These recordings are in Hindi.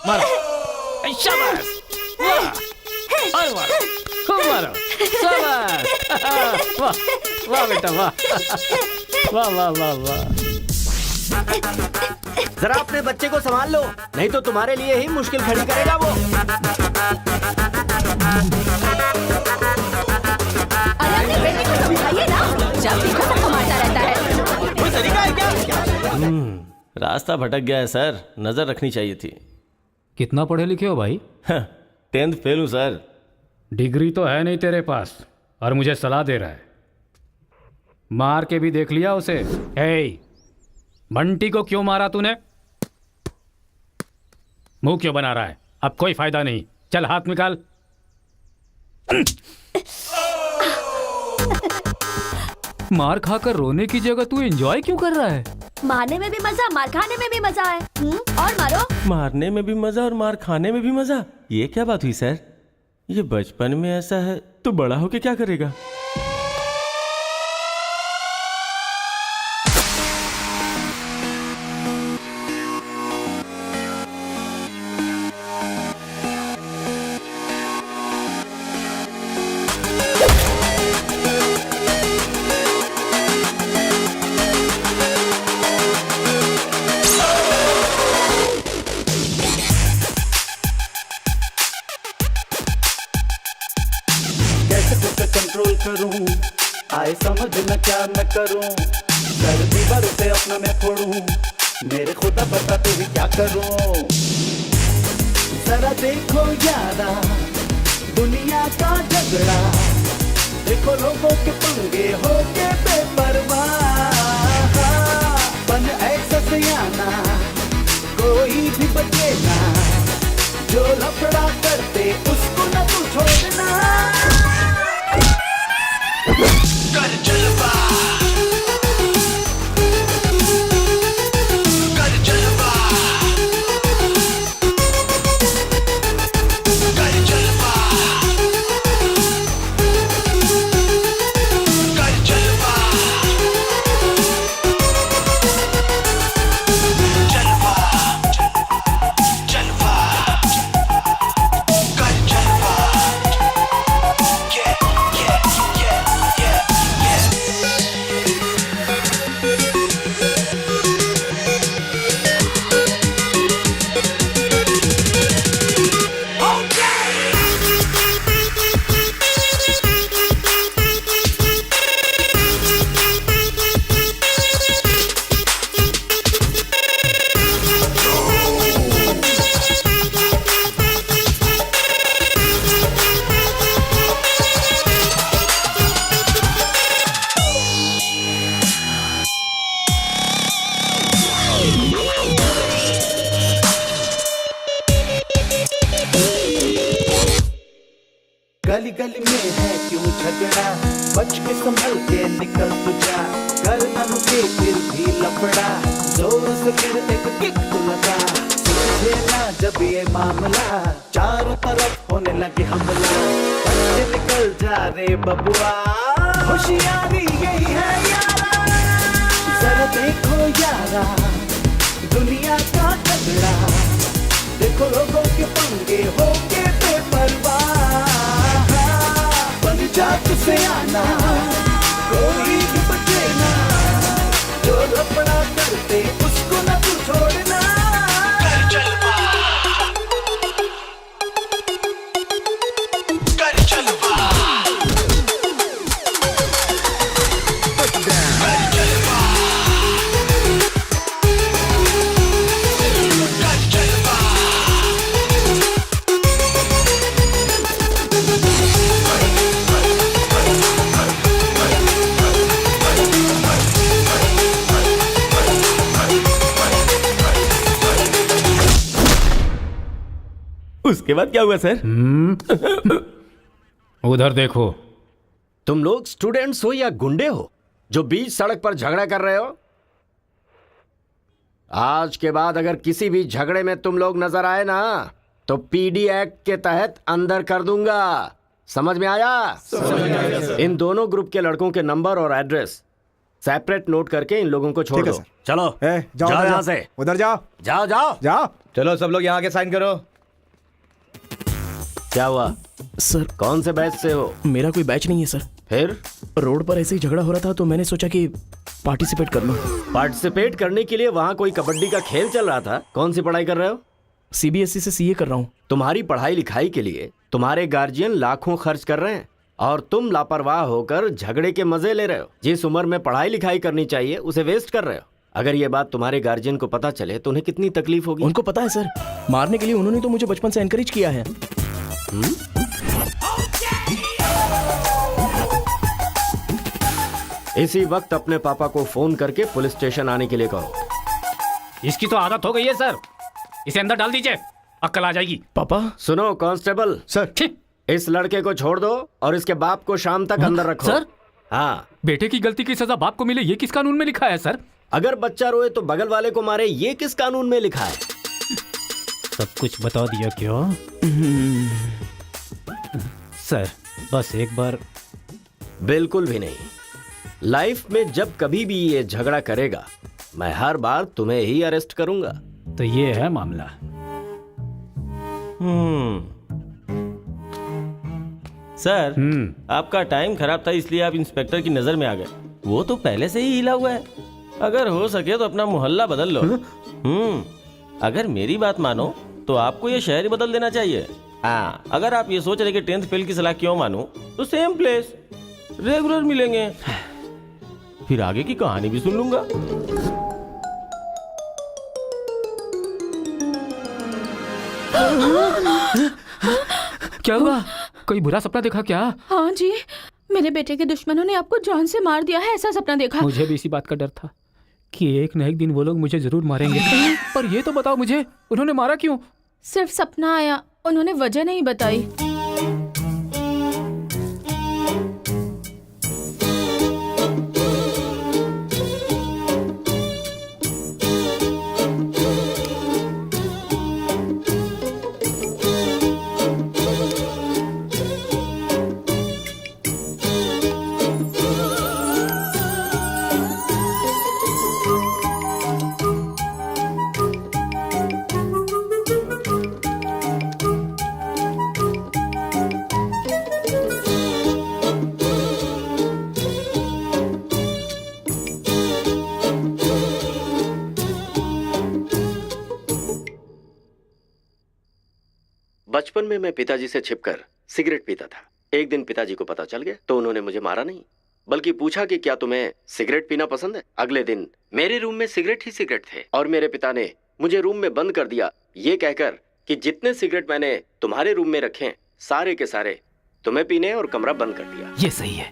मारो। शाबाश, वाह, और मारो, खूब मारो, शाबाश। वाह वाह बेटा वाह, वाह वाह वाह वाह। जरा अपने बच्चे को संभाल लो, नहीं तो तुम्हारे लिए ही मुश्किल खड़ी करेगा वो। अरे अपने बेटे को समझाइए ना, जब देखो सबको मारता रहता है। कोई तरीका है क्या? रास्ता भटक गया है सर, नजर रखनी चाहिए थी। कितना पढ़े लिखे हो भाई? 10th फेल हूँ सर। डिग्री तो है नहीं तेरे पास और मुझे सलाह दे रहा है। मार के भी देख लिया उसे। हे, बंटी को क्यों मारा तूने? मुंह क्यों बना रहा है? अब कोई फायदा नहीं, चल हाथ निकाल। मार खाकर रोने की जगह तू एंजॉय क्यों कर रहा है? मारने में भी मजा, मार खाने में भी मजा है। और मारो। मारने में भी मजा और मार खाने में भी मजा, ये क्या बात हुई सर? ये बचपन में ऐसा है तो बड़ा होके क्या करेगा? कंट्रोल करूं, आए समझ न क्या मैं करूं, सर्दी बरसे अपना मैं फोड़ूं, मेरे खुदा बताते ही क्या करूं। जरा देखो यारा, दुनिया का झगड़ा, देखो लोगों के पंगे होके बेपरवाह, बन ऐसा सियाना कोई भी बचे ना, जो लफड़ा करते उसको न तू छोड़ना। कर जलवा, कर जलवा, कर जलवा, कर जलवा, जलवा, जलवा, कर जलवा। गली गली में है क्यों झगड़ा, बच के संभल के निकल तू जा, कर न रुके फिर भी लफड़ा, जोर से फिर एक किक तो लगा, समझे ना जब ये मामला, चारों तरफ होने लगे हमला, बच के निकल जा रे बबुआ, होशियारी यही है यारा, जरा देखो यारा, दुनिया का झगड़ा, देखो लोगों के पंगे होके बेपरवाह, जा तुझसे आना कोई भी बचे ना, जो लफड़ा करते उसको न तू छोड़ना। कर जलवा, कर जलवा, कर जलवा, कर जलवा। उसके बाद क्या हुआ सर? उधर देखो। तुम लोग स्टूडेंट्स हो या गुंडे हो जो बीच सड़क पर झगड़ा कर रहे हो? आज के बाद अगर किसी भी झगड़े में तुम लोग नजर आए ना तो पीडी एक्ट के तहत अंदर कर दूंगा। समझ में आया? इन दोनों ग्रुप के लड़कों के नंबर और एड्रेस सेपरेट नोट करके इन लोगों को छोड़ दो। चलो जाओ यहाँ से। उधर जाओ जाओ जाओ जाओ। चलो सब लोग यहाँ आके साइन करो। क्या हुआ? सर कौन से बैच से हो? मेरा कोई बैच नहीं है सर। फिर रोड पर ऐसे ही झगड़ा हो रहा था तो मैंने सोचा कि पार्टिसिपेट कर लूं। पार्टिसिपेट करने के लिए वहाँ कोई कबड्डी का खेल चल रहा था? कौन सी पढ़ाई कर रहे हो? सीबीएसई से सीए कर रहा हूँ। तुम्हारी पढ़ाई लिखाई के लिए तुम्हारे गार्जियन लाखों खर्च कर रहे हैं और तुम लापरवाह होकर झगड़े के मजे ले रहे हो। जिस उम्र में पढ़ाई लिखाई करनी चाहिए उसे वेस्ट कर रहे हो। अगर ये बात तुम्हारे गार्जियन को पता चले तो उन्हें कितनी तकलीफ होगी। उनको पता है सर, मारने के लिए उन्होंने तो मुझे बचपन से एनकरेज किया है। इसी वक्त अपने पापा को फोन करके पुलिस स्टेशन आने के लिए कहो। इसकी तो आदत हो गई है सर, इसे अंदर डाल दीजिए, अक्ल आ जाएगी। पापा सुनो कांस्टेबल, सर। इस लड़के को छोड़ दो और इसके बाप को शाम तक अंदर रखो। सर? हाँ, बेटे की गलती की सजा बाप को मिले, ये किस कानून में लिखा है सर? अगर बच्चा रोए तो बगल वाले को मारे, ये किस कानून में लिखा है? सब कुछ बता दिया क्यों? सर बस एक बार। बिल्कुल भी नहीं। लाइफ में जब कभी भी ये झगड़ा करेगा मैं हर बार तुम्हें ही अरेस्ट करूंगा। तो ये है मामला। सर, आपका टाइम खराब था इसलिए आप इंस्पेक्टर की नजर में आ गए। वो तो पहले से ही हिला हुआ है। अगर हो सके तो अपना मोहल्ला बदल लो। अगर मेरी बात मानो तो आपको ये शहर ही बदल देना चाहिए। हाँ, अगर आप ये सोच रहे कि 10th फेल की सलाह क्यों मानूं, तो सेम प्लेस रेगुलर मिलेंगे, फिर आगे की कहानी भी सुन लूंगा। क्या हुआ? कोई बुरा सपना देखा क्या? हाँ जी, मेरे बेटे के दुश्मनों ने आपको जान से मार दिया है, ऐसा सपना देखा। मुझे भी इसी बात का डर था कि एक न एक दिन वो लोग मुझे जरूर मारेंगे। पर ये तो बताओ मुझे, उन्होंने मारा क्यों? सिर्फ सपना आया, उन्होंने वजह नहीं बताई। बचपन में मैं पिताजी से छिपकर सिगरेट पीता था। एक दिन पिताजी को पता चल गया तो उन्होंने मुझे मारा नहीं, बल्कि पूछा कि क्या तुम्हें सिगरेट पीना पसंद है। अगले दिन मेरे रूम में सिगरेट ही सिगरेट थे और मेरे पिता ने मुझे रूम में बंद कर दिया, ये कहकर कि जितने सिगरेट मैंने तुम्हारे रूम में रखे सारे के सारे तुम्हें पीने और कमरा बंद कर दिया। ये सही है।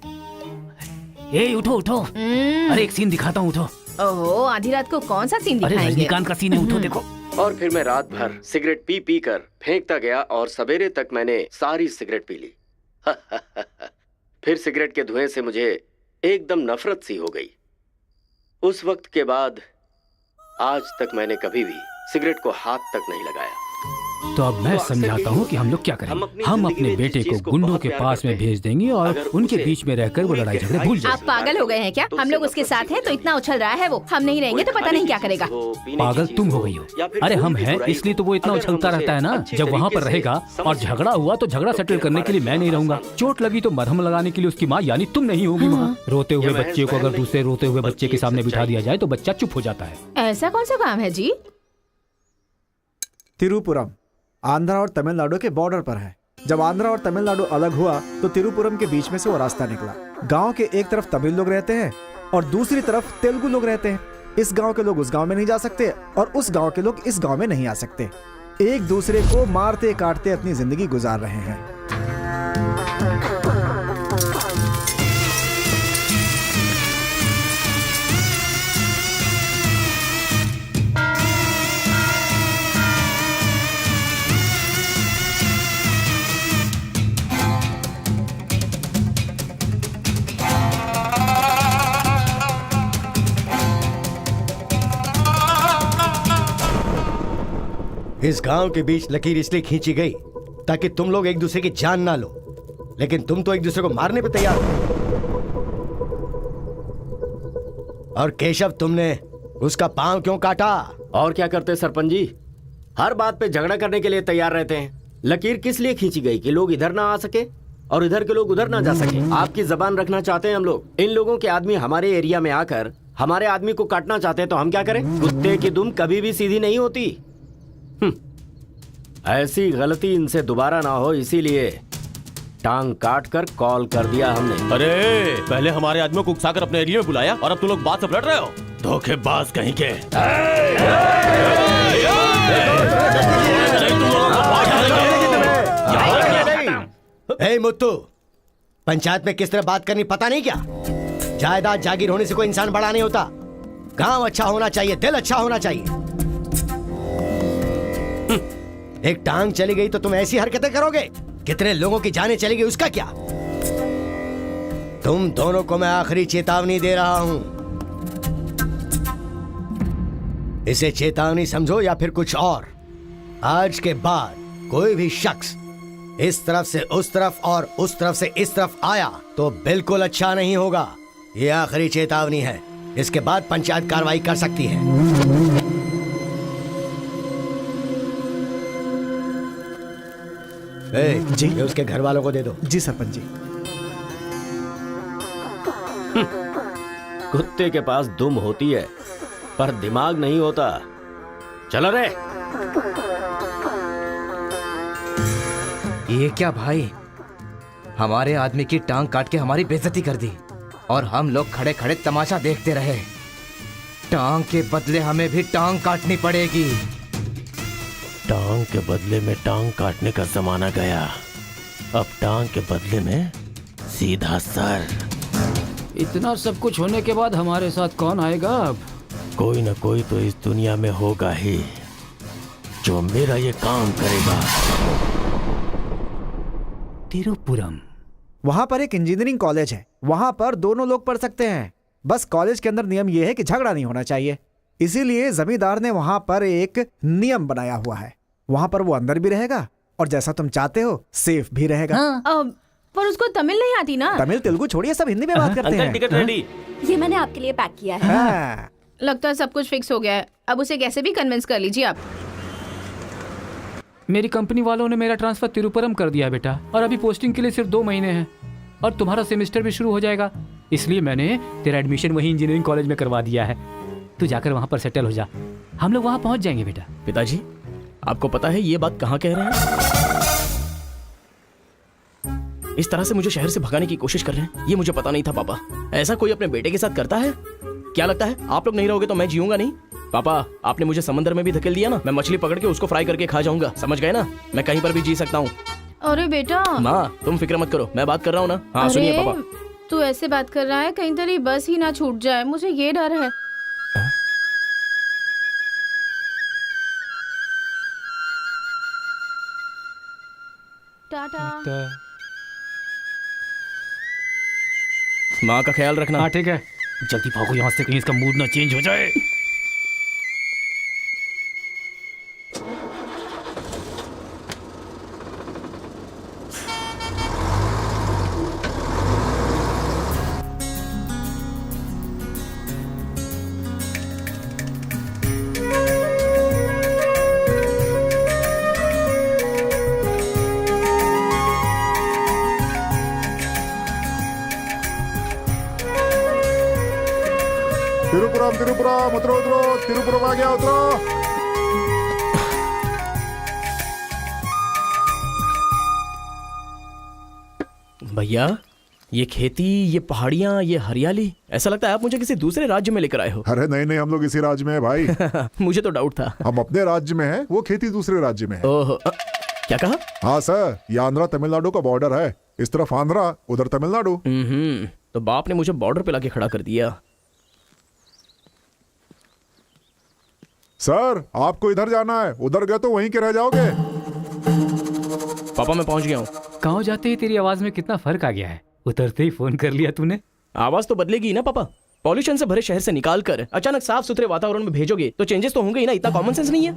ए उठो उठो, अरे एक सीन दिखाता हूँ, उठो। ओहो, आधी रात को कौन सा सीन अरे दिखाएंगे? रजनीकांत का सीन है, उठो देखो। और फिर मैं रात भर सिगरेट पी पी कर फेंकता गया और सवेरे तक मैंने सारी सिगरेट पी ली। फिर सिगरेट के धुएं से मुझे एकदम नफरत सी हो गई। उस वक्त के बाद आज तक मैंने कभी भी सिगरेट को हाथ तक नहीं लगाया। तो अब मैं समझाता हूँ कि हम लोग क्या करेंगे। हम अपने बेटे को गुंडों के पास में भेज देंगे और उनके बीच में रहकर वो लड़ाई झगड़े भूल आप जाएंगे। पागल हो गए हैं क्या? हम लोग उसके साथ हैं तो इतना उछल रहा है वो, हम नहीं रहेंगे तो पता नहीं क्या करेगा। पागल तुम हो गई हो। अरे हम हैं इसलिए तो वो इतना उछलता रहता है ना। जब वहाँ पर रहेगा और झगड़ा हुआ तो झगड़ा सेटल करने के लिए मैं नहीं रहूंगा। चोट लगी तो मरहम लगाने के लिए उसकी माँ यानी तुम नहीं होगी वहाँ। रोते हुए बच्चे को अगर दूसरे रोते हुए बच्चे के सामने बिठा दिया जाए तो बच्चा चुप हो जाता है। ऐसा कौन सा काम है जी? तिरुपुरम आंध्रा और तमिलनाडु के बॉर्डर पर है। जब आंध्रा और तमिलनाडु अलग हुआ तो तिरुपुरम के बीच में से वो रास्ता निकला। गांव के एक तरफ तमिल लोग रहते हैं और दूसरी तरफ तेलुगु लोग रहते हैं। इस गांव के लोग उस गांव में नहीं जा सकते और उस गांव के लोग इस गांव में नहीं आ सकते। एक दूसरे को मारते काटते अपनी जिंदगी गुजार रहे हैं। इस गांव के बीच लकीर इसलिए खींची गई ताकि तुम लोग एक दूसरे की जान ना लो, लेकिन तुम तो एक दूसरे को मारने पे तैयार हो। और केशव, तुमने उसका पांव क्यों काटा? और क्या करते सरपंच जी? हर बात पे झगड़ा करने के लिए तैयार रहते हैं। लकीर किस लिए खींची गई कि लोग इधर ना आ सके और इधर के लोग उधर ना जा सके। आपकी जबान रखना चाहते हैं हम लोग। इन लोगों के आदमी हमारे एरिया में आकर हमारे आदमी को काटना चाहते हैं तो हम क्या करें? कुत्ते की दुम कभी भी सीधी नहीं होती। ऐसी गलती इनसे दोबारा ना हो, इसीलिए टांग काट कर कॉल कर दिया हमने। अरे पहले हमारे आदमियों को उकसाकर अपने एरिया में बुलाया और अब तुम लोग बात से पलट रहे हो। धोखेबाज कहीं के। ए मुत्तू, पंचायत में किस तरह बात करनी पता नहीं क्या? जायदाद जागीर होने से कोई इंसान बड़ा नहीं होता। गांव अच्छा होना चाहिए, दिल अच्छा होना चाहिए। एक टांग चली गई तो तुम ऐसी हरकतें करोगे? कितने लोगों की जानें चली गई उसका क्या? तुम दोनों को मैं आखिरी चेतावनी दे रहा हूं। इसे चेतावनी समझो या फिर कुछ और। आज के बाद कोई भी शख्स इस तरफ से उस तरफ और उस तरफ से इस तरफ आया तो बिल्कुल अच्छा नहीं होगा। ये आखिरी चेतावनी है। इसके बाद पंचायत कार्रवाई कर सकती है। जी। ये उसके घर वालों को दे दो। जी सरपंच जी। कुत्ते के पास दुम होती है पर दिमाग नहीं होता। चलो रे। ये क्या भाई, हमारे आदमी की टांग काट के हमारी बेइज्जती कर दी और हम लोग खड़े खड़े तमाशा देखते रहे। टांग के बदले हमें भी टांग काटनी पड़ेगी। टांग के बदले में टांग काटने का जमाना गया। अब टांग के बदले में सीधा सर। इतना सब कुछ होने के बाद हमारे साथ कौन आएगा अब? कोई न कोई तो इस दुनिया में होगा ही जो मेरा ये काम करेगा। तिरुपुरम। वहां पर एक इंजीनियरिंग कॉलेज है, वहां पर दोनों लोग पढ़ सकते हैं। बस कॉलेज के अंदर नियम यह है कि झगड़ा नहीं होना चाहिए। इसीलिए जमींदार ने वहां पर एक नियम बनाया हुआ है। वहां पर वो अंदर भी रहेगा और जैसा तुम चाहते हो सेफ भी रहेगा। पर उसको तमिल नहीं आती ना। तमिल तेलुगु छोड़िए, सब हिंदी में बात करते अंकल हैं। Ticket ready. ये मैंने आपके लिए पैक किया है। हाँ। लगता है सब कुछ फिक्स हो गया है। अब उसे कैसे भी कन्विंस कर लीजिए आप। मेरी कंपनी वालों ने मेरा ट्रांसफर तिरुपुरम कर दिया है बेटा, और अभी पोस्टिंग के लिए सिर्फ 2 महीने हैं और तुम्हारा सेमेस्टर भी शुरू हो जाएगा। इसलिए मैंने तेरा एडमिशन वही इंजीनियरिंग कॉलेज में करवा दिया है। तू जाकर वहां पर सेटल हो जा, हम लोग वहां पहुंच जाएंगे बेटा। पिताजी, आपको पता है ये बात कहाँ कह रहे हैं? इस तरह से मुझे शहर से भगाने की कोशिश कर रहे हैं, ये मुझे पता नहीं था पापा। ऐसा कोई अपने बेटे के साथ करता है? क्या लगता है आप लोग नहीं रहोगे तो मैं जीऊंगा नहीं? पापा, आपने मुझे समंदर में भी धकेल दिया ना, मैं मछली पकड़ के उसको फ्राई करके खा जाऊंगा, समझ गए ना? मैं कहीं पर भी जी सकता हूँ। अरे बेटा। माँ, तुम फिक्र मत करो, मैं बात कर रहा हूँ ना। हाँ सुनिए पापा। तू ऐसे बात कर रहा है कहीं तेरी बस ही ना छूट जाए, मुझे ये डर है। टाटा। माँ का ख्याल रखना। हाँ ठीक है, जल्दी भागो यहाँ से, कहीं इसका मूड ना चेंज हो जाए। तिरुपुरम तिरुपुरम, उतरो उतरो, तिरुपुरम आ गया, उतरो। भैया, ये खेती, ये पहाड़ियाँ, ये हरियाली, ऐसा लगता है आप मुझे किसी दूसरे राज्य में लेकर आए हो। अरे नहीं नहीं, हम लोग इसी राज्य में है भाई। मुझे तो डाउट था। हम अपने राज्य में हैं, वो खेती दूसरे राज्य में है। ओह, क्या कहा? हाँ सर, ये आंध्रा तमिलनाडु का बॉर्डर है। इस तरफ आंध्रा, उधर तमिलनाडु। तो बाप ने मुझे बॉर्डर पे लाके खड़ा कर दिया। सर, आपको इधर जाना है, उधर गए तो वहीं के रह जाओगे। पापा मैं पहुंच गया हूँ। गाँव जाते ही तेरी आवाज में कितना फर्क आ गया है। उतरते ही फोन कर लिया तूने। आवाज तो बदलेगी ना पापा। पॉल्यूशन से भरे शहर से निकाल कर अचानक साफ सुथरे वातावरण में भेजोगे तो चेंजेस तो होंगे ही ना। इतना कॉमन सेंस नहीं है?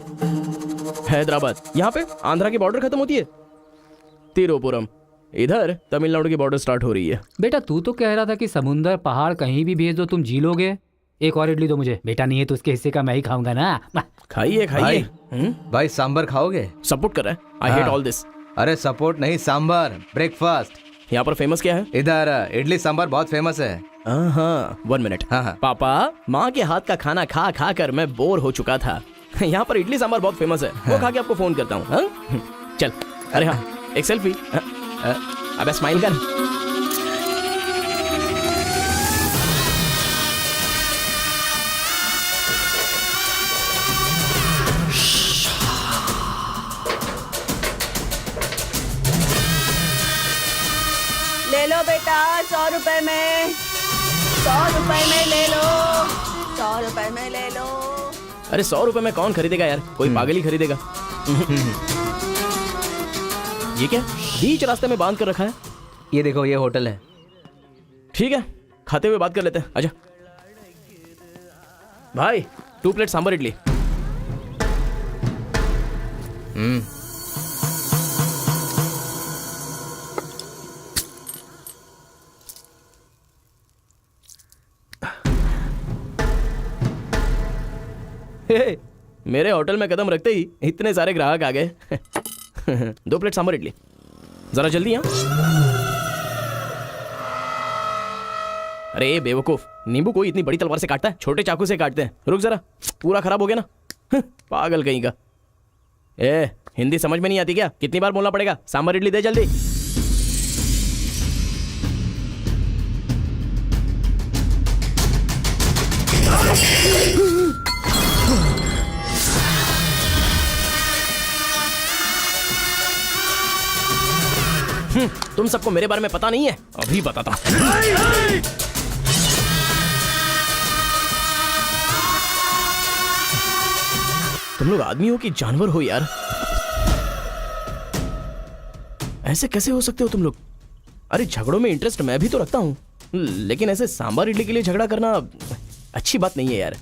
हैदराबाद, यहाँ पे आंध्रा की बॉर्डर खत्म होती है। तिरुपुरम, इधर तमिलनाडु की बॉर्डर स्टार्ट हो रही है। बेटा तू तो कह रहा था कि समुंदर पहाड़ कहीं भी भेज दो तुम जी लोगे। एक और इडली दो मुझे। बेटा नहीं है तो उसके हिस्से का मैं ही खाऊंगा ना। खाइए खाइए। भाई सांबर खाओगे? सपोर्ट कर रहा है। I hate all this. अरे सपोर्ट नहीं, सांबर, ब्रेकफास्ट। यहाँ पर फेमस क्या है? इधर इडली सांबर बहुत फेमस है। हाँ 1 मिनट। हाँ। पापा, माँ के हाथ का खाना खा खा कर मैं बोर हो चुका था। यहाँ पर इडली सांबर बहुत फेमस है, वो खा के आपको फोन करता हूँ। हाँ? चल। अरे हाँ, एक सेल्फी। अबे स्माइल कर। ले लो बेटा, 100 रुपए में, 100 रुपए में ले लो, 100 रुपए में ले लो। अरे 100 रुपए में कौन खरीदेगा यार, कोई पागल ही खरीदेगा। ये क्या बीच रास्ते में बांध कर रखा है? ये देखो, ये होटल है। ठीक है, खाते हुए बात कर लेते हैं। आजा भाई, 2 प्लेट सांबर इडली। हे, मेरे होटल में कदम रखते ही इतने सारे ग्राहक आ गए। 2 प्लेट सांबर इडली, जरा जल्दी। यहाँ अरे बेवकूफ, नींबू कोई इतनी बड़ी तलवार से काटता है? छोटे चाकू से काटते हैं। रुक जरा, पूरा खराब हो गया ना। पागल कहीं का। ए, हिंदी समझ में नहीं आती क्या? कितनी बार बोलना पड़ेगा? सांबर इडली दे जल्दी। तुम सबको मेरे बारे में पता नहीं है, अभी बताता हूं। तुम लोग आदमी हो कि जानवर हो यार? ऐसे कैसे हो सकते हो तुम लोग? अरे झगड़ों में इंटरेस्ट मैं भी तो रखता हूं, लेकिन ऐसे सांबर इडली के लिए झगड़ा करना अच्छी बात नहीं है यार।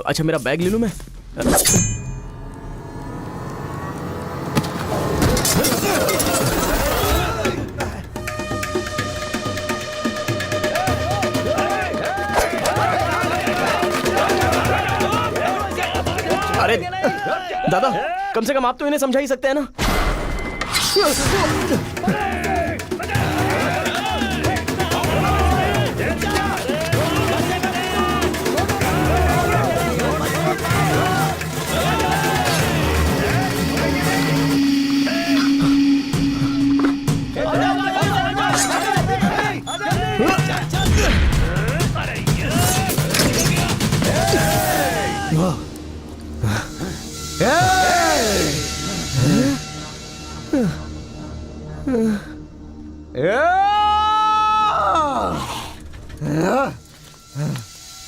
अच्छा, मेरा बैग ले लूं मैं? अरे दादा, कम से कम आप तो इन्हें समझा ही सकते हैं ना।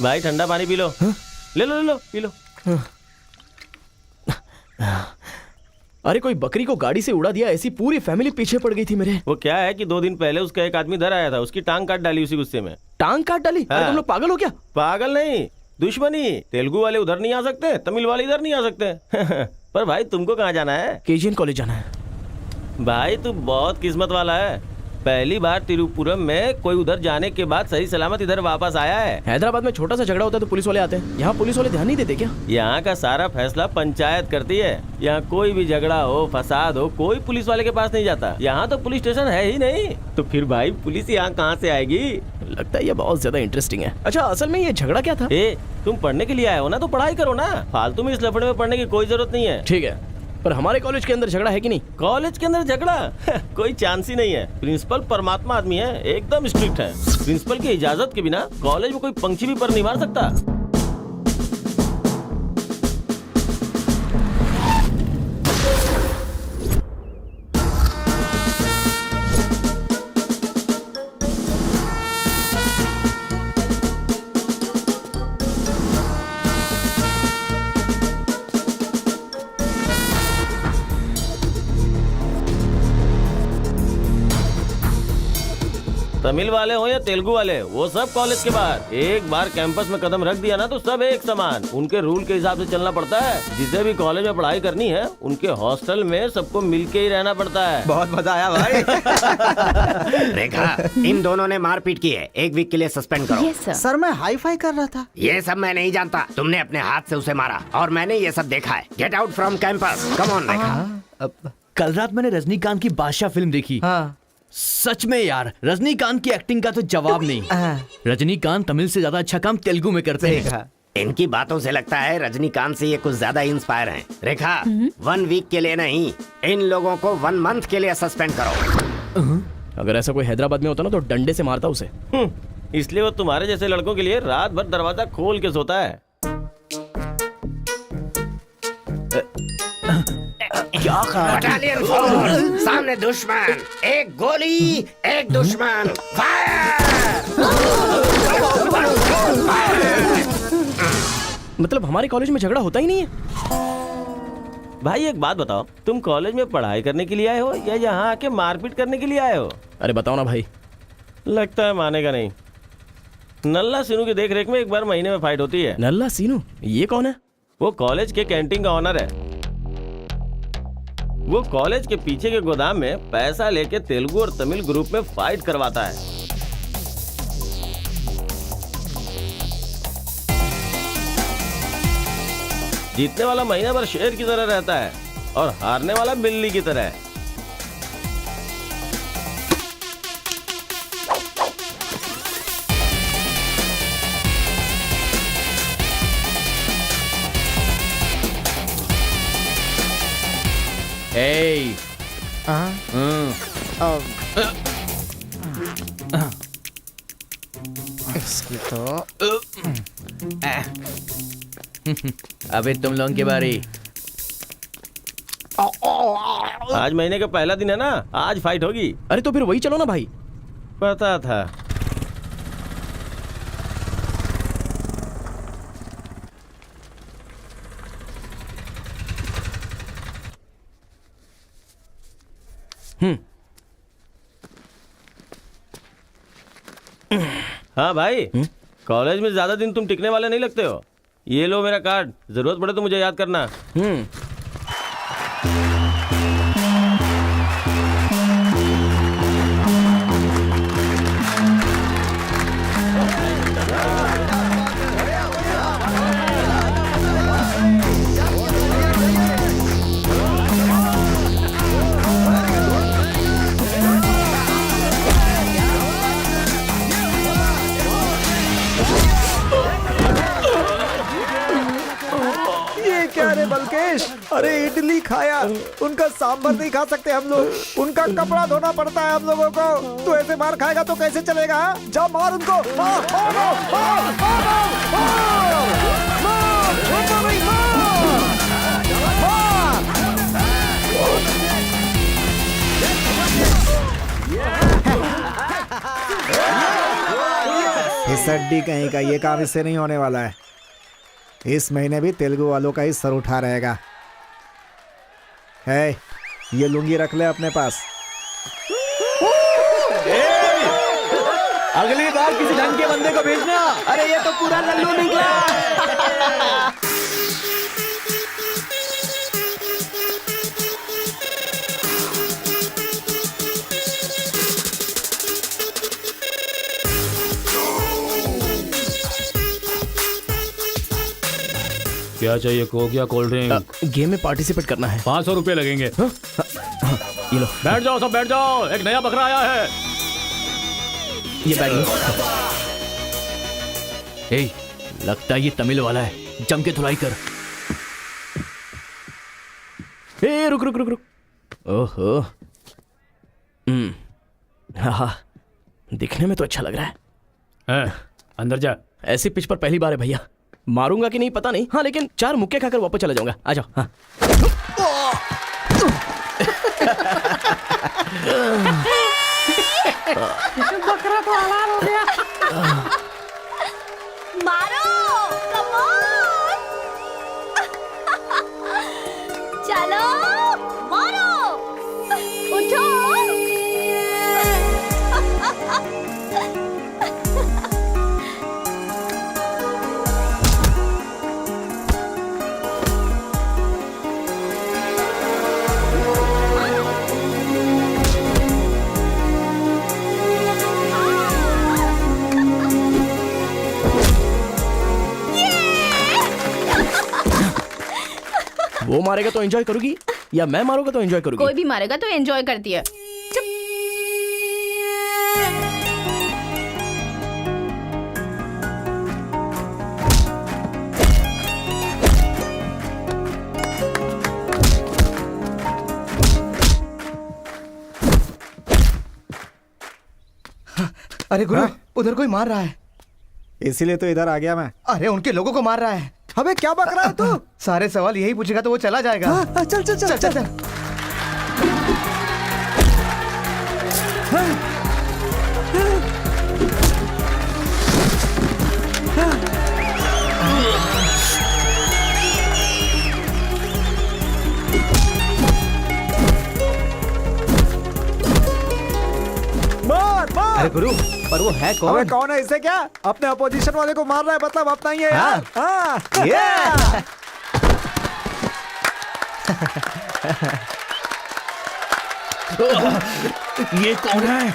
भाई ठंडा पानी पी लो। ले लो ले लो, पी लो। अरे कोई बकरी को गाड़ी से उड़ा दिया, ऐसी पूरी फैमिली पीछे पड़ गई थी मेरे। वो क्या है कि 2 दिन पहले उसका एक आदमी इधर आया था, उसकी टांग काट डाली उसी गुस्से में। टांग काट डाली? अरे तुम लोग पागल हो क्या? पागल नहीं, दुश्मनी। तेलुगु वाले उधर नहीं आ सकते, तमिल वाले इधर नहीं आ सकते। पर भाई तुमको कहाँ जाना है? केजीएन कॉलेज जाना है। भाई तू बहुत किस्मत वाला है, पहली बार तिरुपुरम में कोई उधर जाने के बाद सही सलामत इधर वापस आया है। हैदराबाद में छोटा सा झगड़ा होता है तो पुलिस वाले आते हैं, यहाँ पुलिस वाले ध्यान नहीं देते क्या? यहाँ का सारा फैसला पंचायत करती है। यहाँ कोई भी झगड़ा हो, फसाद हो, कोई पुलिस वाले के पास नहीं जाता। यहाँ तो पुलिस स्टेशन है ही नहीं, तो फिर भाई पुलिस यहाँ कहाँ से आएगी? लगता है ये बहुत ज्यादा इंटरेस्टिंग है। अच्छा, असल में ये झगड़ा क्या था? तुम पढ़ने के लिए आए हो ना, तो पढ़ाई करो ना, फालतू में इस लफड़े में पढ़ने की कोई जरूरत नहीं है। ठीक है, पर हमारे कॉलेज के अंदर झगड़ा है कि नहीं? कॉलेज के अंदर झगड़ा? कोई चांस ही नहीं है। प्रिंसिपल परमात्मा आदमी है, एकदम स्ट्रिक्ट है। प्रिंसिपल की इजाजत के बिना कॉलेज में कोई पंछी भी पर नहीं मार सकता। तमिल वाले हो या तेलुगु वाले, वो सब कॉलेज के बाहर। एक बार कैंपस में कदम रख दिया ना तो सब एक समान। उनके रूल के हिसाब से चलना पड़ता है। जिसे भी कॉलेज में पढ़ाई करनी है उनके हॉस्टल में सबको मिलके ही रहना पड़ता है। बहुत मजा आया भाई। रेखा, इन दोनों ने मारपीट की है, 1 वीक के लिए सस्पेंड करो। Yes sir. सर मैं हाई फाई कर रहा था। ये सब मैं नहीं जानता। तुमने अपने हाथ से उसे मारा और मैंने ये सब देखा है। Get out from campus. Come on Rekha. कल रात मैंने रजनीकांत की बादशाह फिल्म देखी। हाँ। सच में यार, रजनीकांत की एक्टिंग का तो जवाब नहीं। रजनीकांत तमिल से ज्यादा अच्छा काम तेलुगु में करते हैं। इनकी बातों से लगता है रजनीकांत से ये कुछ ज्यादा इंस्पायर हैं। रेखा, 1 वीक के लिए नहीं, इन लोगों को 1 मंथ के लिए सस्पेंड करो। अगर ऐसा कोई हैदराबाद में होता ना तो डंडे से मारता उसे। इसलिए वो तुम्हारे जैसे लड़कों के लिए रात भर दरवाजा खोल के सोता है। क्या बटालियन फॉरवर्ड, सामने दुश्मन, एक गोली, एक दुश्मन, फायर। मतलब हमारे कॉलेज में झगड़ा होता ही नहीं है। भाई एक बात बताओ, तुम कॉलेज में पढ़ाई करने के लिए आए हो या यहाँ आके मारपीट करने के लिए आए हो? अरे बताओ ना भाई। लगता है मानेगा नहीं। नल्ला सिनू की देख रेख में एक बार महीने में फाइट होती है। नल्ला सीनू, ये कौन है? वो कॉलेज के कैंटीन का ऑनर है। वो कॉलेज के पीछे के गोदाम में पैसा लेके तेलुगु और तमिल ग्रुप में फाइट करवाता है। जीतने वाला महीना भर शेर की तरह रहता है और हारने वाला बिल्ली की तरह। Hey. इसकी तो अबे तुम लोगों की बारी। आज महीने का पहला दिन है ना, आज फाइट होगी। अरे तो फिर वही चलो ना भाई। पता था। हाँ भाई, कॉलेज में ज्यादा दिन तुम टिकने वाले नहीं लगते हो। ये लो मेरा कार्ड, जरूरत पड़े तो मुझे याद करना। क्या रे बलकेश, अरे इडली खाया, उनका सांभर नहीं खा सकते हम लोग, उनका कपड़ा धोना पड़ता है हम लोगों को। तू ऐसे मार खाएगा तो कैसे चलेगा? जा मार उनको, मार, मार, मार, मार, इस हड्डी कहीं का ये काम इससे नहीं होने वाला है। इस महीने भी तेलुगु वालों का ही सर उठा रहेगा। है, ये लुंगी रख ले अपने पास। अगली बार किसी ढंग के बंदे को भेजना। अरे ये तो पूरा लल्लू निकला। क्या चाहिए? कोक या कोल्ड ड्रिंक? गेम में पार्टिसिपेट करना है। 500 रुपए लगेंगे। ये लो। बैठ जाओ, सब बैठ जाओ, एक नया बकरा आया है। ये बैग लो। ए, लगता है ये तमिल वाला है, जम के धुलाई कर। ए, रुक रुक रुक रुक। ओहो, हाँ, दिखने में तो अच्छा लग रहा है। अंदर जा। ऐसी पिच पर पहली बार है भैया। मारूंगा कि नहीं पता नहीं, हाँ लेकिन 4 मुक्के खाकर वापस चला जाऊंगा। आ जाओ। हाँ। बकरा तो हलाल हो गया। मारो, कम ऑन। चलो, मारो, उठो। वो मारेगा तो एंजॉय करोगी या मैं मारूंगा तो एंजॉय करोगी? कोई भी मारेगा तो एंजॉय करती है। अरे गुरु, उधर कोई मार रहा है। इसीलिए तो इधर आ गया मैं। अरे उनके लोगों को मार रहा है। अबे क्या बक रहा है तू? सारे सवाल यही पूछेगा तो वो चला जाएगा। चल चल चल चल चल। मार मार। अरे गुरु, पर वो है अबे कौन? कौन है? इससे क्या? अपने अपोजिशन वाले को मार रहा है, मतलब अपना ही है यार। हाँ। ये ये कौन है?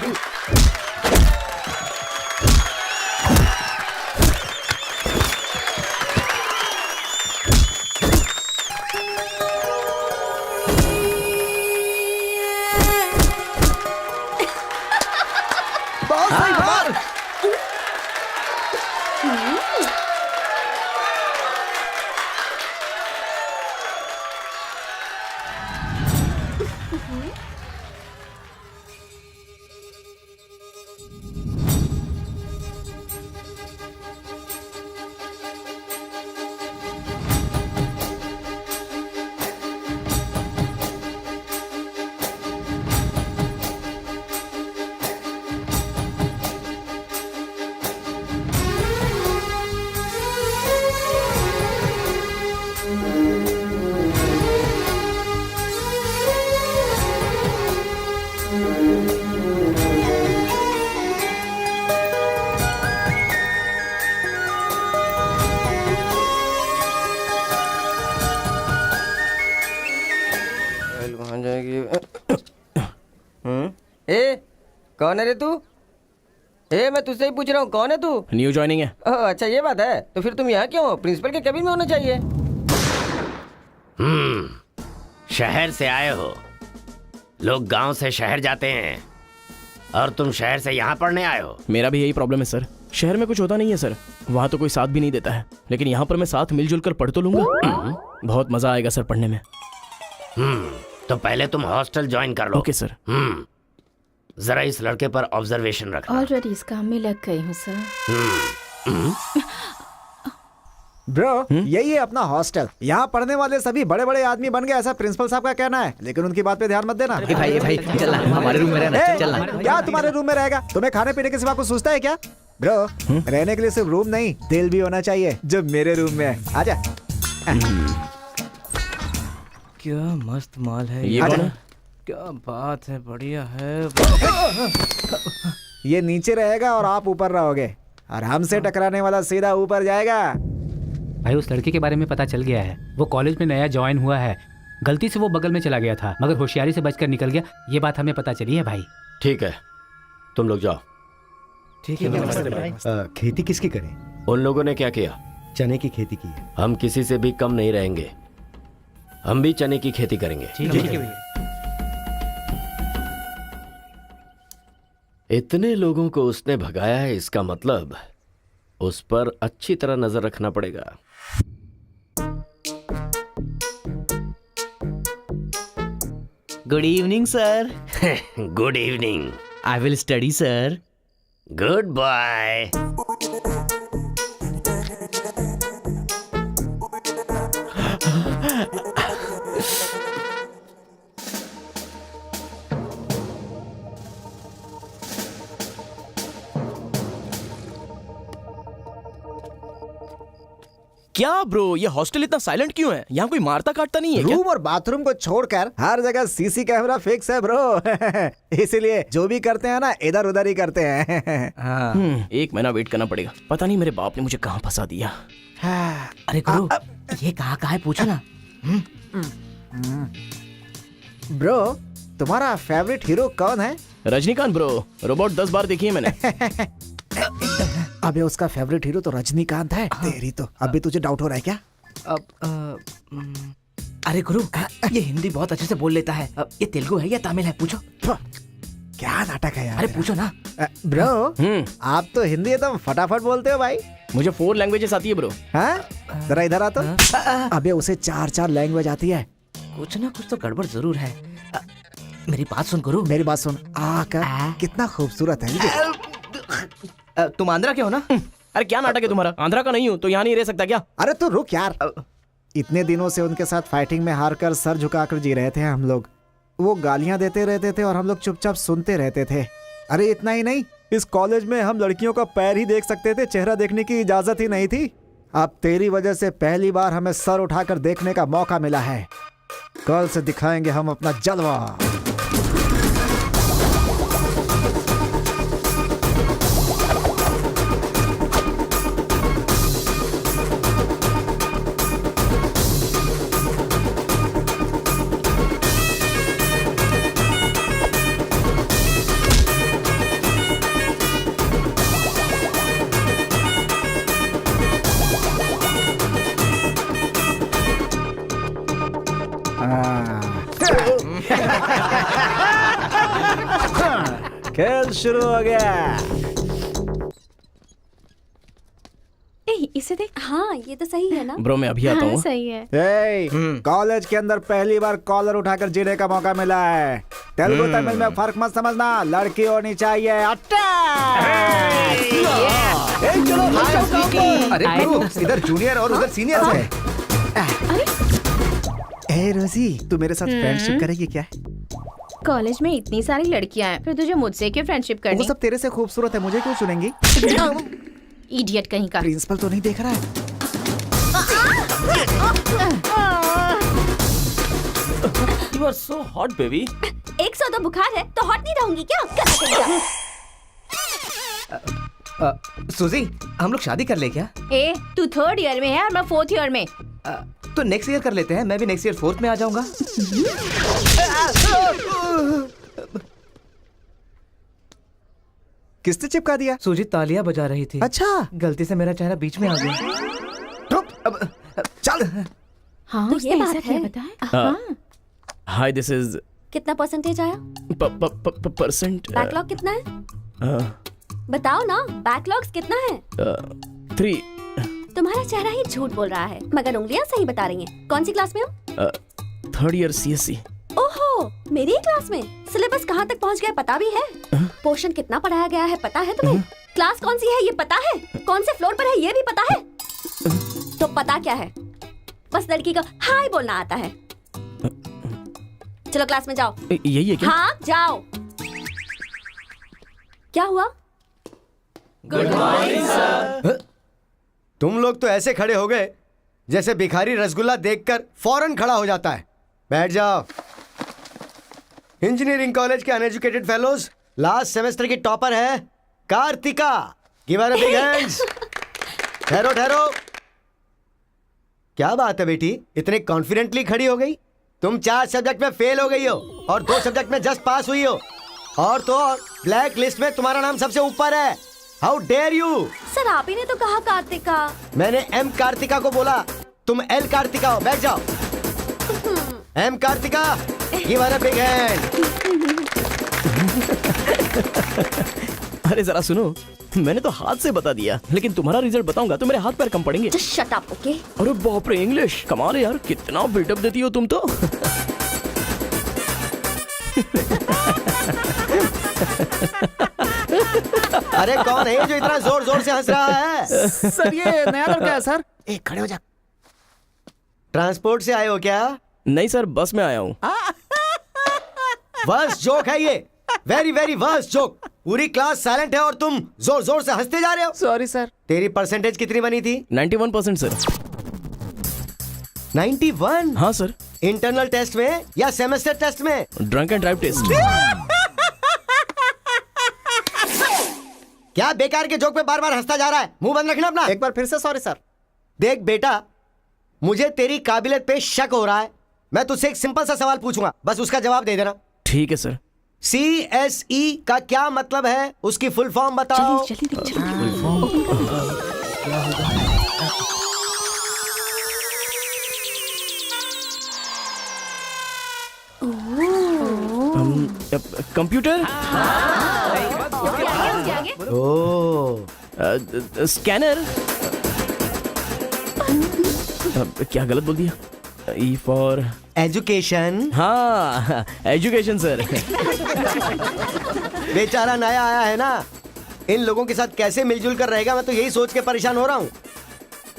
बहुत सही बात। ए कौन है रे तू? ए मैं तुझसे ही पूछ रहा हूँ, कौन है तू? न्यू ज्वाइनिंग है। ओह अच्छा ये बात है, तो फिर तुम यहाँ क्यों हो? प्रिंसिपल के केबिन में होना चाहिए। शहर से आए हो। लोग गांव से शहर जाते हैं और तुम शहर से यहाँ पढ़ने आए हो। मेरा भी यही प्रॉब्लम है सर। शहर में कुछ होता नहीं है सर, वहाँ तो कोई साथ भी नहीं देता है, लेकिन यहाँ पर मैं साथ मिलजुल कर पढ़ तो लूंगा। बहुत मजा आएगा सर पढ़ने में। तो पहले तुम हॉस्टल ज्वाइन कर लो। Okay sir. जरा इस लड़के पर ऑब्जर्वेशन रखना। ऑलरेडी इस काम में लग गई हूँ सर। ब्रो यही है अपना हॉस्टल। यहाँ पढ़ने वाले सभी बड़े बड़े आदमी बन गए, ऐसा प्रिंसिपल साहब का कहना है, लेकिन उनकी बात पे ध्यान मत देना। भाई चल ना, हमारे रूम में रहना। ए, चल ना। क्या तुम्हारे रूम में रहेगा? तुम्हें खाने पीने के सिवा कुछ सोचता है क्या? ब्रो रहने के लिए सिर्फ रूम नहीं, दिल भी होना चाहिए, जो मेरे रूम में है। आजा। क्या मस्त माल है ये कौन है? क्या बात है, बढ़िया है। ये नीचे रहेगा और आप ऊपर रहोगे, और हमसे टकराने वाला सीधा ऊपर जाएगा। भाई उस लड़के के बारे में पता चल गया है, वो कॉलेज में नया ज्वाइन हुआ है। गलती से वो बगल में चला गया था, मगर होशियारी से बचकर निकल गया। ये बात हमें पता चली है भाई। ठीक है, तुम लोग जाओ। ठीक है। खेती किसकी करें? उन लोगों ने क्या किया? चने की खेती की है। हम किसी से भी कम नहीं रहेंगे, हम भी चने की खेती करेंगे। ठीक है। इतने लोगों को उसने भगाया है, इसका मतलब उस पर अच्छी तरह नजर रखना पड़ेगा। Good evening sir. Good evening. I will study sir. Good bye. क्या ब्रो, ये हॉस्टल इतना साइलेंट क्यों है? यहाँ कोई मारता काटता नहीं है क्या? रूम और बाथरूम को छोड़कर हर जगह सीसी कैमरा फिक्स है ब्रो। इसीलिए जो भी करते हैं ना, इधर उधर ही करते हैं। एक महीना वेट करना पड़ेगा। पता नहीं मेरे बाप ने मुझे कहाँ फंसा दिया। अरे गुरु, ये कहाँ है पूछो ना। ब्रो तुम्हारा फेवरेट हीरो कौन है? रजनीकांत ब्रो, रोबोट 10 बार देखी है मैंने। अबे उसका फेवरेट हीरो तो रजनीकांत है। तेरी तो अभी तुझे डाउट हो रहा है क्या? अब अरे गुरु, ये हिंदी बहुत अच्छे से बोल लेता है। ये तेलुगु है या तमिल है, पूछो। क्या नाटक है यार। अरे पूछो ना। ब्रो, आप तो हिंदी एकदम फटाफट बोलते हो भाई। मुझे 4 लैंग्वेजेस आती है ब्रो। हाँ, जरा इधर आ तो। अबे उसे 4 लैंग्वेज आती है। कुछ ना कुछ तो गड़बड़ जरूर है। मेरी बात सुन गुरु। मेरी बात सुन। कितना खूबसूरत है। तुम आंध्रा के हो ना? अरे क्या नाटक है तुम्हारा? आंध्रा का नहीं हूँ तो यहाँ नहीं रह सकता क्या? अरे तो रुक यार। इतने दिनों से उनके साथ फाइटिंग में हारकर सर झुकाकर जी रहे थे हम लोग। वो गालियां देते रहते थे और हम लोग चुपचाप सुनते रहते थे। अरे इतना ही नहीं, इस कॉलेज में हम लड़कियों का पैर ही देख सकते थे, चेहरा देखने की इजाजत ही नहीं थी। अब तेरी वजह से पहली बार हमें सर उठाकर देखने का मौका मिला है। कल से दिखाएंगे हम अपना जलवा। खेल शुरू हो गया। इसे देख। हाँ ये तो सही है ना ब्रो मैं अभी आता हूँ। सही है। कॉलेज के अंदर पहली बार कॉलर उठाकर जीने का मौका मिला है। तेलुगु तमिल में फर्क मत समझना, लड़की होनी चाहिए। अरे गुरु, इधर जूनियर और उधर सीनियर है। ए रोजी, तू मेरे साथ फ्रेंडशिप करेगी क्या? कॉलेज में इतनी सारी लड़कियां हैं, फिर तुझे मुझसे क्यों फ्रेंडशिप करनी? वो सब तेरे से खूबसूरत है, मुझे क्यों चुनेंगी? इडियट कहीं का। प्रिंसिपल तो नहीं देख रहा है? You are so hot, baby. 102 बुखार है तो हॉट नहीं रहूंगी क्या? सुजी, हम लोग शादी कर ले क्या? ए, तू 3rd ईयर में है और मैं 4th ईयर में। तो नेक्स्ट ईयर कर लेते हैं। मैं भी नेक्स्ट ईयर 4th में आ जाऊंगा। किसने चिपका दिया? सुजीत तालियां बजा रही थी। अच्छा, गलती से मेरा चेहरा बीच में आ गया। चल। हाँ तो ये बात है। बताएं। Hi this is. कितना परसेंटेज आया? परसेंट। बैकलॉग कितना है? बताओ ना, बैकलॉग्स कितना है? 3। तुम्हारा चेहरा ही झूठ बोल रहा है, मगर उंगलियां सही बता रही हैं। कौन सी क्लास में हो? 3rd year CSE। ओहो, मेरी ही क्लास में। सिलेबस कहाँ तक पहुँच गया पता भी है? पोर्शन कितना पढ़ाया गया है पता है तुम्हें? क्लास कौन सी है ये पता है? कौन से फ्लोर पर है ये भी पता है? तो पता क्या है? बस लड़की को हाय बोलना आता है। चलो क्लास में जाओ। यही है क्या? हाँ जाओ। क्या हुआ? Good morning sir. तुम लोग तो ऐसे खड़े हो गए जैसे भिखारी रसगुल्ला देखकर फौरन खड़ा हो जाता है। बैठ जाओ। इंजीनियरिंग कॉलेज के अनएजुकेटेड फेलोज, लास्ट सेमेस्टर की टॉपर है Kartika. Give her a big hands. ठहरो ठहरो। क्या बात है बेटी, इतने कॉन्फिडेंटली खड़ी हो गई? तुम 4 सब्जेक्ट में फेल हो गई हो और 2 सब्जेक्ट में जस्ट पास हुई हो, और तो और ब्लैक लिस्ट में तुम्हारा नाम सबसे ऊपर है। How dare you? सर आप ही ने तो कहा कार्तिका। मैंने एम कार्तिका को बोला, तुम एल कार्तिका हो। बैठ जाओ। M Kartika, give her a big hand. अरे जरा सुनो, मैंने तो हाथ से बता दिया, लेकिन तुम्हारा रिजल्ट बताऊंगा तो मेरे हाथ पैर कम पड़ेंगे। Just shut up, okay? अरे बाप रे, इंग्लिश कमाल है यार, कितना बिल्डअप देती हो तुम तो। अरे कौन है जो इतना जोर जोर से हंस रहा है? सर ये नया लड़का है सर। ए खड़े हो जा। ट्रांसपोर्ट से आए हो क्या? नहीं सर, बस में आया हूँ। वर्स्ट जोक है ये, वेरी वेरी वर्स्ट जोक। पूरी क्लास साइलेंट है और तुम जोर जोर से हंसते जा रहे हो। Sorry sir. तेरी परसेंटेज कितनी बनी थी? 91% सर। 91? हाँ सर। इंटरनल टेस्ट में या सेमेस्टर टेस्ट में? Drunk and drive test. क्या बेकार के जोक पे बार बार हंसता जा रहा है? मुंह बंद रखना अपना। एक बार फिर से सॉरी सर। देख बेटा, मुझे तेरी काबिलियत पे शक हो रहा है। मैं तुझसे एक सिंपल सा सवाल पूछूंगा, बस उसका जवाब दे देना। ठीक है सर। CSE का क्या मतलब है? उसकी फुल फॉर्म बताओ। कंप्यूटर, स्कैनर, क्या गलत बोल दिया? E for education. हाँ, एजुकेशन सर। बेचारा नया आया है ना, इन लोगों के साथ कैसे मिलजुल कर रहेगा, मैं तो यही सोच के परेशान हो रहा हूँ।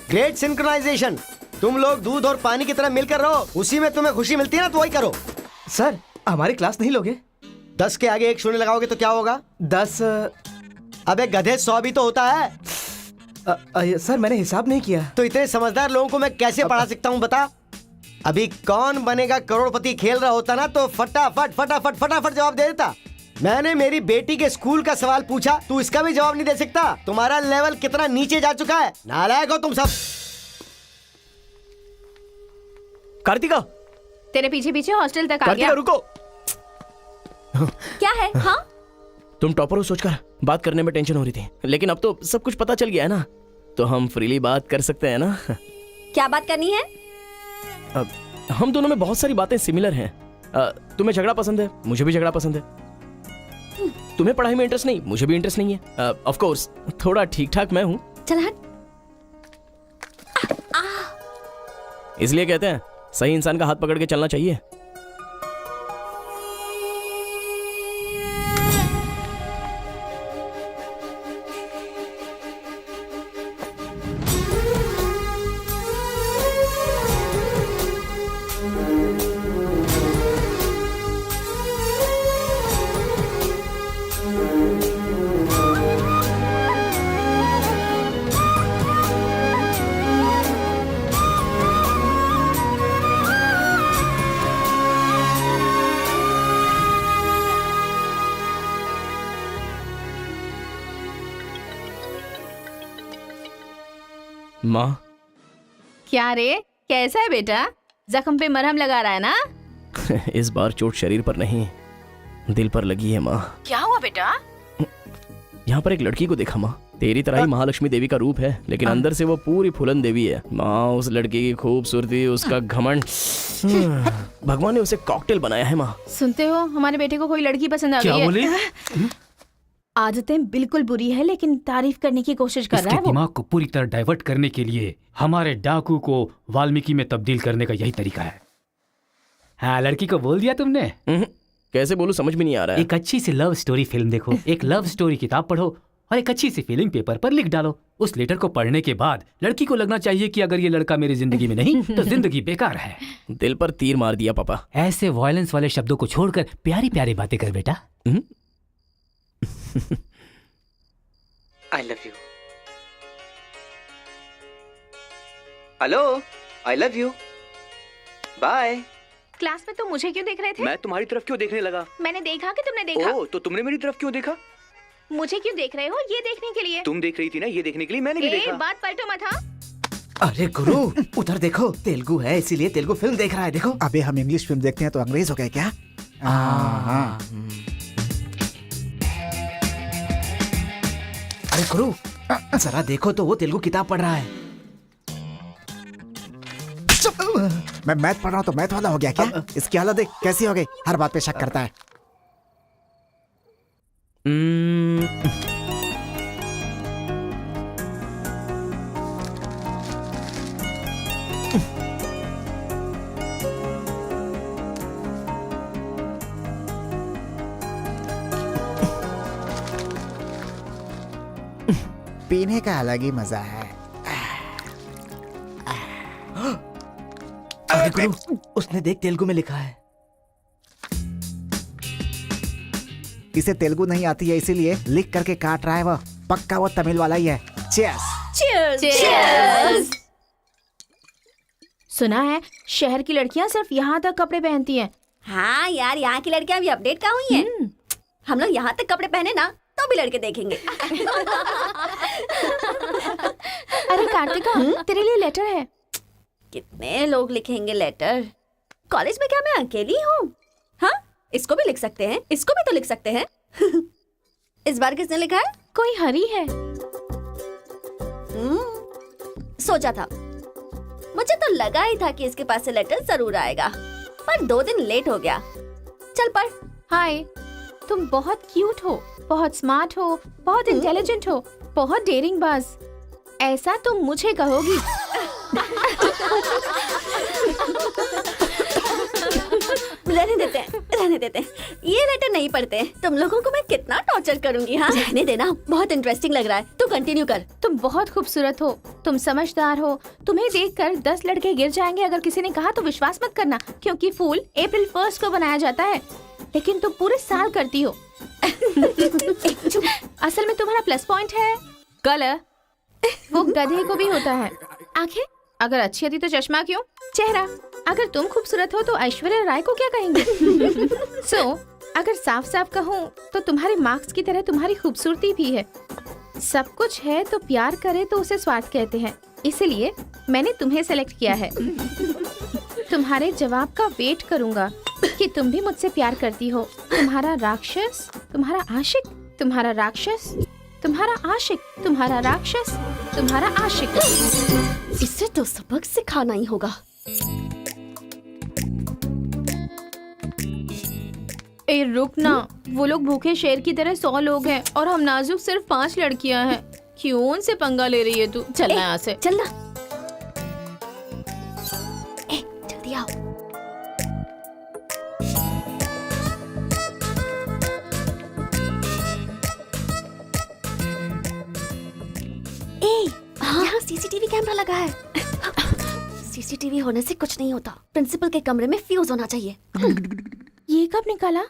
ग्रेट सिंक्रोनाइजेशन, तुम लोग दूध और पानी की तरह मिलकर रहो, उसी में तुम्हें खुशी मिलती है ना, तो वही करो। सर हमारी क्लास नहीं लोगे? 10 के आगे 1 शून्य लगाओगे तो क्या होगा? 10। अबे गधे 100 भी तो होता है। सर मैंने हिसाब नहीं किया। तो इतने समझदार लोगों को मैं कैसे पढ़ा सकता हूँ बता? अभी कौन बनेगा करोड़पति खेल रहा होता ना, तो फटाफट फटाफट फटाफट जवाब दे देता। मैंने मेरी बेटी के स्कूल का सवाल पूछा, तू इसका भी जवाब नहीं दे सकता? तुम्हारा लेवल कितना नीचे जा चुका है, नालायक हो तुम सब। कार्तिका, तेरे पीछे पीछे हॉस्टल तक आ कार्तिका गया। रुको। क्या है? हाँ, तुम टॉपर हो सोचकर बात करने में टेंशन हो रही थी, लेकिन अब तो सब कुछ पता चल गया है ना, तो हम फ्रीली बात कर सकते हैं ना। क्या बात करनी है? हम दोनों में बहुत सारी बातें सिमिलर हैं। तुम्हें झगड़ा पसंद है, मुझे भी झगड़ा पसंद है। तुम्हें पढ़ाई में इंटरेस्ट नहीं, मुझे भी इंटरेस्ट नहीं है। ऑफ कोर्स थोड़ा ठीक ठाक मैं हूँ, चल हट। इसलिए कहते हैं सही इंसान का हाथ पकड़ के चलना चाहिए। माँ, क्या रे, कैसा है बेटा? जख्म पे मरहम लगा रहा है ना? इस बार चोट शरीर पर नहीं, दिल पर लगी है माँ। क्या हुआ बेटा? यहाँ पर एक लड़की को देखा माँ, तेरी तरह ही महालक्ष्मी देवी का रूप है, लेकिन अंदर से वो पूरी फूलन देवी है। माँ, उस लड़की की खूबसूरती, उसका घमंड, भगवान ने उसे कॉकटेल बनाया है माँ। सुनते हो, हमारे बेटे को कोई लड़की पसंद आ गई है। क्या बोले? आदतें बिल्कुल बुरी है, लेकिन तारीफ करने की कोशिश कर रहा है वो। दिमाग को पूरी तरह डाइवर्ट करने के लिए हमारे डाकू को वाल्मीकि में तब्दील करने का यही तरीका है। हाँ, लड़की को बोल दिया तुमने? कैसे बोलूं, समझ में नहीं आ रहा है। एक अच्छी सी लव स्टोरी फिल्म देखो, एक लव स्टोरी किताब पढ़ो और एक अच्छी सी फीलिंग पेपर पर लिख डालो। उस लेटर को पढ़ने के बाद लड़की को लगना चाहिए कि अगर ये लड़का मेरी जिंदगी में नहीं तो जिंदगी बेकार है। दिल पर तीर मार दिया पापा। ऐसे वायलेंस वाले शब्दों को छोड़कर प्यारी प्यारी बातें कर बेटा। I love you. Hello, I love you. Bye. Class में तुम मुझे क्यों देख रहे थे? मैं तुम्हारी तरफ क्यों देखने लगा? मैंने देखा कि तुमने देखा। ओह, तो तुमने मेरी तरफ क्यों देखा? मुझे क्यों देख रहे हो? ये देखने के लिए। तुम देख रही थी ना, ये देखने के लिए मैंने भी देखा। बात पलटो मत। हाँ, अरे गुरु, उधर देखो, तेलुगु है इसीलिए तेलुगु फिल्म देख रहा है। देखो। अबे हम इंग्लिश फिल्म देखते हैं तो अंग्रेज हो गए क्या? अरे गुरु, जरा देखो तो वो तेलुगु किताब पढ़ रहा है। मैं मैथ पढ़ रहा हूँ तो मैथ वाला हो गया क्या? इसकी हालत देख कैसी हो गई, हर बात पे शक करता है। पीने का अलग ही मजा है। अरे गुरु, उसने देख तेलुगु में लिखा है। इसे तेलुगु नहीं आती है इसीलिए लिख करके काट रहा है वो। पक्का वो तमिल वाला ही है। चीयर्स। Cheers! सुना है शहर की लड़कियां सिर्फ यहाँ तक कपड़े पहनती हैं। हाँ यार, यहाँ की लड़कियां भी अपडेट कहाँ हुई हैं? हम लोग यहाँ तक कपड़े पहने ना तो भी लड़के देखेंगे। अरे कार्तिका, तेरे लिए लेटर है। कितने लोग लिखेंगे लेटर? कॉलेज में क्या मैं अकेली हूँ? हाँ, इसको भी लिख सकते हैं, इसको भी तो लिख सकते हैं। इस बार किसने लिखा है? कोई हरी है। सोचा था, मुझे तो लगा ही था कि इसके पास से लेटर जरूर आएगा, पर 2 दिन लेट हो गया। चल पढ़। हाय, तुम बहुत क्यूट हो, बहुत स्मार्ट हो, बहुत इंटेलिजेंट हो, बहुत डेयरिंग बाज। ऐसा तुम मुझे कहोगी? रहने देते हैं। ये लेटर नहीं पढ़ते। तुम लोगों को मैं कितना टॉर्चर करूंगी। हाँ, रहने देना, बहुत इंटरेस्टिंग लग रहा है। तू कंटिन्यू कर। तुम बहुत खूबसूरत हो, तुम समझदार हो, तुम्हें देखकर 10 लड़के गिर जाएंगे। अगर किसी ने कहा तो विश्वास मत करना, क्योंकि फूल अप्रैल 1 को बनाया जाता है, लेकिन तुम पूरे साल करती हो। असल में तुम्हारा प्लस पॉइंट है कलर, वो गधे को भी होता है। आंखें अगर अच्छी होती तो चश्मा क्यों? चेहरा अगर तुम खूबसूरत हो तो ऐश्वर्या राय को क्या कहेंगे? अगर साफ साफ कहूँ तो तुम्हारे मार्क्स की तरह तुम्हारी खूबसूरती भी है। सब कुछ है तो प्यार करे तो उसे स्वार्थ कहते हैं, इसलिए मैंने तुम्हें सेलेक्ट किया है। तुम्हारे जवाब का वेट करूंगा कि तुम भी मुझसे प्यार करती हो। तुम्हारा राक्षस, तुम्हारा आशिक, तुम्हारा राक्षस, तुम्हारा आशिक, तुम्हारा राक्षस, तुम्हारा आशिक। इससे तो सबक सिखाना ही होगा। ए रुक ना, वो लोग भूखे शेर की तरह 100 लोग हैं और हम नाजुक सिर्फ 5 लड़कियां हैं। क्यों उनसे पंगा ले रही है तू? चलना यहाँ से। चलना। जल्दी आओ। यहाँ सीसीटीवी कैमरा लगा है। सीसीटीवी होने से कुछ नहीं होता। प्रिंसिपल के कमरे में फ्यूज होना चाहिए। ये कब निकाला?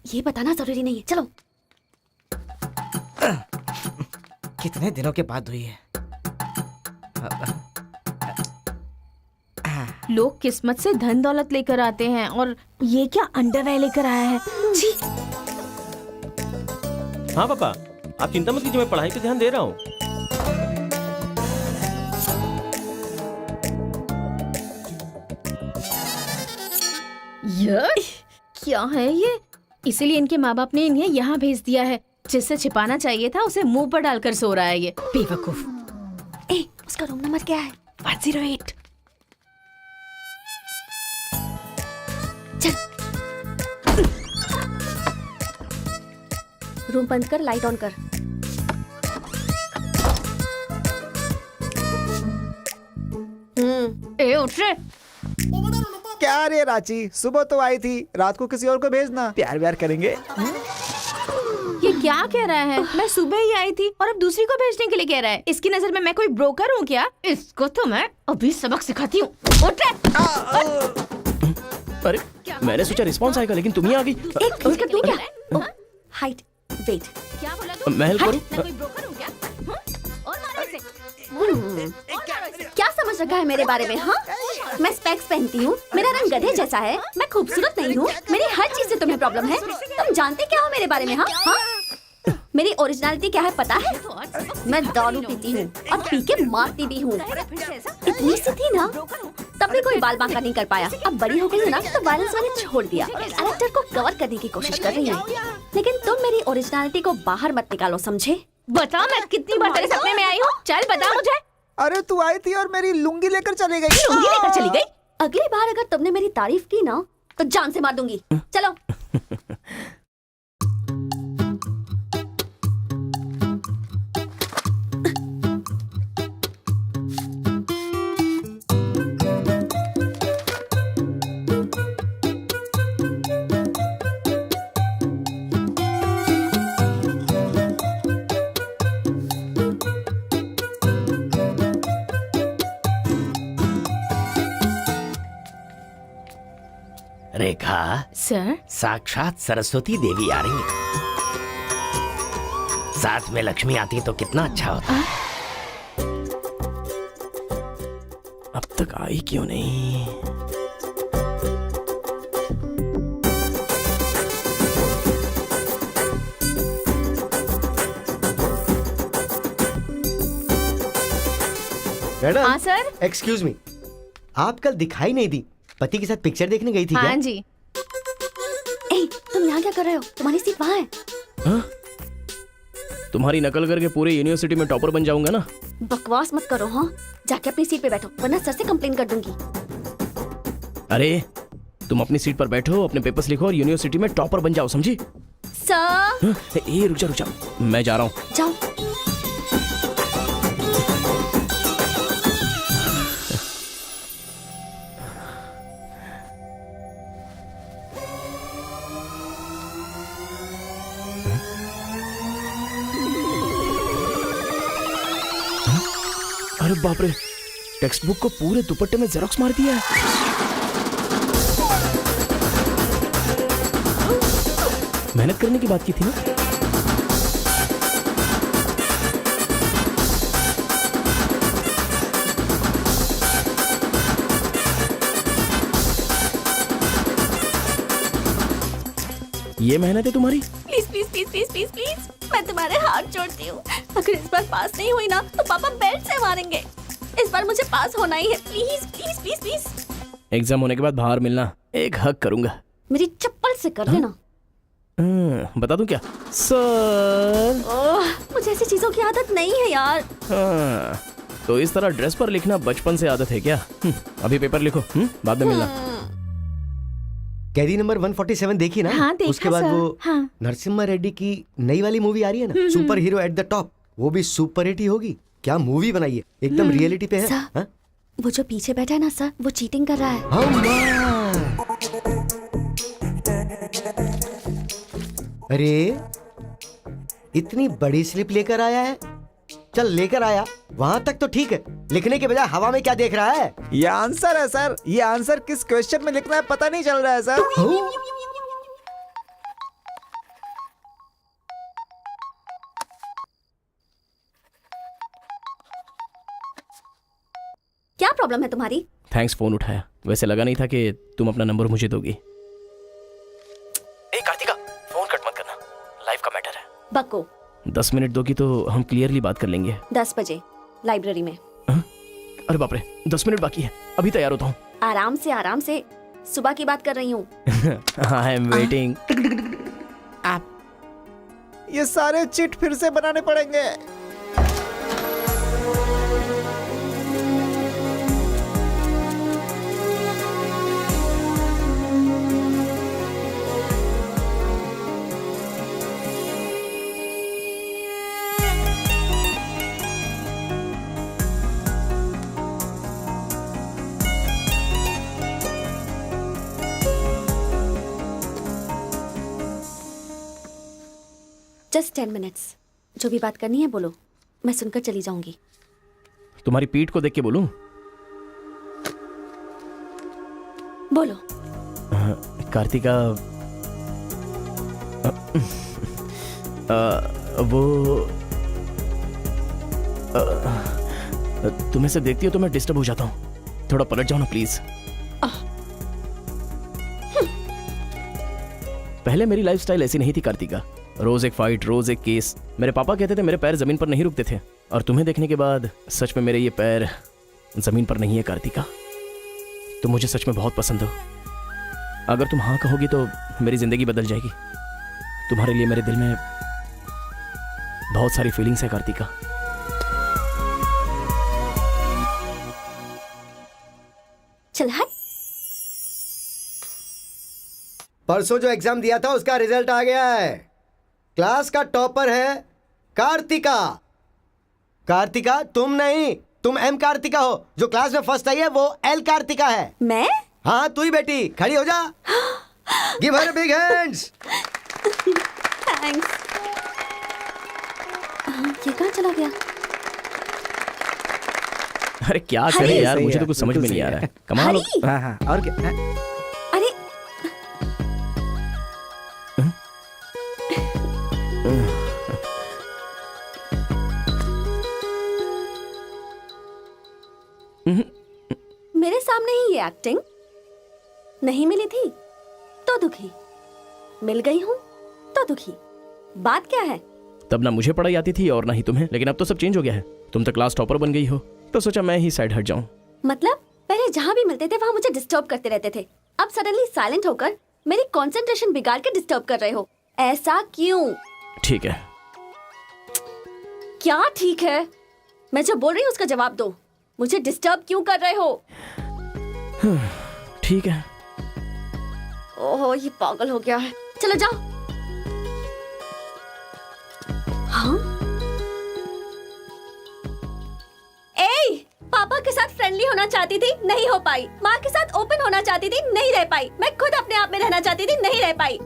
ये बताना जरूरी नहीं है। चलो। कितने दिनों के बाद हुई है? लोग किस्मत से धन दौलत लेकर आते हैं और ये क्या अंडरवेयर लेकर आया है? छी। हाँ पापा, आप चिंता मत कीजिए, मैं पढ़ाई पे ध्यान दे रहा हूँ। क्या है ये? इसीलिए इनके माँ बाप ने इन्हें यहाँ भेज दिया है। जिससे छिपाना चाहिए था उसे मुंह पर डालकर सो रहा है ये बेवकूफ। उसका रूम नंबर क्या है? 108। चल। रूम बंद कर, लाइट ऑन कर। उठ रे। क्या रे रांची, सुबह तो आई थी, रात को किसी और को भेजना। प्यार व्यार करेंगे। ये क्या कह रहा है? मैं सुबह ही आई थी और अब दूसरी को भेजने के लिए कह रहा है। इसकी नजर में मैं कोई ब्रोकर हूँ क्या? इसको तो मैं अभी सबक सिखाती हूँ। उठ रे। अरे मैंने सोचा रिस्पॉन्स आएगा, लेकिन तुम ही आ गई। इसका तू क्या? Height, weight. क्या बोला तू? मैं हेल्प करूं? मैं कोई ब्रोकर हूँ क्या? और मारो इसे। क्या समझ रखा है मेरे बारे में? हाँ, मैं स्पेक्स पहनती हूँ, मेरा रंग गधे जैसा है, मैं खूबसूरत नहीं हूँ, मेरी हर चीज से तुम्हें प्रॉब्लम है। तुम जानते क्या हो मेरे बारे में? हाँ हाँ, मेरी ओरिजिनलिटी क्या है पता है? मैं दारू पीती हूँ और पी के मारती भी हूँ। इतनी सी थी ना, तब भी कोई बाल बांका नहीं कर पाया। अब बड़ी हो गई है ना, तो वायलेंस मैंने छोड़ दिया। कैरेक्टर को कवर करने की कोशिश कर रही हूँ, लेकिन तुम मेरी ओरिजिनलिटी को बाहर मत निकालो, समझे? बता मैं कितनी बार तेरे सपने में आई हूँ? चल बता मुझे। अरे तू आई थी और मेरी लुंगी लेकर चली गई। लुंगी लेकर चली गई? अगली बार अगर तुमने मेरी तारीफ की ना तो जान से मार दूंगी। चलो। रेखा सर, साक्षात सरस्वती देवी आ रही है। साथ में लक्ष्मी आती तो कितना अच्छा होता। अब तक आई क्यों नहीं? मैडम। हाँ सर। एक्सक्यूज मी, आप कल दिखाई नहीं दी। पति के साथ पिक्चर देखने गई थी क्या? हाँ जी। तुम यहाँ क्या कर रहे हो? तुम्हारी सीट वहाँ है। हाँ? तुम्हारी नकल करके पूरे यूनिवर्सिटी में टॉपर बन जाऊंगा ना। बकवास मत करो। हाँ, जाके अपनी सीट पे बैठो, वरना सर से कंप्लेन कर दूंगी। अरे तुम अपनी सीट पर बैठो, अपने पेपर्स लिखो और यूनिवर्सिटी में टॉपर बन जाओ, समझी? सर ए रुक जा, मैं जा रहा हूँ। जाओ। अरे बाप रे, टेक्स्ट बुक को पूरे दुपट्टे में जेरोक्स मार दिया है। मेहनत करने की बात की थी ना। ये मेहनत है तुम्हारी? Please please please please please please, मैं तुम्हारे हाथ जोड़ती हूँ। अगर इस बार पास नहीं हुई ना तो पापा बेल्ट से मारेंगे। इस बार मुझे पास होना ही है, please please please please. Exam होने के बाद बाहर मिलना, एक हक करूंगा। मेरी चप्पल से कर देना। बता दूं क्या? सर मुझे ऐसी चीजों की आदत नहीं है यार। तो इस तरह ड्रेस पर लिखना बचपन से आदत है क्या? अभी पेपर लिखो, बाद में मिलना। कैदी नंबर 147 देखी ना? हाँ, देखा उसके बाद सर, वो हाँ। नरसिम्हा रेड्डी की नई वाली मूवी आ रही है ना, super hero at the top, वो भी सुपर हिट ही होगी। क्या मूवी बनाई है, एकदम रियलिटी पे है। सर, हाँ? वो जो पीछे बैठा है ना सर, वो चीटिंग कर रहा है। अरे इतनी बड़ी स्लिप लेकर आया है। चल लेकर आया, वहां तक तो ठीक है, लिखने के बजाय हवा में क्या देख रहा है? ये आंसर है सर। ये आंसर किस क्वेश्चन में लिखना है पता नहीं चल रहा है सर। क्या प्रॉब्लम है तुम्हारी? थैंक्स फोन उठाया, वैसे लगा नहीं था कि तुम अपना नंबर मुझे दोगी। ए कार्तिका, फोन कट मत करना, लाइफ का मैटर है। बक्को 10 मिनट दोगी तो हम क्लियरली बात कर लेंगे। 10 बजे लाइब्रेरी में। अरे बाप रे, 10 मिनट बाकी है, अभी तैयार होता हूँ। आराम से, सुबह की बात कर रही हूँ। I am waiting. ये सारे चिट फिर से बनाने पड़ेंगे। जस्ट 10 मिनट्स, जो भी बात करनी है बोलो, मैं सुनकर चली जाऊंगी। तुम्हारी पीठ को देख के बोलूं? बोलो। कार्तिका, वो तुम्हें से देखती हो तो मैं डिस्टर्ब हो जाता हूँ, थोड़ा पलट जाओ ना प्लीज। पहले मेरी लाइफस्टाइल ऐसी नहीं थी कार्तिका, रोज एक फाइट, रोज एक केस। मेरे पापा कहते थे मेरे पैर जमीन पर नहीं रुकते थे, और तुम्हें देखने के बाद सच में मेरे ये पैर जमीन पर नहीं है कार्तिका। तुम मुझे सच में बहुत पसंद हो। अगर तुम हाँ कहोगी तो मेरी जिंदगी बदल जाएगी। तुम्हारे लिए मेरे दिल में बहुत सारी फीलिंग्स है कार्तिका। चल हट। परसों जो एग्जाम दिया था उसका रिजल्ट आ गया है। क्लास का टॉपर है कार्तिका। कार्तिका तुम नहीं, तुम एम कार्तिका हो। जो क्लास में फर्स्ट आई है वो एल कार्तिका है। मैं? हाँ तू ही बेटी, खड़ी हो जा। Give her big hands. Thanks. ये कहाँ चला गया? अरे क्या करें यार, मुझे तो कुछ समझ में नहीं आ रहा है। कमाल हो। हाँ हाँ, और क्या? अरे मेरे सामने ही ये एक्टिंग। नहीं मिली थी तो दुखी, मिल गई हूँ तो दुखी। बात क्या है? तब ना मुझे पढ़ाई आती थी और ना ही तुम्हें, लेकिन अब तो सब चेंज हो गया है। तुम तो क्लास टॉपर बन गई हो, तो सोचा मैं ही साइड हट जाऊं। मतलब पहले जहाँ भी मिलते थे वहाँ मुझे डिस्टर्ब करते रहते थे, अब सडनली साइलेंट होकर मेरी कंसंट्रेशन बिगाड़ के डिस्टर्ब कर रहे हो। ऐसा क्यों? ठीक है। क्या ठीक है? मैं जो बोल रही हूँ उसका जवाब दो। मुझे डिस्टर्ब क्यों कर रहे हो? ठीक है, ओह ये पागल हो गया है। चलो जाओ। हाँ? ए, पापा के साथ फ्रेंडली होना चाहती थी, नहीं हो पाई। माँ के साथ ओपन होना चाहती थी, नहीं रह पाई। मैं खुद अपने आप में रहना चाहती थी, नहीं रह पाई।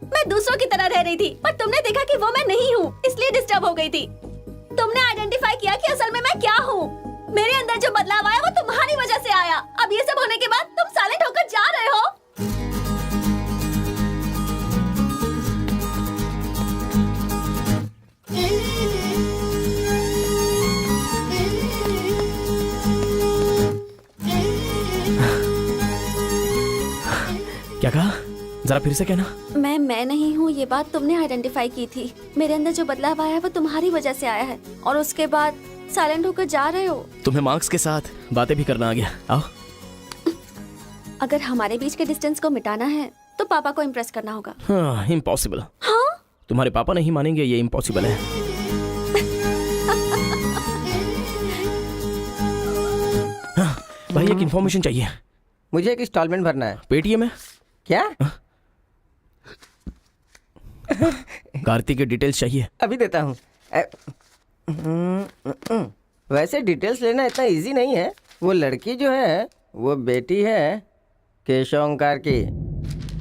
मैं दूसरों की तरह रह रही थी, पर तुमने देखा कि वो मैं नहीं हूँ, इसलिए डिस्टर्ब हो गई थी। तुमने आइडेंटिफाई किया कि असल में मैं क्या हूँ। मेरे अंदर जो बदलाव आया वो तुम्हारी वजह से आया। अब ये सब होने के बाद तुम साइलेंट होकर जा रहे हो। क्या कहा? जरा फिर से कहना। मैं नहीं हूँ, ये बात तुमने आइडेंटिफाई की थी। मेरे अंदर जो बदलाव आया है वो तुम्हारी वजह से आया है, और उसके बाद साइलेंट होकर जा रहे हो। तुम्हें मार्क्स के साथ बातें भी करना आ गया। आओ। अगर हमारे बीच के डिस्टेंस को मिटाना है तो पापा को इम्प्रेस करना होगा। हाँ, इम्पॉसिबल। हाँ? तुम्हारे पापा नहीं मानेंगे, ये इम्पॉसिबल है। हाँ, भाई एक इन्फॉर्मेशन चाहिए। मुझे एक इंस्टॉलमेंट भरना है। पेटीएम में। क्या? कार्तिक की डिटेल्स चाहिए। अभी देता हूँ। वैसे डिटेल्स लेना इतना इजी नहीं है। वो लड़की जो है वो बेटी है केशव ओंकार की।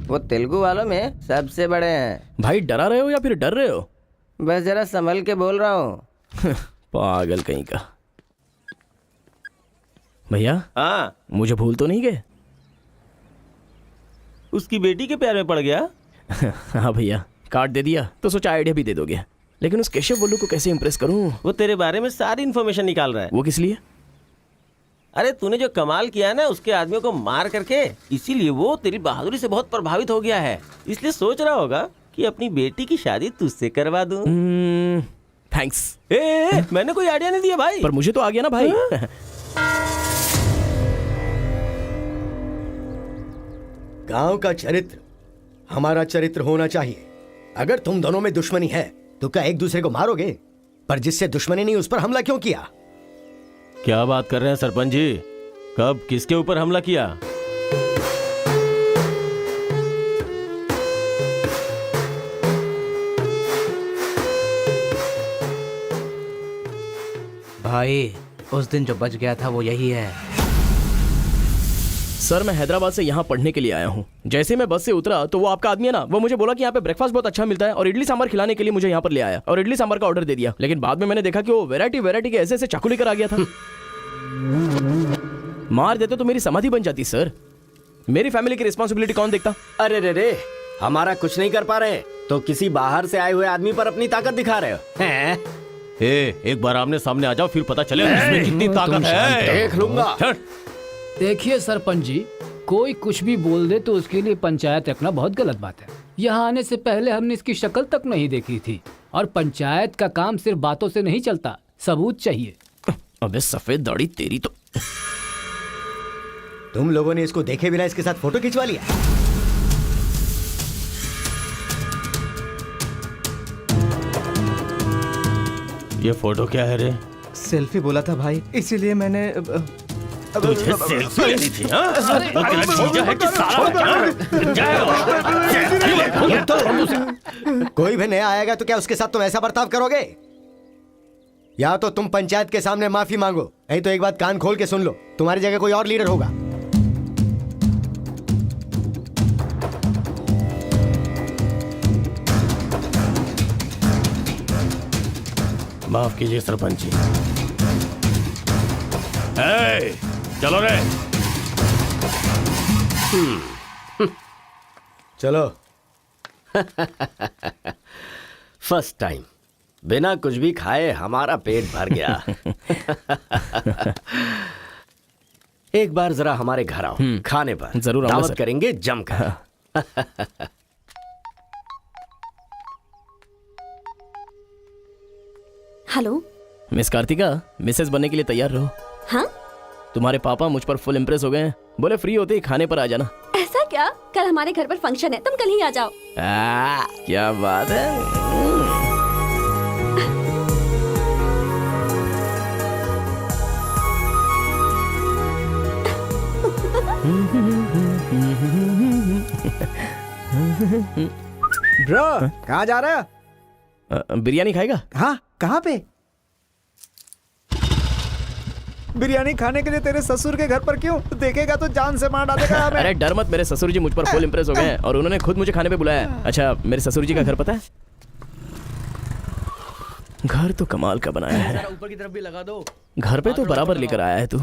वो तेलुगु वालों में सबसे बड़े हैं। भाई डरा रहे हो या फिर डर रहे हो? बस जरा संभल के बोल रहा हूँ। पागल कहीं का। भैया हाँ, मुझे भूल तो नहीं गए? उसकी बेटी के प्यार में पड़ गया। हाँ भैया, कार्ड दे दिया तो सोचा आइडिया भी दे दोगे। लेकिन उस केशव बोलू को कैसे इंप्रेस करूं? वो तेरे बारे में सारी इन्फॉर्मेशन निकाल रहा है। वो किस लिए? अरे तूने जो कमाल किया ना उसके आदमियों को मार करके, इसीलिए वो तेरी बहादुरी से बहुत प्रभावित हो गया है। इसलिए सोच रहा होगा कि अपनी बेटी की शादी तुझसे करवा दूं। थैंक्स। मैंने कोई आइडिया नहीं दिया भाई। पर मुझे तो आ गया ना भाई। गांव का चरित्र हमारा चरित्र होना चाहिए। अगर तुम दोनों में दुश्मनी है तो क्या एक दूसरे को मारोगे? पर जिससे दुश्मनी नहीं उस पर हमला क्यों किया? क्या बात कर रहे हैं सरपंच जी? कब किसके ऊपर हमला किया? भाई उस दिन जो बच गया था वो यही है। सर मैं हैदराबाद से यहाँ पढ़ने के लिए आया हूँ। जैसे मैं बस से उतरा तो वो आपका आदमी है ना, वो मुझे बोला कि यहाँ पे ब्रेकफास्ट बहुत अच्छा मिलता है और इडली सांभर खिलाने के लिए मुझे यहाँ पर ले आया और इडली सांभर का ऑर्डर दे दिया। लेकिन बाद में मैंने देखा कि वो वैरायटी के ऐसे चाकू लेकर आ गया था। मार देते तो मेरी समाधि बन जाती सर। मेरी फैमिली की रिस्पॉन्सिबिलिटी कौन देखता? अरे रे हमारा कुछ नहीं कर पा रहे तो किसी बाहर से आए हुए आदमी पर अपनी ताकत दिखा रहे हो हैं? एक बार आमने सामने आ जाओ, फिर पता चले इसमें कितनी ताकत है। देख लूंगा। देखिए सरपंच जी, कोई कुछ भी बोल दे तो उसके लिए पंचायत रखना बहुत गलत बात है। यहाँ आने से पहले हमने इसकी शक्ल तक नहीं देखी थी, और पंचायत का काम सिर्फ बातों से नहीं चलता, सबूत चाहिए। अबे सफेद दाढ़ी तेरी तो। तुम लोगों ने इसको देखे बिना इसके साथ फोटो खिंचवा लिया। ये फोटो क्या है रे? सेल्फी बोला था भाई, इसीलिए मैंने तुझे सेल्फी लेनी थी हाँ? वो तेरा जीजा है कि साला? कोई भी नया आएगा तो क्या उसके साथ तुम ऐसा बर्ताव करोगे? या तो तुम पंचायत के सामने माफी मांगो, नहीं तो एक बात कान खोल के सुन लो, तुम्हारी जगह कोई और लीडर होगा। माफ कीजिए सरपंच जी। चलो रे। चलो। फर्स्ट टाइम बिना कुछ भी खाए हमारा पेट भर गया। एक बार जरा हमारे घर आओ, खाने पर जरूर दावत करेंगे जमकर। हेलो मिस कार्तिका, मिसेस बनने के लिए तैयार रहो। हाँ? तुम्हारे पापा मुझ पर फुल इम्प्रेस हो गए हैं, बोले फ्री होते ही खाने पर आ जाना। ऐसा क्या? कल हमारे घर पर फंक्शन है, तुम कल ही आ जाओ। क्या बात है। ब्रो कहाँ जा रहा है? बिरयानी खाएगा? हाँ, कहाँ पे? बिरयानी खाने के लिए तेरे ससुर के घर पर क्यों? देखेगा तो जान से मार डालेगा हमें। अरे डर मत, मेरे ससुर जी मुझ पर फुल इम्प्रेस हो गए हैं और उन्होंने खुद मुझे खाने पे बुलाया है। अच्छा, मेरे ससुर जी का घर पता है? घर तो कमाल का बनाया है। ऊपर की तरफ भी लगा दो। घर पे तो बराबर लेकर आया है तू।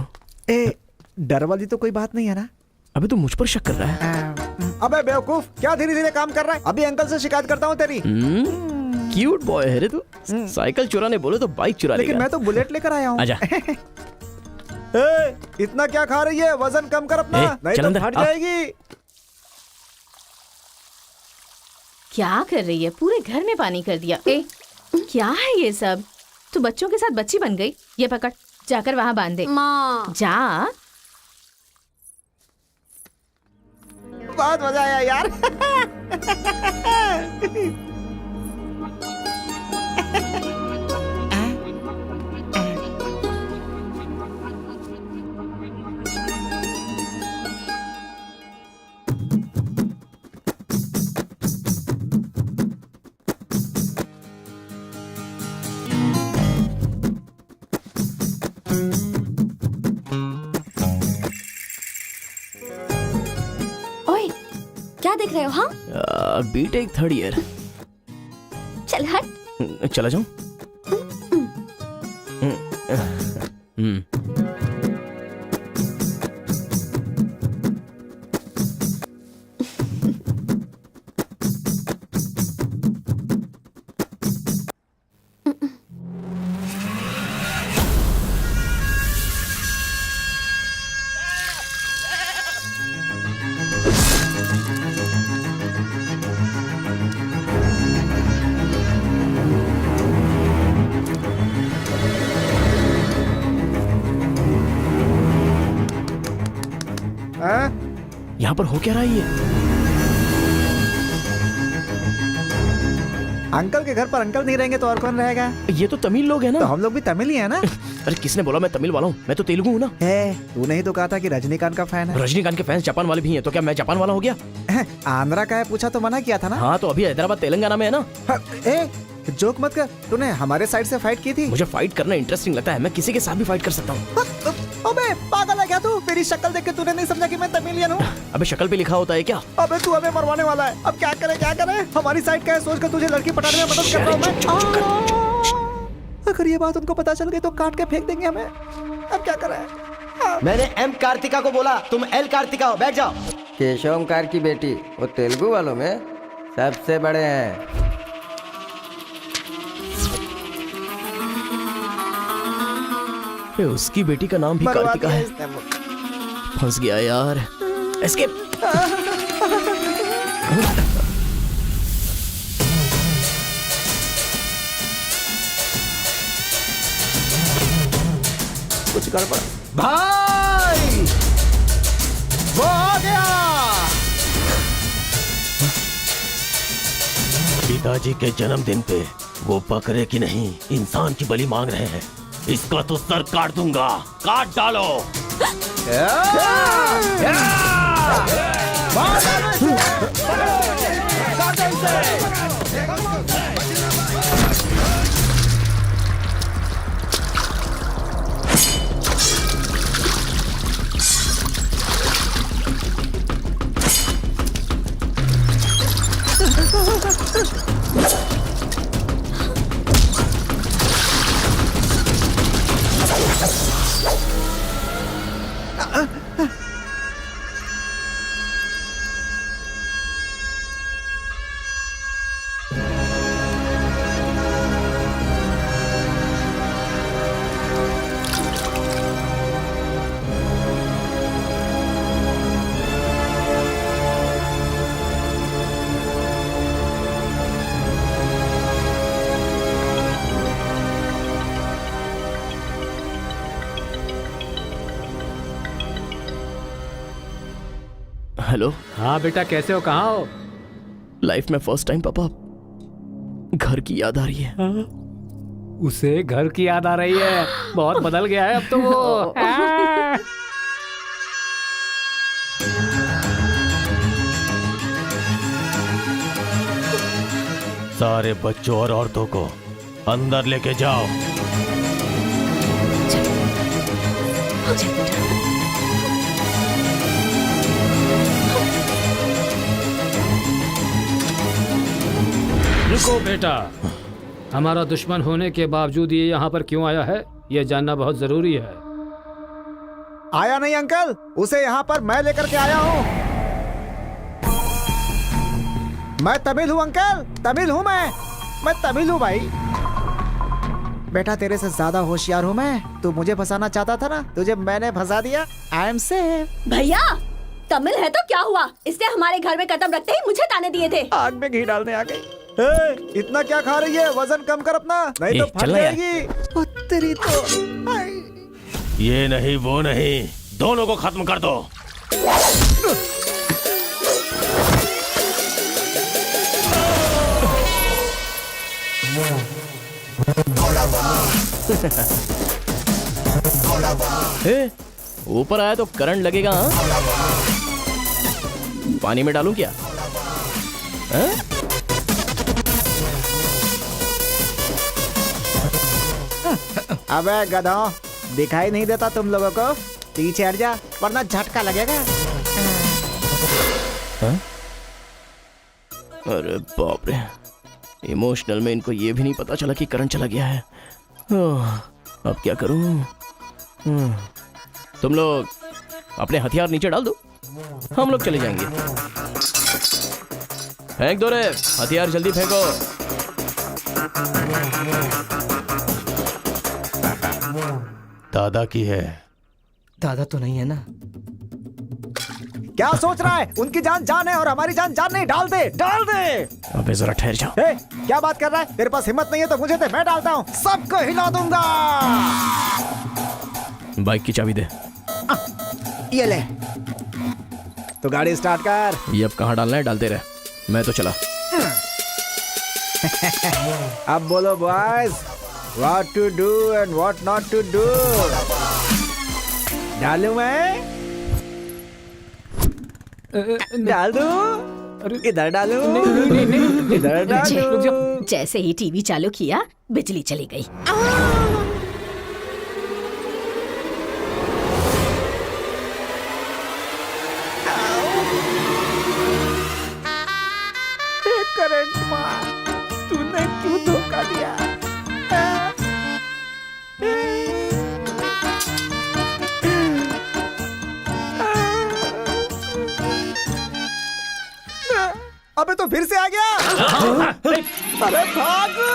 ए, डर वाली तो कोई बात नहीं है ना? अबे तू मुझ पर शक कर रहा है? अबे बेवकूफ, क्या धीरे धीरे काम कर रहा है? अभी अंकल से शिकायत करता हूँ तेरी। क्यूट बॉय है रे तू। साइकिल चुराने बोले तो बाइक चुरा लेकिन लेगा। मैं तो बुलेट लेकर आया हूँ। आजा। ए, इतना क्या खा रही है? वजन कम कर अपना, नहीं चल तो अंदर, फट आ। जाएगी। क्या कर रही है? पूरे घर में पानी कर दिया। ए, क्या है ये सब? तू बच्चों के साथ बच्ची बन गई। ये पकड़, जाकर वहाँ बांध दे। माँ जा। बहुत मजा आया यार। ओए, क्या देख रहे हो? हाँ, बीटेक 3rd ईयर। चल हट। चला जाऊं? यहाँ पर हो क्या रहा है ये? अंकल के घर पर अंकल नहीं रहेंगे तो और कौन रहेगा? ये तो तमिल लोग हैं ना। तो हम लोग भी तमिल ही है ना। अरे किसने बोला मैं तमिल वाला हूँ? मैं तो तेलुगु हूँ ना। तूने ही तो कहा था कि रजनीकांत का फैन है। रजनीकांत के फैंस जापान वाले भी हैं, तो क्या मैं जापान वाला हो गया? आंध्रा का है पूछा तो मना किया था ना। हाँ, तो अभी हैदराबाद तेलंगाना में है ना। जोक मत कर, तूने हमारे साइड से फाइट की थी। मुझे फाइट करना इंटरेस्टिंग लगता है, मैं किसी के साथ भी फाइट कर सकता हूँ। अबे पागल है क्या तू? मेरी शक्ल देख के तूने नहीं समझा कि मैं तमिलियन हूँ? अबे शक्ल पे लिखा होता है क्या? अबे तू हमें मरवाने वाला है। अब क्या करे क्या करे? हमारी साइड का है, सोच कर तुझे लड़की पटाने में मदद कर रहा हूँ मैं। अगर ये बात उनको पता चल गई तो काट के फेंक देंगे हमें। अब क्या करें? मैंने एम कार्तिका को बोला, तुम एल कार्तिका हो, बैठ जाओ। केशव ओंकार की बेटी, वो तेलुगु वालों में सबसे बड़े हैं। उसकी बेटी का नाम भी कार्तिका है। फंस गया यार। एस्केप। कुछ गड़बड़। भाई वो आ गया। पिताजी के जन्मदिन पे वो बकरे की नहीं इंसान की बलि मांग रहे हैं। इसका तो सर काट दूंगा। काट डालो। हेलो। हाँ बेटा, कैसे हो? कहाँ हो? लाइफ में फर्स्ट टाइम पापा घर की याद आ रही है। उसे घर की याद आ रही है? बहुत बदल गया है अब तो वो। सारे बच्चों और औरतों को अंदर लेके जाओ। रुको बेटा, हमारा दुश्मन होने के बावजूद ये यहाँ पर क्यों आया है, ये जानना बहुत जरूरी है। आया नहीं अंकल, उसे यहाँ पर मैं लेकर के आया हूँ। मैं तमिल हूँ अंकल, तमिल हूँ मैं तमिल हूँ भाई। बेटा तेरे से ज्यादा होशियार हूँ मैं। तू मुझे फंसाना चाहता था ना, तुझे मैंने फंसा दिया। I am safe. भैया तमिल है तो क्या हुआ, इसने हमारे घर में कदम रखते ही मुझे ताने दिए थे। आग में घी डालने आ गई। इतना क्या खा रही है, वजन कम कर अपना, नहीं तो फट जाएगी। ओ तेरी तो। ये नहीं वो नहीं, दोनों को खत्म कर दो। ऊपर आया तो करंट लगेगा। हाँ? पानी में डालूं क्या? अबे गधों, दिखाई नहीं देता तुम लोगों को? पीछे हट जा वरना झटका लगेगा। अरे बाप रे, इमोशनल में इनको ये भी नहीं पता चला कि करंट चला गया है। अब क्या करूं? तुम लोग अपने हथियार नीचे डाल दो, हम लोग चले जाएंगे। फेंक दो रे हथियार, जल्दी फेंको। दादा की है। दादा तो नहीं है ना? क्या सोच रहा है? उनकी जान जान है और हमारी जान जान नहीं। डाल दे, डाल दे। अबे जरा ठहर जाओ। क्या बात कर रहा है? तेरे पास हिम्मत नहीं है तो मुझे दे, मैं डालता हूँ, सबको हिला दूंगा। बाइक की चाबी दे। ये ले, तो गाड़ी स्टार्ट कर। ये अब कहाँ डालना है, डालते रहे, मैं तो चला। अब बोलो boys, what to do and what not to do. डालूं मैं? डाल दूं? इधर डालूं? इधर डालूं? जैसे ही टीवी चालू किया बिजली चली गई। करंट मार, तूने क्यों धोखा दिया? अबे तो फिर से आ गया। अरे भागो!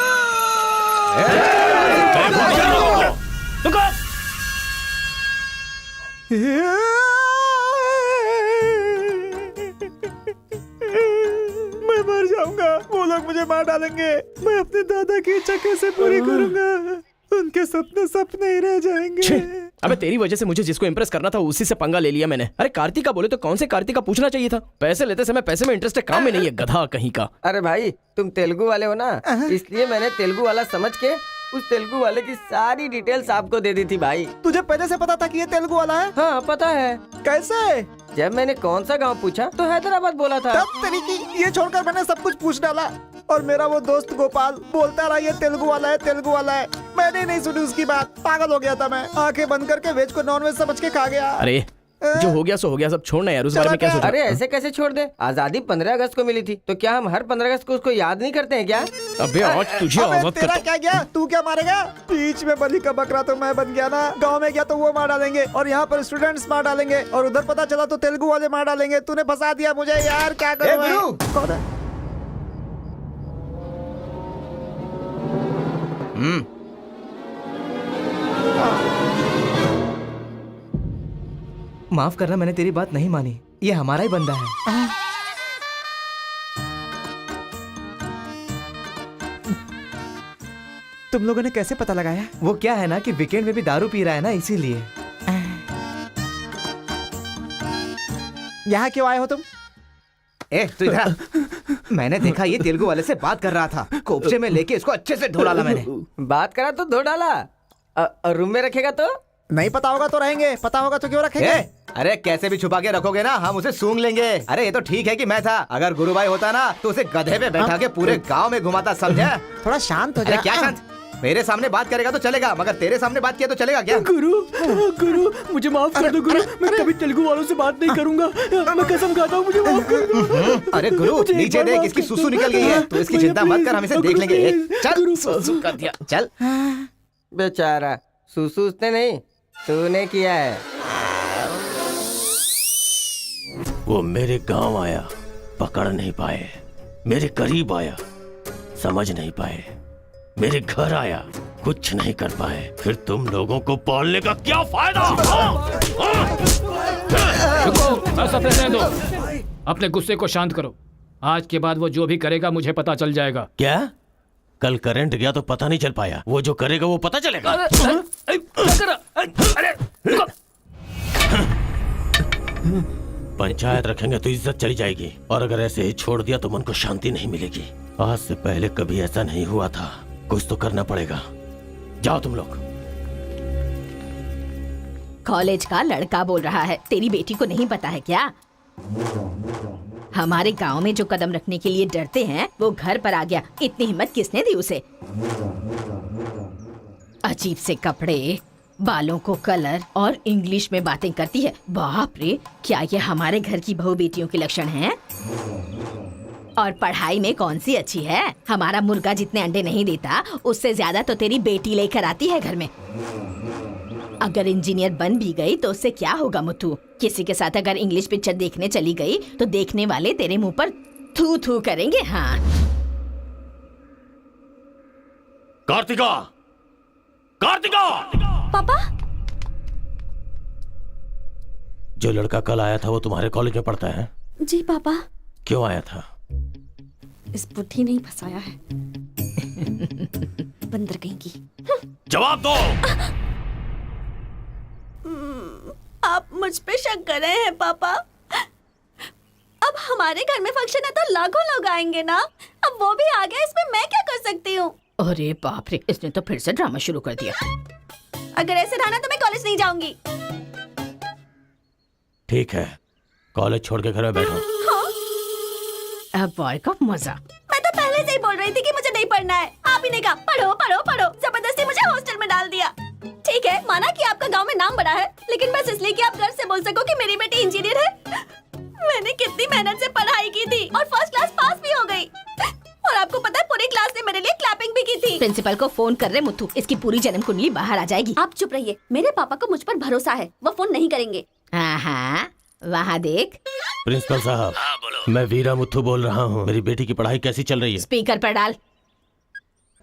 मैं मर जाऊंगा, वो लोग मुझे मार डालेंगे। मैं अपने दादा की इच्छा कैसे पूरी करूंगा? उनके सपने सपने ही रह जाएंगे। अबे तेरी वजह से मुझे जिसको इम्प्रेस करना था उसी से पंगा ले लिया मैंने। अरे कार्तिका बोले तो कौन से कार्तिका पूछना चाहिए था। पैसे लेते समय पैसे में इंटरेस्ट है, काम में नहीं है, गधा कहीं का। अरे भाई तुम तेलुगु वाले हो ना, इसलिए मैंने तेलुगु वाला समझ के उस तेलुगु वाले की सारी डिटेल्स आपको दे दी थी भाई। तुझे पहले से पता था कि ये तेलुगु वाला है? हाँ पता है। कैसे? जब मैंने कौन सा गांव पूछा तो हैदराबाद बोला था। तब तरीकी ये छोड़कर मैंने सब कुछ पूछ डाला। और मेरा वो दोस्त गोपाल बोलता रहा ये तेलुगु वाला है, तेलुगु वाला है। मैंने नहीं सुनी उसकी बात, पागल हो गया था मैं। आंखें बंद करके वेज को नॉन वेज समझ के खा गया। अरे जो हो गया सो हो गया, सब छोड़ना यार, उस बारे में क्या सोचा? अरे ऐसे कैसे छोड़ दे? आजादी 15 अगस्त को मिली थी, तो क्या हम हर 15 अगस्त को उसको याद नहीं करते हैं क्या? अबे आज तुझे आजाद तेरा करता। क्या गया? तू क्या मारेगा? बीच में बलि का बकरा तो मैं बन गया ना। गांव में गया तो वो मार डालेंगे और यहाँ पर स्टूडेंट्स मार डालेंगे और उधर पता चला तो तेलुगु वाले मार डालेंगे। तूने फंसा दिया मुझे यार, क्या करूं मैं? कौन है? माफ करना, मैंने तेरी बात नहीं मानी। ये हमारा ही बंदा है। तुम लोगों ने कैसे पता लगाया? वो क्या है ना कि वीकेंड में भी दारू पी रहा है ना, इसीलिए। यहाँ क्यों आए हो तुम? ए तू इधर। मैंने देखा ये तेलुगु वाले से बात कर रहा था, कोपचे में लेके इसको अच्छे से धो डाला मैंने। बात करा तो धो डाला, रूम में रखेगा तो नहीं पता होगा तो रहेंगे, पता होगा तो क्यों रखेंगे? अरे कैसे भी छुपा के रखोगे ना, हम उसे सूंघ लेंगे। अरे ये तो ठीक है कि मैं था, अगर गुरु भाई होता ना तो उसे गधे पे बैठा के पूरे गांव में घुमाता, समझा? थोड़ा शांत हो अरे जा। क्या शांत? मेरे सामने बात करेगा तो चलेगा, मगर तेरे सामने बात किया तो चलेगा क्या? गुरु मुझे माफ कर दो गुरु, मैं कभी तेलुगु वालों से बात नहीं करूंगा, मैं कसम खाता हूँ, मुझे माफ कर दो। अरे गुरु नीचे देख, इसकी सुसु निकल गई है, तो इसकी चिंता मत कर, हम इसे देख लेंगे। चल सुसु कर दिया, चल। बेचारा सुसु उसने नहीं, तूने किया है। वो मेरे गांव आया, पकड़ नहीं पाए, मेरे करीब आया, समझ नहीं पाए, मेरे घर आया, कुछ नहीं कर पाए, फिर तुम लोगों को पालने का क्या फायदा? रुको, बस अब रहने दो। अपने गुस्से को शांत करो। आज के बाद वो जो भी करेगा मुझे पता चल जाएगा। क्या? कल करंट गया तो पता नहीं चल पाया, वो जो करेगा वो पता चलेगा। पंचायत रखेंगे तो इज्जत चली जाएगी, और अगर ऐसे ही छोड़ दिया तो मन को शांति नहीं मिलेगी। आज से पहले कभी ऐसा नहीं हुआ था, कुछ तो करना पड़ेगा। जाओ तुम लोग। कॉलेज का लड़का बोल रहा है, तेरी बेटी को नहीं पता है क्या? हमारे गांव में जो कदम रखने के लिए डरते हैं वो घर पर आ गया। इतनी हिम्मत किसने दी उसे? अजीब से कपड़े, बालों को कलर और इंग्लिश में बातें करती है। बाप रे, क्या ये हमारे घर की बहू बेटियों के लक्षण हैं? और पढ़ाई में कौन सी अच्छी है? हमारा मुर्गा जितने अंडे नहीं देता उससे ज्यादा तो तेरी बेटी लेकर आती है घर में। अगर इंजीनियर बन भी गई तो उससे क्या होगा मुथु? किसी के साथ अगर इंग्लिश पिक्चर देखने चली गई तो देखने वाले तेरे मुंह पर थू थू करेंगे। हाँ कार्तिका, कार्तिका! पापा, जो लड़का कल आया था वो तुम्हारे कॉलेज में पढ़ता है? जी पापा। क्यों आया था? इस बुद्धि ने ही फंसाया है। बंदर कहीं की। जवाब दो। आप मुझ पे शक कर रहे हैं पापा? अब हमारे घर में फंक्शन है तो लाखों लोग आएंगे ना, अब वो भी आ गया, इसमें मैं क्या कर सकती हूँ? अरे बाप रे, इसने तो फिर से ड्रामा शुरू कर दिया। अगर ऐसे रहा ना तो मैं कॉलेज नहीं जाऊंगी। ठीक है, कॉलेज छोड़ के घर में बैठो। अब बॉय का मजा। मैं तो पहले से ही बोल रही थी कि मुझे नहीं पढ़ना है, आप ही ने कहा पढ़ो पढ़ो पढ़ो, जबरदस्ती मुझे हॉस्टल में डाल दिया। ठीक है, माना कि आपका गांव में नाम बड़ा है, लेकिन बस इसलिए कि आप गर्व से बोल सको कि मेरी बेटी इंजीनियर है। मैंने कितनी मेहनत से पढ़ाई की थी और फर्स्ट क्लास पास भी हो गई, और आपको पता है पूरी क्लास ने मेरे लिए क्लैपिंग भी की थी। प्रिंसिपल को फोन कर रहे मुथु, इसकी पूरी जन्म कुंडली बाहर आ जाएगी। आप चुप रहिए, मेरे पापा को मुझ पर भरोसा है, वो फोन नहीं करेंगे। हाँ, वहाँ देख। प्रिंसिपल साहब, मैं वीरा मुथु बोल रहा हूँ, मेरी बेटी की पढ़ाई कैसी चल रही है? स्पीकर पर डाल।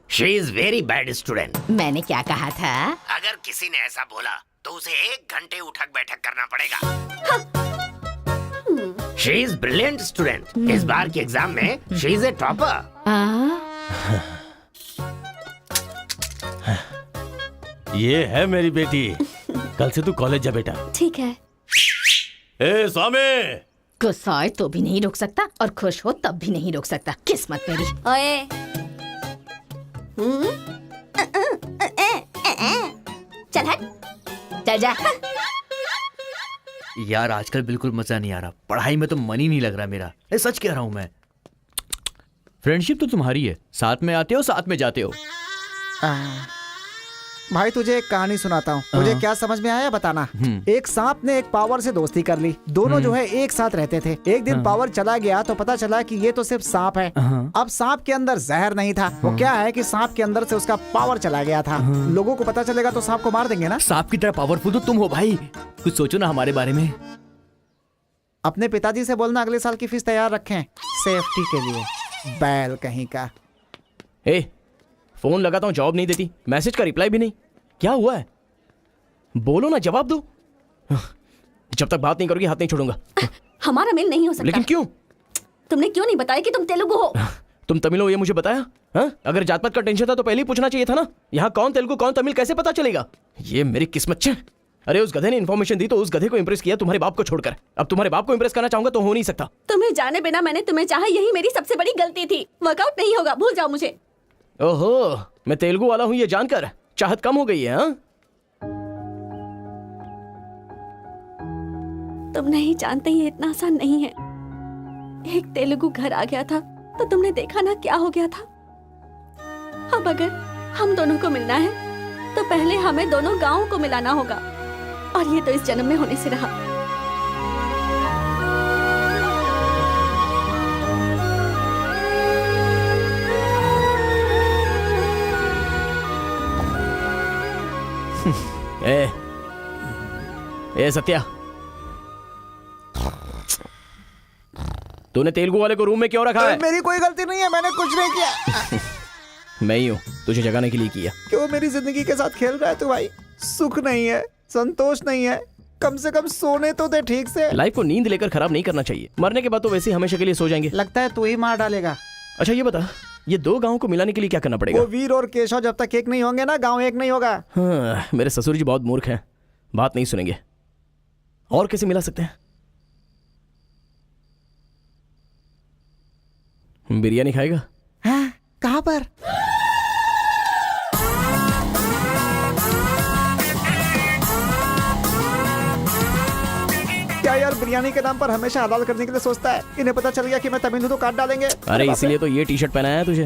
She is very bad student. मैंने क्या कहा था? अगर किसी ने ऐसा बोला तो उसे 1 घंटे उठक बैठक करना पड़ेगा। She is brilliant student. इस बार के एग्जाम में शी इज ए टॉपर। ये है मेरी बेटी, कल से तू कॉलेज जा बेटा। ठीक है। ए स्वामी, गुस्सा आए तो भी नहीं रोक सकता और खुश हो तब भी नहीं रोक सकता। किस्मत मेरी। ओए, चल हट, चल जा। यार आजकल बिल्कुल मजा नहीं आ रहा, पढ़ाई में तो मन ही नहीं लग रहा मेरा। सच कह रहा हूँ मैं। फ्रेंडशिप तो तुम्हारी है, साथ में आते हो साथ में जाते हो। भाई तुझे एक कहानी सुनाता हूँ, मुझे क्या समझ में आया बताना। एक सांप ने एक पावर से दोस्ती कर ली, दोनों जो है एक साथ रहते थे। एक दिन पावर चला गया तो पता चला कि ये तो सिर्फ सांप है। अब सांप के अंदर जहर नहीं था, वो क्या है कि सांप के अंदर से उसका पावर चला गया था। लोगों को पता चलेगा तो सांप को मार देंगे ना। सांप की तरह पावरफुल तो तुम हो भाई, कुछ सोचो ना हमारे बारे में। अपने पिताजी से बोलना अगले साल की फीस तैयार रखें, सेफ्टी के लिए। बैल कहीं का। फोन लगाता हूँ जवाब नहीं देती, मैसेज का रिप्लाई भी नहीं। क्या हुआ है? बोलो ना, जवाब दो। जब तक बात नहीं करोगी हाथ नहीं छोड़ूंगा। हमारा मेल नहीं हो सकता। लेकिन क्यों? तुमने क्यों नहीं बताया कि तुम तेलुगु हो? तुम तमिल हो ये मुझे बताया? हाँ? अगर जात पात का टेंशन था तो पहले ही पूछना चाहिए था ना। यहाँ कौन तेलुगु कौन तमिल कैसे पता चलेगा? ये मेरी किस्मत छे। अरे उस गधे ने इन्फॉर्मेशन दी तो उस गधे को इंप्रेस किया तुम्हारे बाप को छोड़कर। अब तुम्हारे बाप को इंप्रेस करना चाहूंगा तो हो नहीं सकता। तुम्हें जाने बिना मैंने तुम्हें चाहा, यही मेरी सबसे बड़ी गलती थी। वर्कआउट नहीं होगा, भूल जाओ मुझे। ओहो, मैं तेलुगु वाला हूँ ये जानकर चाहत कम हो गई है। हाँ? तुम नहीं जानते ये इतना आसान नहीं है। एक तेलुगु घर आ गया था तो तुमने देखा ना क्या हो गया था। अब अगर हम दोनों को मिलना है तो पहले हमें दोनों गांवों को मिलाना होगा, और ये तो इस जन्म में होने से रहा। ए सत्या, तूने तेलुगु वाले को रूम में क्यों रखा है? मेरी कोई गलती नहीं है, मैंने कुछ नहीं किया। मैं ही हूँ तुझे जगाने के लिए किया। क्यों मेरी जिंदगी के साथ खेल रहा है तू भाई? सुख नहीं है, संतोष नहीं है, कम से कम सोने तो दे ठीक से। लाइफ को नींद लेकर खराब नहीं करना चाहिए। मरने के बाद तो वैसे ही हमेशा के लिए सो जाएंगे। लगता है तू ही मार डालेगा। अच्छा ये बता, ये दो गांवों को मिलाने के लिए क्या करना पड़ेगा? वो वीर और केशव जब तक एक नहीं होंगे ना, गांव एक नहीं होगा। हाँ, मेरे ससुर जी बहुत मूर्ख हैं, बात नहीं सुनेंगे। और कैसे मिला सकते हैं? बिरयानी खाएगा? हाँ, कहाँ पर? क्या यार बिरयानी के नाम पर हमेशा हलाल करने के लिए सोचता है। इन्हें पता चल गया कि मैं तमिल हूं तो काट डालेंगे। अरे इसीलिए तो ये टी शर्ट पहनाया है तुझे।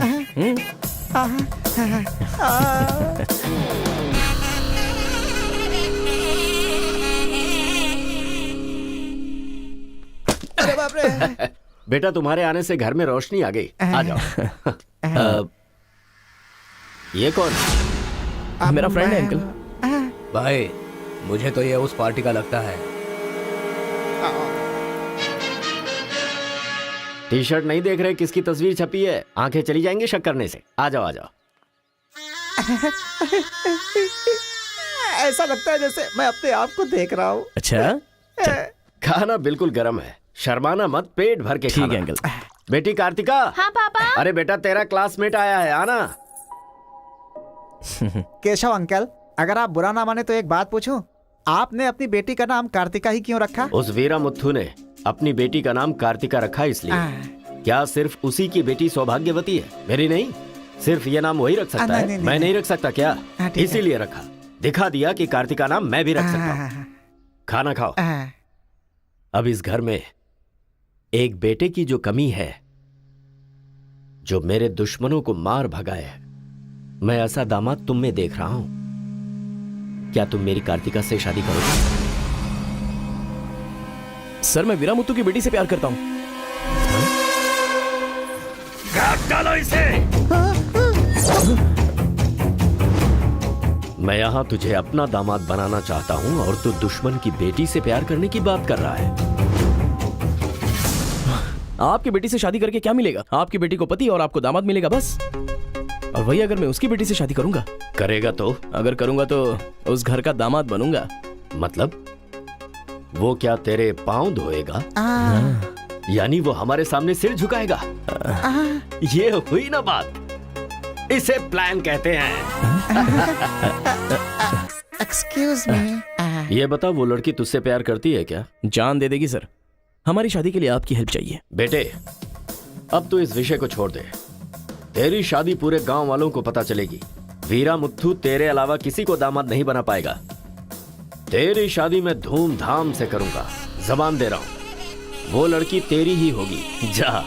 अरे बाप रे। बेटा तुम्हारे आने से घर में रोशनी आ गई। आ जाओ। ये कौन? मेरा फ्रेंड है अंकल। भाई मुझे तो ये उस पार्टी का लगता है। टी शर्ट नहीं देख रहे किसकी तस्वीर छपी है? आंखें चली जाएंगी शक करने से। आ जाओ आ जाओ। ऐसा लगता है जैसे मैं अपने आप को देख रहा हूँ। अच्छा खाना बिल्कुल गर्म है, शर्माना मत, पेट भर के ठीक खाना। है अंकल। बेटी कार्तिका। हाँ पापा। अरे बेटा तेरा क्लासमेट आया है, आना। केशव अंकल, अगर आप बुरा ना माने तो एक बात पूछूं? आपने अपनी बेटी का नाम कार्तिका ही क्यों रखा? उस वीरा मुथु ने अपनी बेटी का नाम कार्तिका रखा इसलिए। क्या सिर्फ उसी की बेटी सौभाग्यवती है? मेरी नहीं, सिर्फ ये नाम वही रख सकता है। मैं नहीं रख सकता क्या? इसीलिए रखा, दिखा दिया कि कार्तिका नाम मैं भी रख सकता हूँ। खाना खाओ। अब इस घर में एक बेटे की जो कमी है, जो मेरे दुश्मनों को मार भगाए है, मैं ऐसा दामाद तुम में देख रहा हूं। क्या तुम मेरी कार्तिका से शादी करोगे? सर मैं वीरामुत्तु की बेटी से प्यार करता हूँ। काट डालो इसे। मैं यहां तुझे अपना दामाद बनाना चाहता हूं और तू दुश्मन की बेटी से प्यार करने की बात कर रहा है। आपकी बेटी से शादी करके क्या मिलेगा? आपकी बेटी को पति और आपको दामाद मिलेगा बस। और वही अगर मैं उसकी बेटी से शादी करूंगा? करेगा तो? अगर करूंगा तो उस घर का दामाद बनूंगा। मतलब वो क्या तेरे पांव धोएगा? यानी वो हमारे सामने सिर झुकाएगा? ये हुई ना बात। इसे प्लान कहते हैं। Excuse me. ये बता, वो लड़की तुझसे प्यार करती है क्या? जान दे देगी सर। हमारी शादी के लिए आपकी हेल्प चाहिए। बेटे अब तो इस विषय को छोड़ दे। तेरी शादी पूरे गांव वालों को पता चलेगी। वीरामुत्थु तेरे अलावा किसी को दामाद नहीं बना पाएगा। तेरी शादी में धूमधाम से करूंगा, जबान दे रहा हूं। वो लड़की तेरी ही होगी। जा।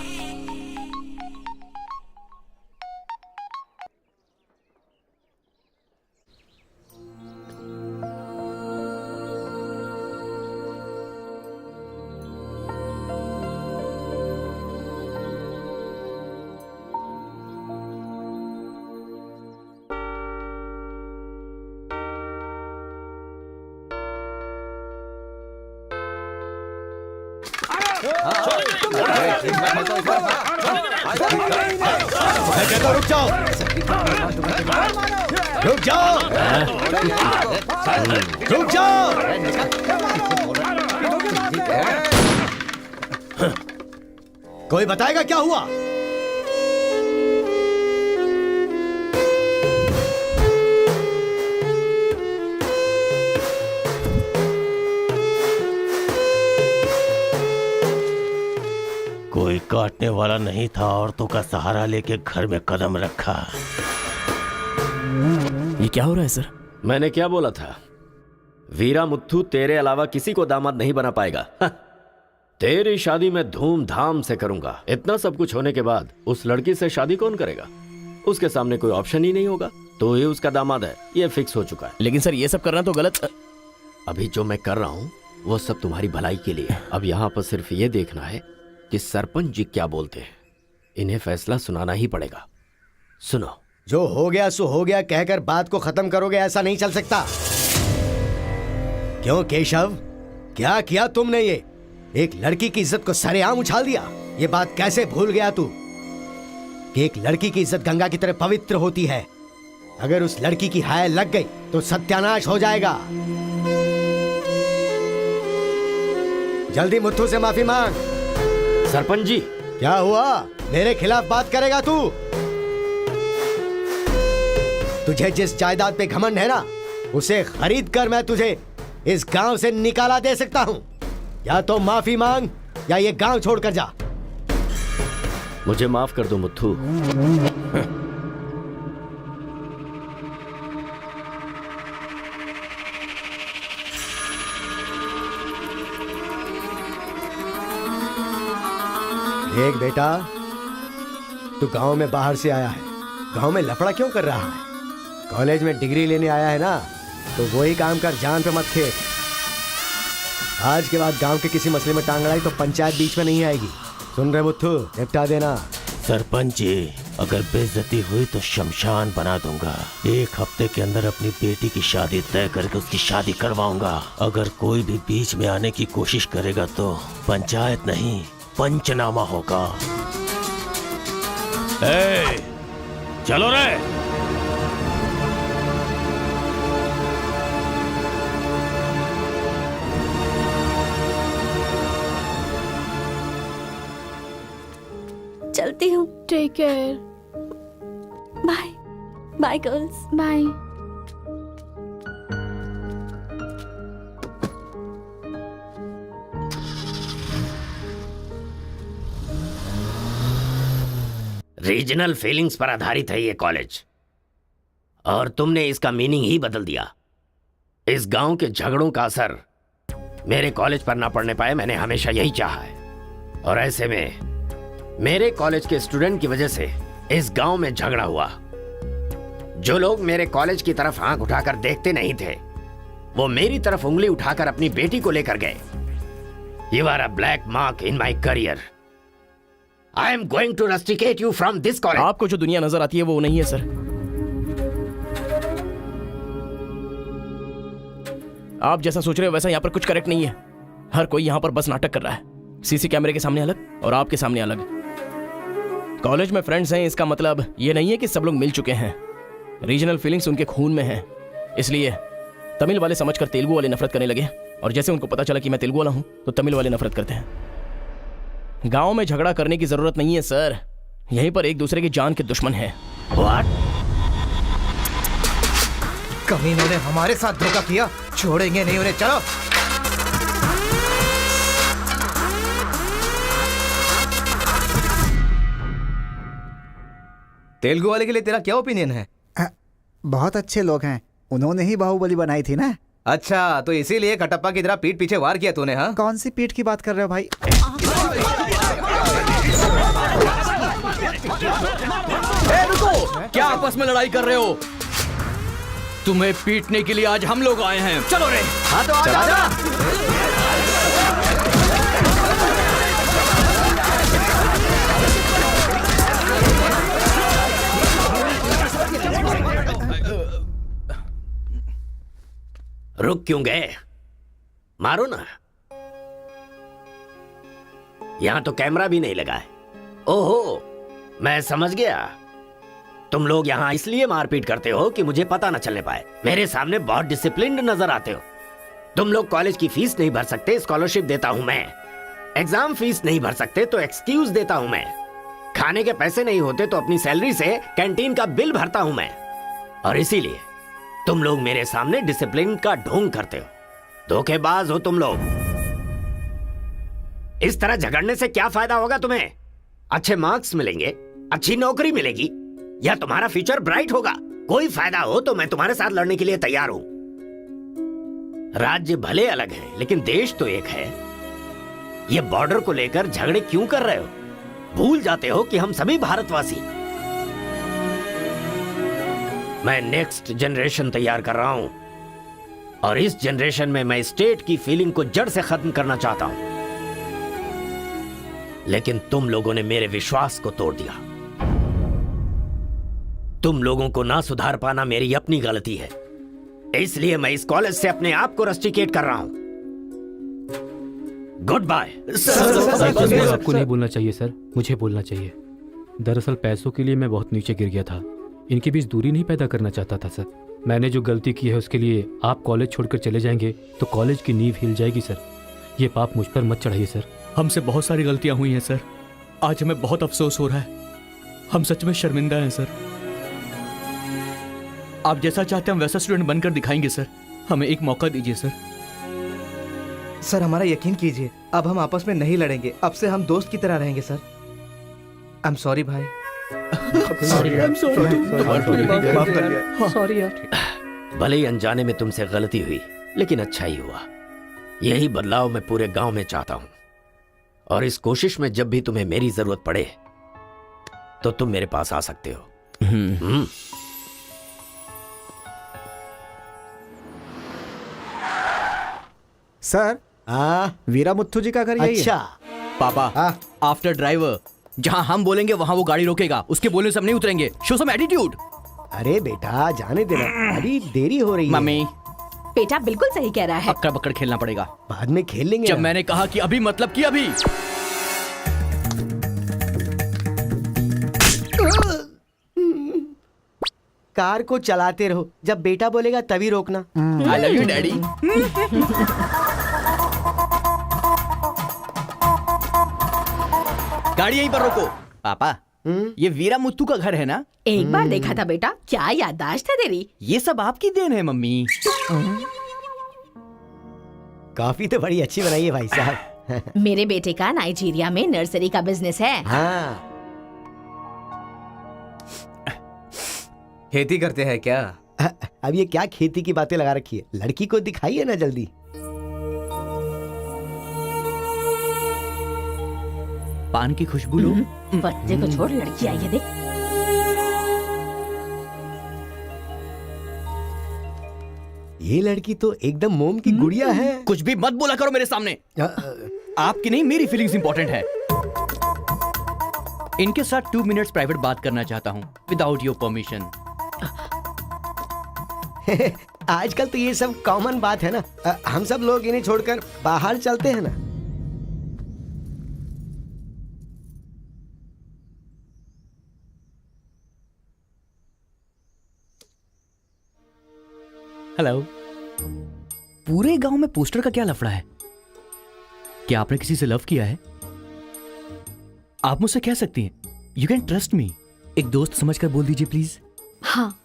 रुक जाओ, रुक जाओ, रुक जाओ। कोई बताएगा क्या हुआ? कोई काटने वाला नहीं था, औरतों का सहारा लेके घर में कदम रखा। ये क्या हो रहा है सर? मैंने क्या बोला था? वीरा मुत्थू तेरे अलावा किसी को दामाद नहीं बना पाएगा। तेरी शादी मैं धूमधाम से करूंगा। इतना सब कुछ होने के बाद उस लड़की से शादी कौन करेगा? उसके सामने कोई ऑप्शन ही नहीं होगा। तो ये उसका दामाद है, ये फिक्स हो चुका है। लेकिन सर ये सब करना तो गलत। अभी जो मैं कर रहा हूँ वो सब तुम्हारी भलाई के लिए। अब यहाँ पर सिर्फ ये देखना है कि सरपंच जी क्या बोलते हैं। इन्हें फैसला सुनाना ही पड़ेगा। सुनो। जो हो गया सो हो गया कहकर बात को खत्म करोगे, ऐसा नहीं चल सकता। क्यों केशव, क्या किया तुमने? ये एक लड़की की इज्जत को सरेआम उछाल दिया। ये बात कैसे भूल गया तू कि एक लड़की की इज्जत गंगा की तरह पवित्र होती है। अगर उस लड़की की हाय लग गई तो सत्यानाश हो जाएगा। जल्दी मुत्थू से माफी मांग। सरपंच जी। क्या हुआ? मेरे खिलाफ बात करेगा तू? तुझे जिस जायदाद पे घमंड है ना, उसे खरीद कर मैं तुझे इस गांव से निकाला दे सकता हूं। या तो माफी मांग या ये गांव छोड़कर जा। मुझे माफ कर दो मुत्थू। एक बेटा, तू गांव में बाहर से आया है, गांव में लफड़ा क्यों कर रहा है? कॉलेज में डिग्री लेने आया है ना, तो वही काम कर, जान पे मत खेल। आज के बाद गांव के किसी मसले में टांग अड़ाई तो पंचायत बीच में नहीं आएगी। सुन रहे मुत्थू, निपटा देना। सरपंच जी, अगर बेइज्जती हुई तो शमशान बना दूंगा। 1 हफ्ते के अंदर अपनी बेटी की शादी तय करके उसकी शादी करवाऊंगा। अगर कोई भी बीच में आने की कोशिश करेगा तो पंचायत नहीं, पंचनामा होगा। चलो रे। चलती हूँ। Take care. Bye bye girls. Bye. Regional feelings पर आधारित है ये कॉलेज, और तुमने इसका मीनिंग ही बदल दिया। इस गांव के झगड़ों का असर मेरे कॉलेज पर ना पड़ने पाए, मैंने हमेशा यही चाहा है। और ऐसे में मेरे कॉलेज के स्टूडेंट की वजह से इस गांव में झगड़ा हुआ। जो लोग मेरे कॉलेज की तरफ आंख उठाकर देखते नहीं थे, वो मेरी तरफ उंगली उठाकर अपनी बेटी को लेकर गए। You are a black mark in my career. I am going to rusticate you from this college. आपको जो दुनिया नजर आती है वो नहीं है सर। आप जैसा सोच रहे हो वैसा यहाँ पर कुछ करेक्ट नहीं है। हर कोई यहाँ पर बस नाटक कर रहा है। सीसी कैमरे के सामने अलग और आपके सामने अलग। कॉलेज में फ्रेंड्स हैं, इसका मतलब ये नहीं है कि सब लोग मिल चुके हैं। रीजनल फीलिंग्स उनके खून में है, इसलिए तमिल वाले समझकर तेलुगु वाले नफरत करने लगे, और जैसे उनको पता चला कि मैं तेलुगु वाला हूं तो तमिल वाले नफरत करते हैं। गांव में झगड़ा करने की जरूरत नहीं है सर, यहीं पर एक दूसरे की जान के दुश्मन है। कमीनों ने हमारे साथ धोखा किया, छोड़ेंगे नहीं उन्हें। चलो। तेलुगु वाले के लिए तेरा क्या ओपिनियन है? बहुत अच्छे लोग हैं, उन्होंने ही बाहुबली बनाई थी ना। अच्छा, तो इसीलिए कटप्पा की तरह पीठ पीछे वार किया तूने? हाँ, कौन सी पीठ की बात कर रहे हो भाई? रुको, क्या आपस में लड़ाई कर रहे हो? तुम्हें पीटने के लिए आज हम लोग आए हैं। चलो रे। हाँ तो आजा। रुक क्यों गए? मारो ना। यहां तो कैमरा भी नहीं लगा है। ओहो, मैं समझ गया। तुम लोग यहाँ इसलिए मारपीट करते हो कि मुझे पता न चलने पाए। मेरे सामने बहुत डिसिप्लिन्ड नजर आते हो। तुम लोग कॉलेज की फीस नहीं भर सकते, स्कॉलरशिप देता हूं मैं। एग्जाम फीस नहीं भर सकते तो एक्सक्यूज देता हूं मैं। खाने के पैसे नहीं होते तो अपनी सैलरी से कैंटीन का बिल भरता हूं मैं। और इसीलिए तुम लोग मेरे सामने डिसिप्लिन का ढोंग करते हो। धोखेबाज हो तुम लोग। इस तरह झगड़ने से क्या फायदा होगा तुम्हें? अच्छे मार्क्स मिलेंगे, अच्छी नौकरी मिलेगी, या तुम्हारा फ्यूचर ब्राइट होगा। कोई फायदा हो तो मैं तुम्हारे साथ लड़ने के लिए तैयार हूं। राज्य भले अलग है लेकिन देश तो एक है। ये बॉर्डर को लेकर झगड़े क्यों कर रहे हो? भूल जाते हो कि हम सभी भारतवासी। मैं नेक्स्ट जनरेशन तैयार कर रहा हूं और इस जनरेशन में मैं स्टेट की फीलिंग को जड़ से खत्म करना चाहता हूं। लेकिन तुम लोगों ने मेरे विश्वास को तोड़ दिया। तुम लोगों को ना सुधार पाना मेरी अपनी गलती है, इसलिए मैं इस कॉलेज से अपने आप को रस्टिकेट कर रहा हूं। Good bye. आपको नहीं बोलना चाहिए सर, मुझे बोलना चाहिए। दरअसल पैसों के लिए मैं बहुत नीचे गिर गया था। इनके बीच दूरी नहीं पैदा करना चाहता था सर। मैंने जो गलती की है उसके लिए आप कॉलेज छोड़कर चले जाएंगे तो कॉलेज की नींव हिल जाएगी सर। ये पाप मुझ पर मत चढ़ाइए सर। हमसे बहुत सारी गलतियां हुई हैं सर। आज हमें बहुत अफसोस हो रहा है। हम सच में शर्मिंदा हैं सर। आप जैसा चाहते हैं हम वैसा स्टूडेंट बनकर दिखाएंगे सर। हमें एक मौका दीजिए सर। सर हमारा यकीन कीजिए, अब हम आपस में नहीं लड़ेंगे। अब से हम दोस्त की तरह रहेंगे सर। आई एम सॉरी भाई। सॉरी यार। भले ही अनजाने में तुमसे गलती हुई लेकिन अच्छा ही हुआ। यही बदलाव मैं पूरे गांव में चाहता हूं और इस कोशिश में जब भी तुम्हें मेरी जरूरत पड़े तो तुम मेरे पास आ सकते हो। सर वीरा मुत्थु जी का घर यही है। अच्छा पापा, आफ्टर ड्राइवर जहां हम बोलेंगे वहां वो गाड़ी रोकेगा। उसके बोलने से हम नहीं उतरेंगे। Show some attitude. अरे बेटा जाने देना, अभी देरी हो रही है। मम्मी, बेटा बिल्कुल सही कह रहा है। अक्कड़ बक्कड़ खेलना पड़ेगा। बाद में खेल लेंगे। जब मैंने कहा कि अभी मतलब कि अभी। कार को चलाते रहो, जब बेटा बोलेगा तभी रोकना। आई लव यू डैडी। गाड़ी यहीं पर रोको। पापा, ये वीरा मुत्तू का घर है ना? एक बार देखा था बेटा, क्या याददाश्त है तेरी। ये सब आपकी देन है मम्मी। कॉफी तो बड़ी अच्छी बनाई है भाई साहब। मेरे बेटे का नाइजीरिया में नर्सरी का बिजनेस है। हाँ खेती करते हैं क्या? अब ये क्या खेती की बातें लगा रखी है? लड़की को दिखाइए ना जल्दी। पान की खुशबू लो। बच्चे को छोड़, लड़की आई है देख। ये लड़की तो एकदम मोम की गुड़िया है। कुछ भी मत बोला करो मेरे सामने। आपकी नहीं मेरी फीलिंग्स इंपॉर्टेंट है। इनके साथ 2 मिनट्स प्राइवेट बात करना चाहता हूँ विदाउट योर परमिशन। आजकल तो ये सब कॉमन बात है ना। हम सब लोग इन्हें छोड़कर बाहर चलते हैं ना। हेलो। पूरे गांव में पोस्टर का क्या लफड़ा है? क्या आपने किसी से लव किया है? आप मुझसे कह सकती हैं। You can trust me. एक दोस्त समझकर बोल दीजिए प्लीज। हाँ,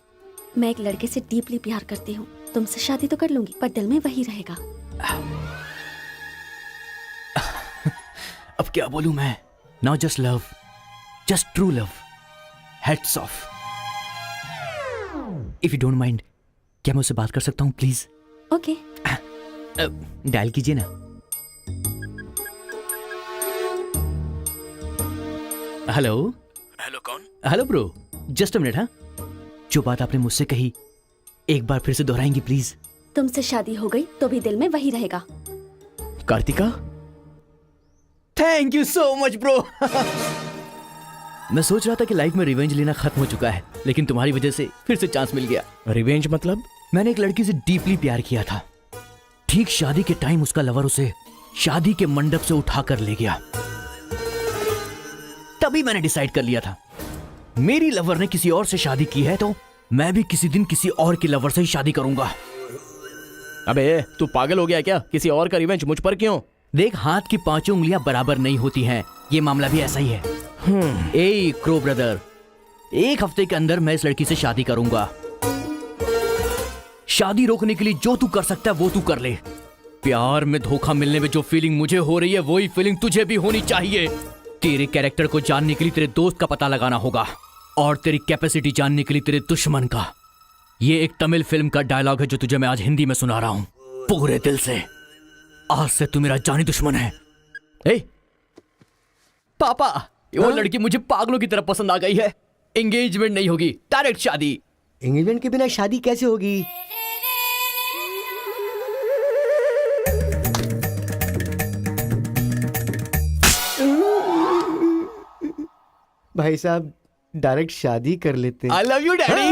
मैं एक लड़के से डीपली प्यार करती हूँ। तुमसे शादी तो कर लूंगी पर दिल में वही रहेगा। अब क्या बोलूं मैं? Not just love, just true love. Heads of. If you don't mind, क्या मैं उससे बात कर सकता हूँ प्लीज? ओके। डायल कीजिए ना। हेलो। हेलो कौन? Hello bro, just a minute. हाँ, जो बात आपने मुझसे कही एक बार फिर से दोहराएंगी प्लीज? तुमसे शादी हो गई तो भी दिल में वही रहेगा। Kartika, thank you so much bro. मैं सोच रहा था कि लाइफ में रिवेंज लेना खत्म हो चुका है, लेकिन तुम्हारी वजह से फिर से चांस मिल गया। रिवेंज मतलब? मैंने एक लड़की से डीपली प्यार किया था। ठीक शादी के टाइम उसका लवर उसे शादी के मंडप से उठाकर ले गया। तभी मैंने डिसाइड कर लिया था, मेरी लवर ने किसी और से शादी की है तो मैं भी किसी दिन किसी और की लवर से ही शादी करूंगा। अबे तू पागल हो गया क्या? किसी और का रिवेंज मुझ पर क्यों? देख, हाथ की 5 उंगलियां बराबर नहीं होती हैं। ये मामला भी ऐसा ही है। ए क्रो ब्रदर, 1 हफ्ते के अंदर मैं इस लड़की से शादी करूंगा। शादी रोकने के लिए जो तू कर सकता है वो तू कर ले। प्यार में धोखा मिलने में जो फीलिंग मुझे हो रही है वही फीलिंग तुझे भी होनी चाहिए। तेरे कैरेक्टर को जानने के लिए तेरे दोस्त का पता लगाना होगा और तेरी कैपेसिटी जानने के लिए तेरे दुश्मन का। ये एक तमिल फिल्म का डायलॉग है जो तुझे मैं आज हिंदी में सुना रहा हूं। पूरे दिल से। आज से तू मेरा जानी दुश्मन है। ए, पापा, वो लड़की मुझे पागलों की तरह पसंद आ गई है। एंगेजमेंट नहीं होगी, डायरेक्ट शादी। एंगेजमेंट के बिना शादी कैसे होगी? भाई साहब, डायरेक्ट शादी कर लेते हैं। आई लव यू डैडी।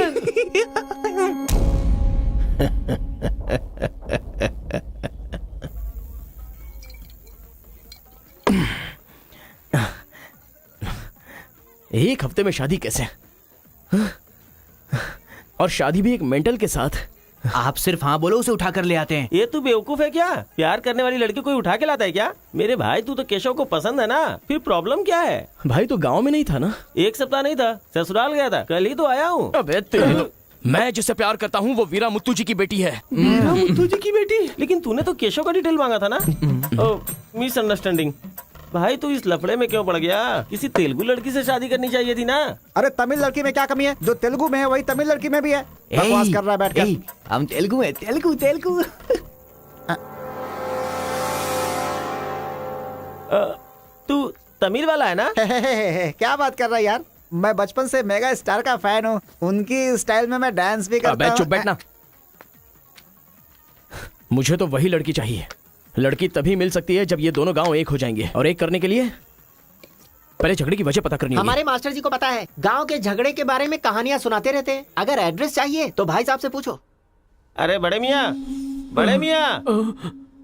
एक हफ्ते में शादी कैसे? और शादी भी एक मेंटल के साथ। आप सिर्फ हाँ बोलो, उसे उठा कर ले आते हैं। ये तू बेवकूफ है क्या? प्यार करने वाली लड़की कोई उठा के लाता है क्या? मेरे भाई, तू तो केशव को पसंद है ना, फिर प्रॉब्लम क्या है? भाई तो गांव में नहीं था ना? एक सप्ताह नहीं था, ससुराल गया था, कल ही तो आया हूँ। अबे तेरे, मैं जिससे प्यार करता हूँ वो वीरा मुत्तू जी की बेटी है। मुत्तू जी की बेटी? लेकिन तूने तो केशव का डिटेल मांगा था ना। मिसअंडरस्टैंडिंग। भाई तू इस लफड़े में क्यों पड़ गया? किसी तेलुगु लड़की से शादी करनी चाहिए थी ना। अरे तमिल लड़की में क्या कमी है? जो तेलुगु में है वही तमिल लड़की में भी है। बकवास कर रहा है बैठ कर। हम तेलुगु है, तेलुगु। तू तमिल वाला है ना? क्या बात कर रहा है यार? मैं बचपन से मेगा स्टार का फैन हूँ। उनकी स्टाइल में मैं डांस भी करता हूँ। चुप बैठना। मुझे तो वही लड़की चाहिए। लड़की तभी मिल सकती है जब ये दोनों गांव एक हो जाएंगे, और एक करने के लिए पहले झगड़े की वजह पता करनी होगी। हमारे मास्टर जी को पता है, गांव के झगड़े के बारे में कहानियां सुनाते रहते हैं। अगर एड्रेस चाहिए तो भाई साहब से पूछो। अरे बड़े मियाँ,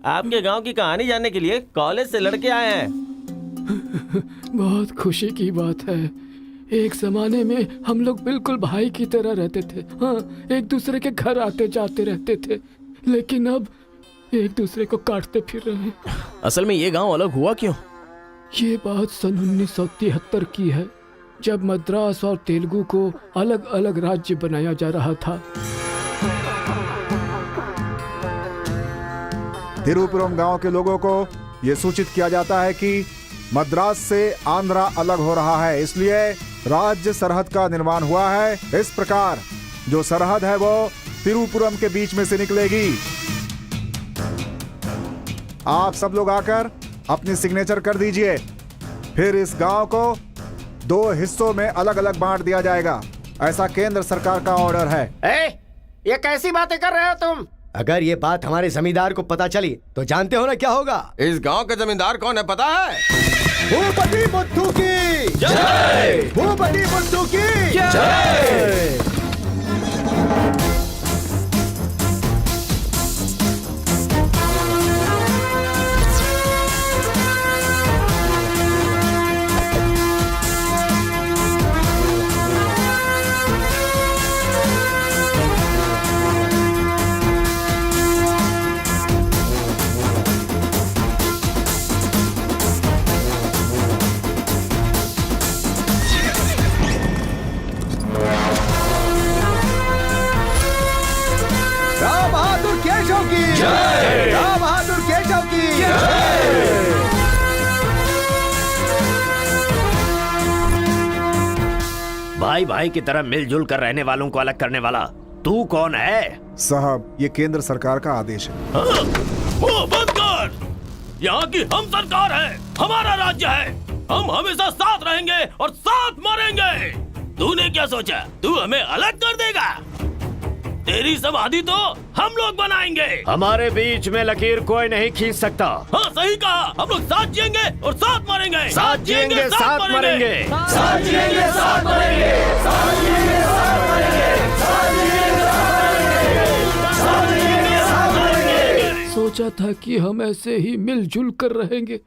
आपके गांव की कहानी जानने के लिए कॉलेज से लड़के आए हैं। बहुत खुशी की बात है। एक जमाने में हम लोग बिल्कुल भाई की तरह रहते थे। हाँ, एक दूसरे के घर आते जाते रहते थे, लेकिन अब एक दूसरे को काटते फिर रहे हैं। असल में ये गांव अलग हुआ क्यों? ये बात सन 1973 की है, जब मद्रास और तेलुगु को अलग अलग राज्य बनाया जा रहा था। तिरुपुरम गांव के लोगों को यह सूचित किया जाता है कि मद्रास से आंध्रा अलग हो रहा है, इसलिए राज्य सरहद का निर्माण हुआ है। इस प्रकार जो सरहद है वो तिरुपुरम के बीच में से निकलेगी। आप सब लोग आकर अपनी सिग्नेचर कर दीजिए, फिर इस गांव को 2 हिस्सों में अलग अलग बांट दिया जाएगा। ऐसा केंद्र सरकार का ऑर्डर है। ये कैसी बातें कर रहे हो तुम? अगर ये बात हमारे जमींदार को पता चली तो जानते हो ना क्या होगा? इस गांव के जमींदार कौन है पता है? भूपति बुद्धू की जय! भूपति बुद्धू की जय! राम बहादुर केशव की जय! राम बहादुर केशव की जय! भाई भाई की तरह मिलजुल कर रहने वालों को अलग करने वाला तू कौन है? साहब, ये केंद्र सरकार का आदेश है। वो बंद कर। यहाँ की हम सरकार है, हमारा राज्य है। हम हमेशा साथ रहेंगे और साथ मरेंगे। तूने क्या सोचा, तू हमें अलग कर देगा? तेरी समाधि तो हम लोग बनाएंगे। हमारे बीच में लकीर कोई नहीं खींच सकता। हाँ सही कहा, हम लोग साथ जिएंगे और साथ मरेंगे। साथ जिएंगे, साथ मरेंगे। साथ जिएंगे, साथ मरेंगे। साथ जिएंगे, साथ मरेंगे। साथ जिएंगे, साथ मरेंगे। साथ मरेंगे। सोचा था कि हम ऐसे ही मिलजुल कर रहेंगे,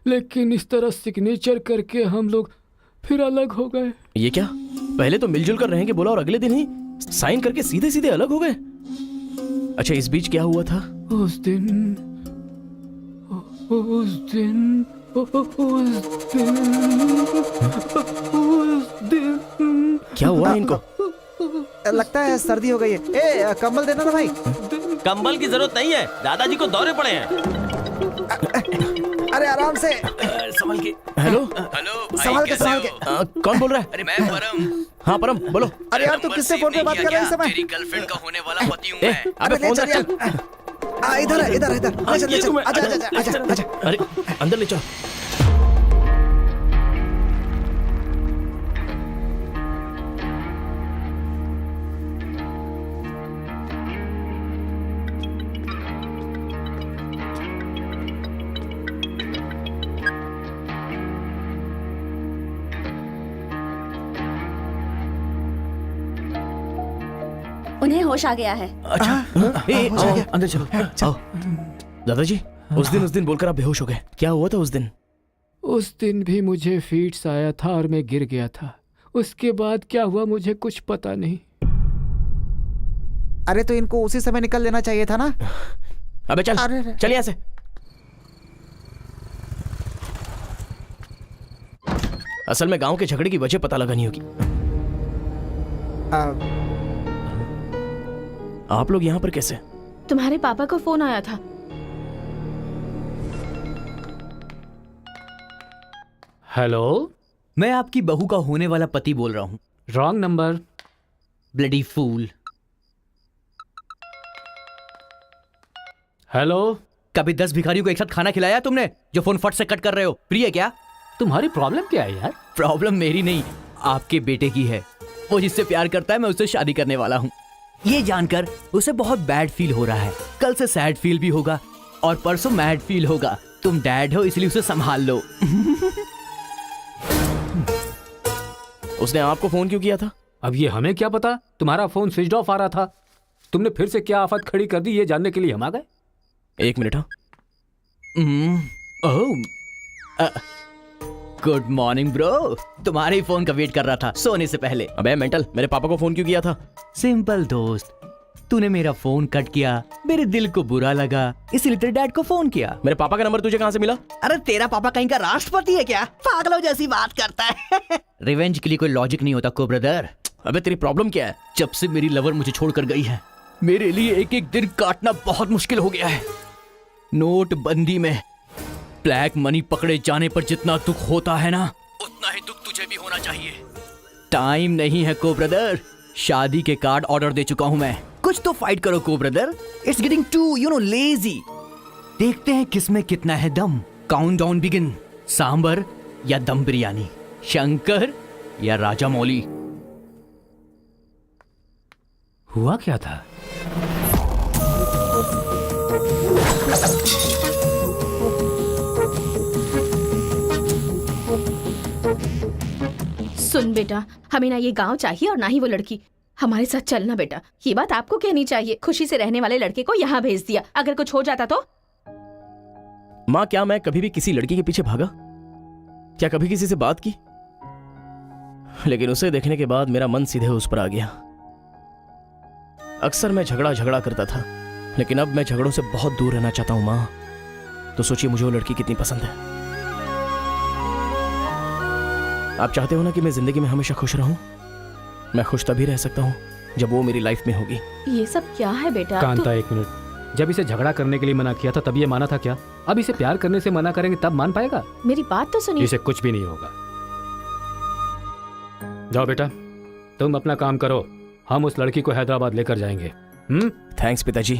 लेकिन इस तरह सिग्नेचर करके हम लोग फिर अलग हो गए। ये क्या? पहले तो मिलजुल कर रहेंगे बोला और अगले दिन ही साइन करके सीधे सीधे अलग हो गए। अच्छा, इस बीच क्या हुआ था? उस दिन क्या हुआ इनको? लगता है सर्दी हो गई है। ए, कंबल देना ना भाई। कंबल की जरूरत नहीं है, दादाजी को दौरे पड़े हैं। अरे आराम से, संभल के। हेलो संभाल के संभाल के। कौन बोल रहा है? अरे मैं परम। हाँ परम, बोलो। अरे यार, तू किससे फोन पे बात कर रहा है इस समय? तेरी गर्लफ्रेंड का होने वाला पति हूँ ए, मैं। अबे अरे ले फोन चल रख, यार। चल। इधर इधर इधर आजा ये तुम्हें- आजा आजा आजा आजा। अरे अंदर ले चलो। उन्हें होश आ गया है। अच्छा आओ, अंदर चलो आओ। दादाजी उस दिन बोलकर आप बेहोश हो गए, क्या हुआ था उस दिन? उस दिन भी मुझे फीट्स आया था और मैं गिर गया था। उसके बाद क्या हुआ मुझे कुछ पता नहीं। अरे तो इनको उसी समय निकल लेना चाहिए था ना। अबे चल अरे। चल यहाँ से। असल में गांव के झगड़े की वजह पता लगानी होगी। आप लोग यहाँ पर कैसे? तुम्हारे पापा को फोन आया था। हेलो, मैं आपकी बहू का होने वाला पति बोल रहा हूँ। Wrong number. Bloody fool. Hello, कभी 10 भिखारियों को एक साथ खाना खिलाया तुमने जो फोन फट से कट कर रहे हो? प्रिय क्या? तुम्हारी प्रॉब्लम क्या है यार? प्रॉब्लम मेरी नहीं, आपके बेटे की है। वो जिससे प्यार करता है मैं उससे शादी करने वाला हूँ। ये जानकर उसे बहुत बैड फील हो रहा है। कल से सैड फील भी होगा और परसों मैड फील होगा। तुम डैड हो इसलिए उसे संभाल लो। उसने आपको फोन क्यों किया था? अब ये हमें क्या पता, तुम्हारा फोन स्विच ऑफ आ रहा था। तुमने फिर से क्या आफत खड़ी कर दी ये जानने के लिए हम आ गए। एक मिनट। हाँ गुड मॉर्निंग ब्रो। तुम्हारे ही फोन का वेट कर रहा था सोने से पहले। अबे मेंटल, मेरे पापा को फोन क्यों किया था? सिंपल दोस्त, तूने मेरा फोन कट किया, मेरे दिल को बुरा लगा, इसलिए तेरे डैड को फोन किया। मेरे पापा का नंबर तुझे कहाँ से मिला? अरे तेरा पापा कहीं का राष्ट्रपति है क्या? पागलों जैसी बात करता है। रिवेंज के लिए कोई लॉजिक नहीं होता को ब्रदर। अबे तेरी प्रॉब्लम क्या है? जब से मेरी लवर मुझे छोड़कर गई है, मेरे लिए एक एक दिन काटना बहुत मुश्किल हो गया है। नोटबंदी में ब्लैक मनी पकड़े जाने पर जितना दुख होता है ना, उतना ही दुख तुझे भी होना चाहिए। टाइम नहीं है को ब्रदर। शादी के कार्ड ऑर्डर दे चुका हूं मैं। कुछ तो फाइट करो को brother. It's getting too lazy. देखते हैं किसमें कितना है दम। Countdown begin. सांबर या दम बिरयानी, शंकर या राजा मौली। हुआ क्या था? सुन बेटा, हमें ना ये गांव चाहिए और ना ही वो लड़की। हमारे साथ चलना बेटा। ये बात आपको कहनी चाहिए। खुशी से रहने वाले लड़के को यहाँ भेज दिया, अगर कुछ हो जाता तो? माँ, क्या मैं कभी भी किसी लड़की के पीछे भागा? क्या कभी किसी से बात की? लेकिन उसे देखने के बाद मेरा मन सीधे उस पर आ गया। अक्सर मैं झगड़ा करता था, लेकिन अब मैं झगड़ों से बहुत दूर रहना चाहता हूँ माँ। तो सोचिए मुझे वो लड़की कितनी पसंद है। आप चाहते हो ना कि मैं जिंदगी में हमेशा खुश रहूं? मैं खुश तभी रह सकता हूं जब वो मेरी लाइफ में होगी। ये सब क्या है बेटा? कांता, एक मिनट। जब इसे झगड़ा करने के लिए मना किया था तब ये माना था क्या? अब इसे प्यार करने से मना करेंगे तब मान पाएगा? मेरी बात तो सुनिए। इसे कुछ भी नहीं होगा। जाओ बेटा, तुम अपना काम करो। हम उस लड़की को हैदराबाद लेकर जाएंगे। थैंक्स पिताजी।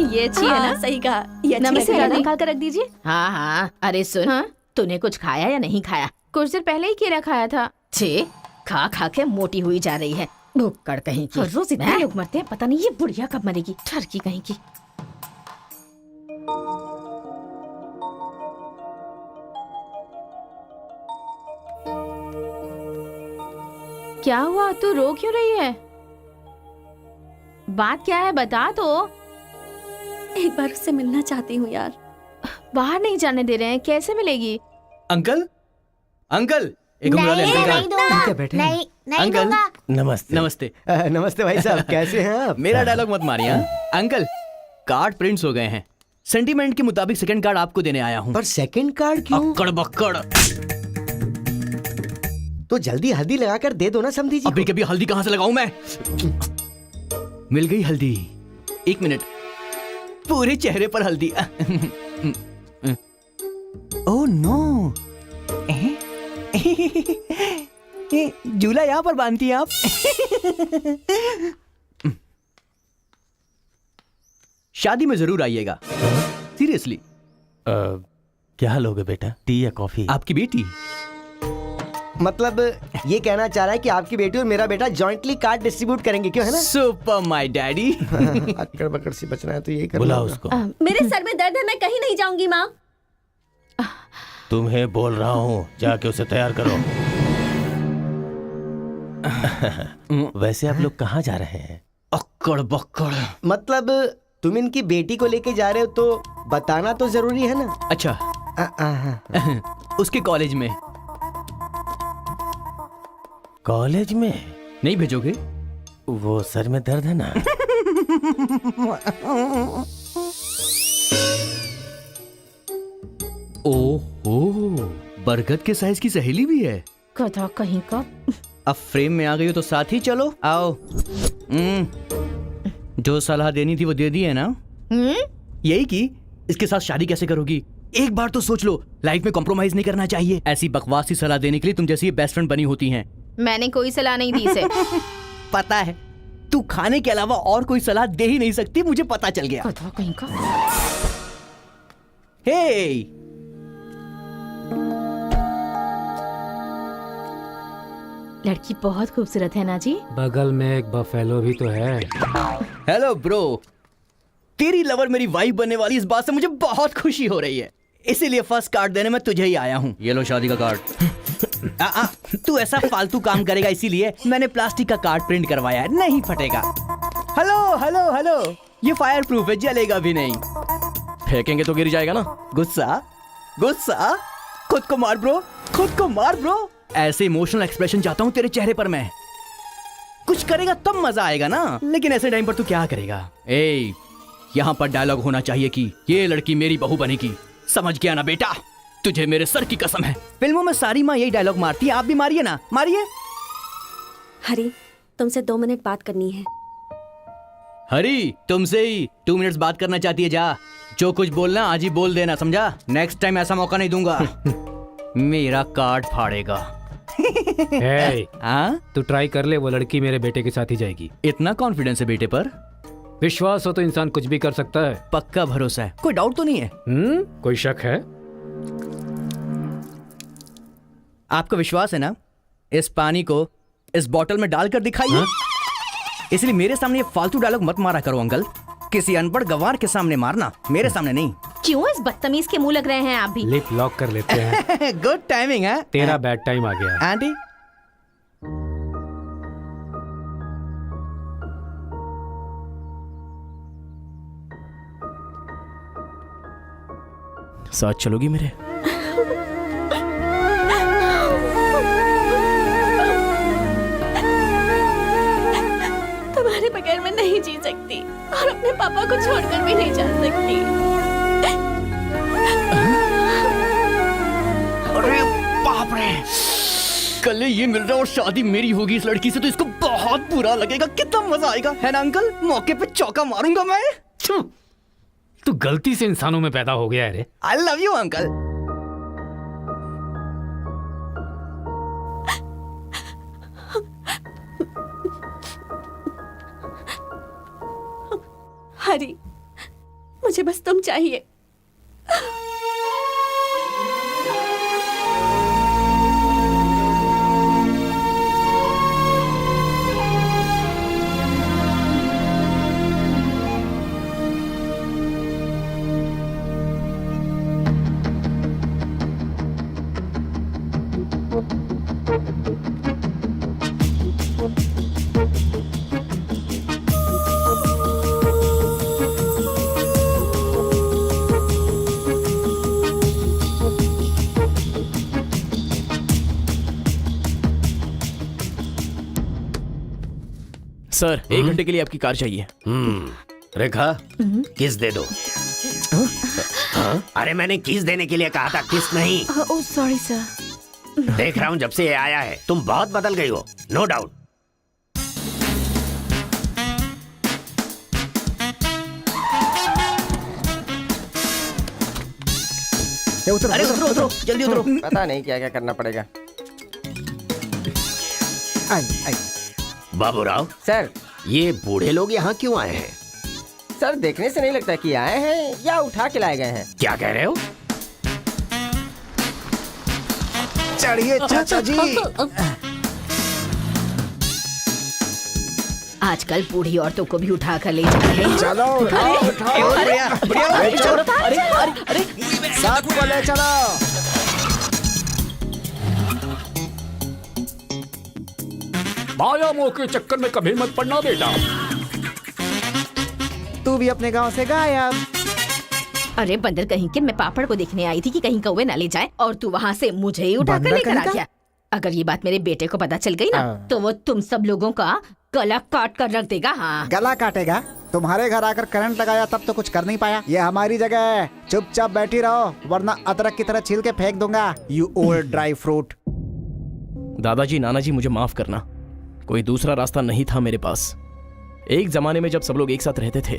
ये अच्छी है ना? सही कहा। ये अच्छी नमस्ते लग रही है। निकाल कर रख दीजिए। हाँ हाँ। अरे सुन, तूने कुछ खाया या नहीं खाया? कुछ देर पहले ही केला खाया था। छे, खा खा के मोटी हुई जा रही है। भुक्कड़ कहीं की। रोज इतने लोग मरते हैं, पता नहीं ये बुढ़िया कब मरेगी। ठरकी कहीं की। क्या हुआ? तू रो क्यों रही है? बात क्या है बता तो। एक बार उससे मिलना चाहती हूँ यार। बाहर नहीं जाने दे रहे हैं, कैसे मिलेगी? अंकल, अंकल, एक उंगली वाले अंकल का। क्या बैठे हैं? अंकल नमस्ते। नमस्ते। नमस्ते भाई साहब, कैसे हैं आप? मेरा डायलॉग मत मारिए। अंकल, कार्ड प्रिंट्स हो गए हैं। सेंटीमेंट के मुताबिक सेकंड कार्ड आपको देने आया हूँ। पर सेकंड कार्ड क्यों? अक्कड़ बक्कड़। तो जल्दी हल्दी लगाकर दे दो ना समधी जी अभी को। कभी हल्दी कहाँ से लगाऊं मैं? मिल गई हल्दी। एक मिनट, पूरे चेहरे पर हल्दी। Oh no. झूला यहाँ पर बांधती हैं आप? शादी में जरूर आइएगा, सीरियसली। क्या लोगे बेटा, टी या कॉफी? आपकी बेटी? मतलब ये कहना चाह रहा है कि आपकी बेटी और मेरा बेटा जॉइंटली कार्ड डिस्ट्रीब्यूट करेंगे, क्यों है ना? Super my daddy. अक्कड़ बकड़ से बचना है तो यही करना बुलाओ होगा। उसको। मेरे सर में दर्द है, मैं कहीं नहीं जाऊंगी माँ। तुम्हें बोल रहा हूँ, जाके उसे तैयार करो। वैसे आप लोग कहाँ जा रहे हैं? अक्कड़ बक्कड़। मतलब तुम इनकी बेटी को लेके जा रहे हो तो बताना तो जरूरी है ना? अच्छा। उसके कॉलेज में। कॉलेज में नहीं भेजोगे? वो सर में दर्द है ना। ओहो, बरगद के साइज की सहेली भी है। गधा कहीं का। अब फ्रेम में आ गई हो तो साथ ही चलो, आओ। जो सलाह देनी थी वो दे दी है ना? यही कि इसके साथ शादी कैसे करोगी? एक बार तो सोच लो, लाइफ में कॉम्प्रोमाइज नहीं करना चाहिए। ऐसी बकवास सी सलाह देने के लिए तुम जैसी बेस्ट फ्रेंड बनी होती हैं। मैंने कोई सलाह नहीं दी इसे। पता है, तू खाने के अलावा और कोई सलाह दे ही नहीं सकती, मुझे पता चल गया। गधा कहीं का। हे, लड़की बहुत खूबसूरत है ना जी। बगल में एक बफेलो भी तो है। हेलो ब्रो, तेरी लवर मेरी वाइफ बनने वाली इस बात से मुझे बहुत खुशी हो रही है, इसीलिए फर्स्ट कार्ड देने में तुझे ही आया हूँ। ये लो शादी का कार्ड। तू ऐसा फालतू काम करेगा इसीलिए मैंने प्लास्टिक का कार्ड प्रिंट करवाया है, नहीं फटेगा। हेलो हेलो हेलो, ये फायर प्रूफ है, जलेगा भी नहीं। फेंकेंगे तो गिर जाएगा ना। गुस्सा गुस्सा, खुद को मार ब्रो, खुद को मार ब्रो। ऐसे इमोशनल एक्सप्रेशन चाहता हूँ तेरे चेहरे पर मैं। कुछ करेगा तब मजा आएगा ना, लेकिन ऐसे टाइम पर तू क्या करेगा? ए, यहाँ पर डायलॉग होना चाहिए कि ये लड़की मेरी बहू बनेगी। समझ गया ना बेटा? तुझे मेरे सर की कसम है। फिल्मों में सारी माँ यही डायलॉग मारती है, आप भी मारिए ना, मारिए। हरी, तुमसे 2 मिनट बात करनी है। हरी, तुमसे ही 2 मिनट्स बात करना चाहती है? जा, जो कुछ बोलना आज ही बोल देना, समझा? नेक्स्ट टाइम ऐसा मौका नहीं दूंगा। मेरा कार्ड फाड़ेगा। तू ट्राई कर ले, वो लड़की मेरे बेटे के साथ ही जाएगी। इतना कॉन्फिडेंस है बेटे पर? विश्वास हो तो इंसान कुछ भी कर सकता है। पक्का भरोसा है, कोई डाउट तो नहीं है? कोई शक है? आपको विश्वास है ना? इस पानी को इस बोतल में डालकर दिखाइए। इसलिए मेरे सामने ये फालतू डायलॉग मत मारा करो अंकल, किसी अनपढ़ गवार के सामने मारना, मेरे सामने नहीं। क्यों इस बदतमीज के मुंह लग रहे हैं आप भी? लिप लॉक कर लेते हैं। गुड टाइमिंग है। तेरा बैड टाइम आ गया। आंटी, साथ चलोगी मेरे? तुम्हारे बगैर मैं नहीं जी सकती और अपने पापा को छोड़कर भी नहीं जा सकती। अरे बाप रे, कल ये मिल रहा और शादी मेरी होगी इस लड़की से तो इसको बहुत बुरा लगेगा। कितना मजा आएगा, है ना अंकल? मौके पे चौका मारूंगा मैं। तू गलती से इंसानों में पैदा हो गया है रे। I love you uncle. Hari, मुझे बस तुम चाहिए। सर, 1 घंटे के लिए आपकी कार चाहिए। रेखा, किस दे दो। अरे मैंने किस देने के लिए कहा था, किस नहीं। Oh sorry sir. देख रहा हूँ जब से ये आया है तुम बहुत बदल गई हो, नो डाउट। अरे उतरो उतरो, जल्दी उतरो। पता नहीं क्या क्या करना पड़ेगा। बाबूराव, सर ये बूढ़े लोग यहाँ क्यों आए हैं? सर देखने से नहीं लगता कि आए हैं या उठा के लाए गए हैं। क्या कह रहे हो? चढ़िए चाचा जी। आजकल बूढ़ी औरतों को भी उठा कर ले जा रहे हैं। चलो उठाओ उठाओ। अरे साथ को ले चलो। माया मोह के चक्कर में कभी मत पड़ना बेटा। तू भी अपने गांव से गायब। अरे बंदर कहीं के, मैं पापड़ को देखने आई थी कि कहीं कौवे ना ले जाए और तू वहाँ से मुझे ही उठा कर बंदर लेकर कहीं आ का? गया। अगर ये बात मेरे बेटे को पता चल गई ना तो वो तुम सब लोगों का गला काट कर रख देगा। हाँ गला काटेगा? तुम्हारे घर आकर करंट लगाया तब तो कुछ कर नहीं पाया। ये हमारी जगह है, चुपचाप बैठी रहो वरना अदरक की तरह छील के फेंक दूंगा। You old dry fruit. दादाजी, नाना जी, मुझे माफ करना, कोई दूसरा रास्ता नहीं था मेरे पास। एक जमाने में जब सब लोग एक साथ रहते थे,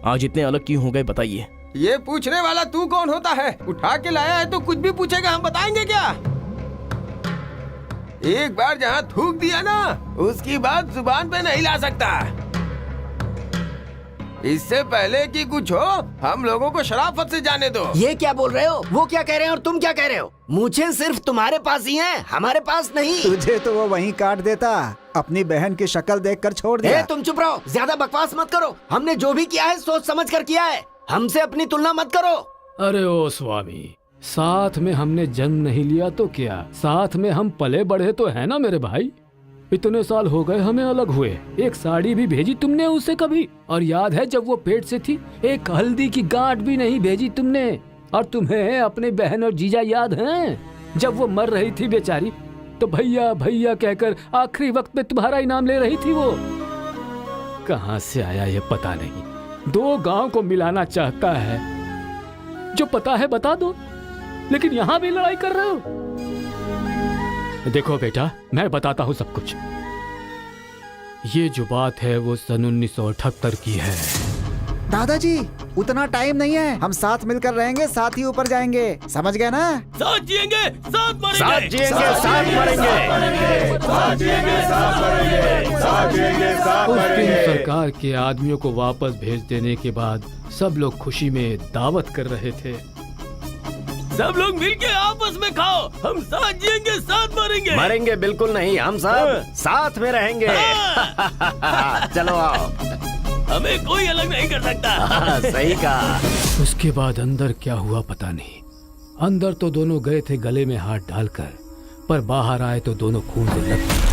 आज इतने अलग क्यों हो गए बताइए? ये पूछने वाला तू कौन होता है? उठा के लाया है तो कुछ भी पूछेगा, हम बताएंगे क्या? एक बार जहाँ थूक दिया ना, उसकी बात जुबान पे नहीं ला सकता। इससे पहले कि कुछ हो, हम लोगों को शराफत से जाने दो। ये क्या बोल रहे हो? वो क्या कह रहे हैं और तुम क्या कह रहे हो? मुझे सिर्फ तुम्हारे पास ही है, हमारे पास नहीं। तुझे तो वो वहीं काट देता, अपनी बहन की शक्ल देखकर छोड़ दिया। तुम चुप रहो, ज्यादा बकवास मत करो। हमने जो भी किया है सोच समझ कर किया है, हमसे अपनी तुलना मत करो। अरे ओ स्वामी, साथ में हमने जन्म नहीं लिया तो क्या, साथ में हम पले बढ़े तो है ना मेरे भाई। इतने साल हो गए हमें अलग हुए, एक साड़ी भी भेजी तुमने उसे कभी? और याद है जब वो पेट से थी, एक हल्दी की गांठ भी नहीं भेजी तुमने। और तुम्हें अपने बहन और जीजा याद हैं? जब वो मर रही थी बेचारी, तो भैया भैया कहकर आखिरी वक्त में तुम्हारा इनाम ले रही थी। वो कहाँ से आया ये पता नहीं। दो गांव को मिलाना चाहता है, जो पता है बता दो, लेकिन यहाँ भी लड़ाई कर रहे हो। देखो बेटा, मैं बताता हूँ सब कुछ। ये जो बात है वो सन 1978 की है। दादाजी उतना टाइम नहीं है, हम साथ मिलकर रहेंगे, साथ ही ऊपर जाएंगे, समझ गए ना? साथ जिएंगे, साथ मरेंगे। साथ जिएंगे, साथ मरेंगे। उस दिन सरकार के आदमियों को वापस भेज देने के बाद सब लोग खुशी में दावत कर रहे थे। सब लोग मिलके आपस में खाओ, हम साथ जिएंगे, साथ मरेंगे। मरेंगे बिल्कुल नहीं, हम सब साथ में रहेंगे। चलो आओ। हमें कोई अलग नहीं कर सकता। सही कहा। उसके बाद अंदर क्या हुआ पता नहीं। अंदर तो दोनों गए थे गले में हाथ डालकर, पर बाहर आए तो दोनों खून से लथपथ।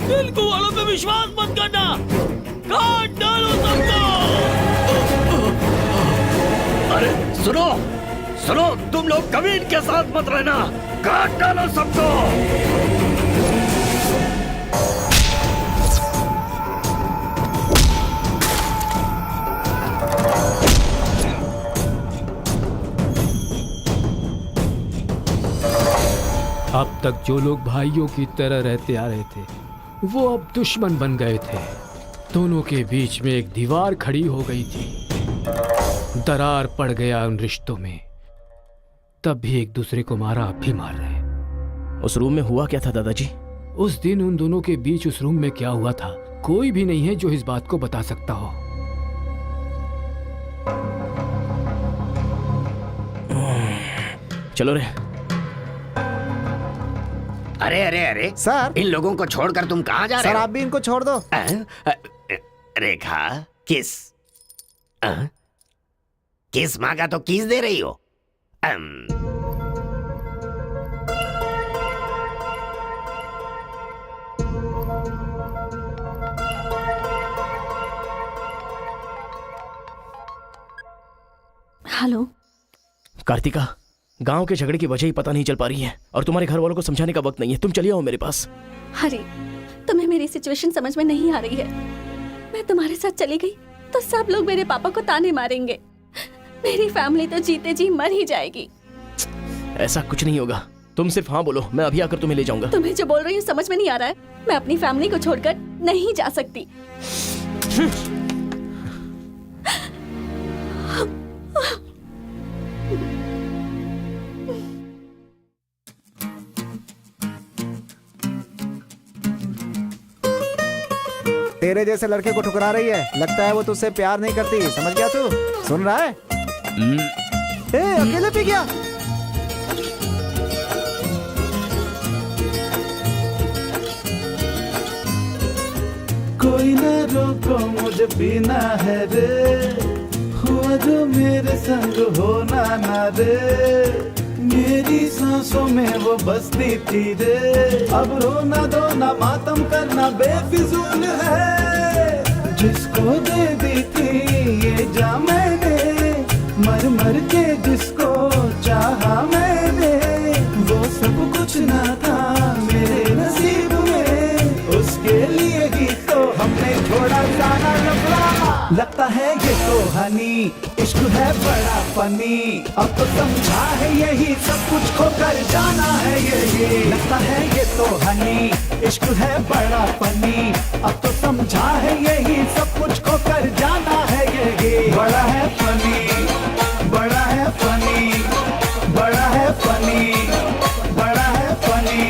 तेलुगु वालों पे विश्वास मत करना, काट डालो सबको। अरे सुनो सुनो, तुम लोग कभी इनके साथ मत रहना, काट डालो सबको। अब तक जो लोग भाइयों की तरह रहते आ रहे थे, वो अब दुश्मन बन गए थे। दोनों के बीच में एक दीवार खड़ी हो गई थी। दरार पड़ गया उन रिश्तों में। तब भी एक दूसरे को मारा, अब भी मार रहे। उस रूम में हुआ क्या था दादाजी? उस दिन उन दोनों के बीच उस रूम में क्या हुआ था, कोई भी नहीं है जो इस बात को बता सकता हो। चलो रे। अरे अरे अरे सर, इन लोगों को छोड़कर तुम कहाँ जा रहे सर हो? आप भी इनको छोड़ दो। रेखा, किस किस मांगा तो किस दे रही हो? हेलो कार्तिका, गांव के झगड़े की वजह ही पता नहीं चल पा रही है और तुम्हारे घर वालों को समझाने का वक्त नहीं है। तुम चलिए आओ मेरे पास। हरी, तुम्हें मेरी सिचुएशन समझ में नहीं आ रही है। मैं तुम्हारे साथ चली गई तो सब लोग मेरे पापा को ताने मारेंगे। मेरी फैमिली तो जीते जी मर ही जाएगी। ऐसा कुछ नहीं होगा, तुम सिर्फ हाँ बोलो, मैं अभी आकर तुम्हें ले जाऊंगा। तुम्हें जो बोल रही हूँ समझ में नहीं आ रहा है। मैं अपनी फैमिली को छोड़कर नहीं जा सकती। तेरे जैसे लड़के को ठुकरा रही है। लगता है वो तुझसे प्यार नहीं करती। समझ गया तू? सुन रहा है? अकेले पी गया। कोई ना रोको मुझे पीना है रे, हुआ जो मेरे संग होना ना रे, मेरी सांसों में वो बसती थी रे। अब रोना धोना मातम करना बेफिजूल है, जिसको दे दी थी ये जा मैंने, मर मर के जिसको चाहा मैंने, वो सब कुछ ना था मेरे नसीब में, उसके लिए ही तो हमने छोड़ा जाना लफड़ा। लगता है ये तो हनी, इश्क है बड़ा फनी, अब तो समझा है यही सब कुछ खोकर जाना है यही। लगता है ये तो हनी, इश्क है बड़ा फनी, अब तो समझा है यही सब कुछ खोकर जाना है यही। बड़ा है फनी, बड़ा है फनी, बड़ा है फनी, बड़ा है फनी।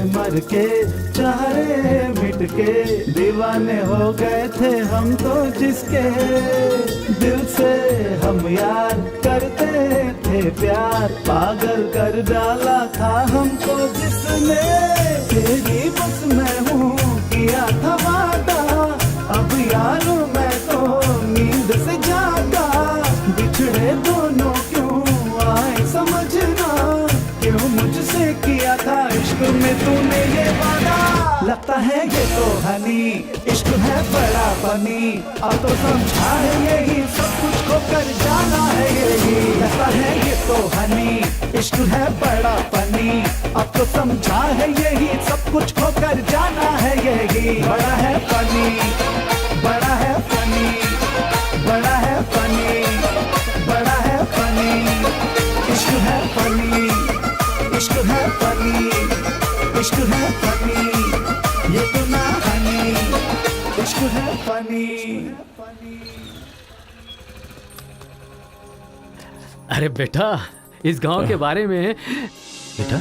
मर के चाहे मिट के, दीवाने हो गए थे हम तो जिसके, दिल से हम यार करते थे प्यार, पागल कर डाला था हमको जिसने, तेरी बस मैं हूँ किया था वादा, अब यार मैं तो नींद से जागा, बिछड़े दोनों क्यों आए समझना, क्यों मुझसे किया था इश्क में तूने ये वादा। लगता है ये तो हनी, इश्क है बड़ा फनी, अब तो समझा है यही सब कुछ खोकर जाना है यही। लगता है ये तो हनी, इश्क है बड़ा फनी, अब तो समझा है यही सब कुछ खोकर जाना है यही। बड़ा है फनी, बड़ा है फनी, बड़ा है फनी, बड़ा है फनी, इश्क है फनी, इश्क है फनी, इश्क है फनी, ये तो ना हनी, इश्क है फनी। अरे बेटा, इस गांव के बारे में बेटा,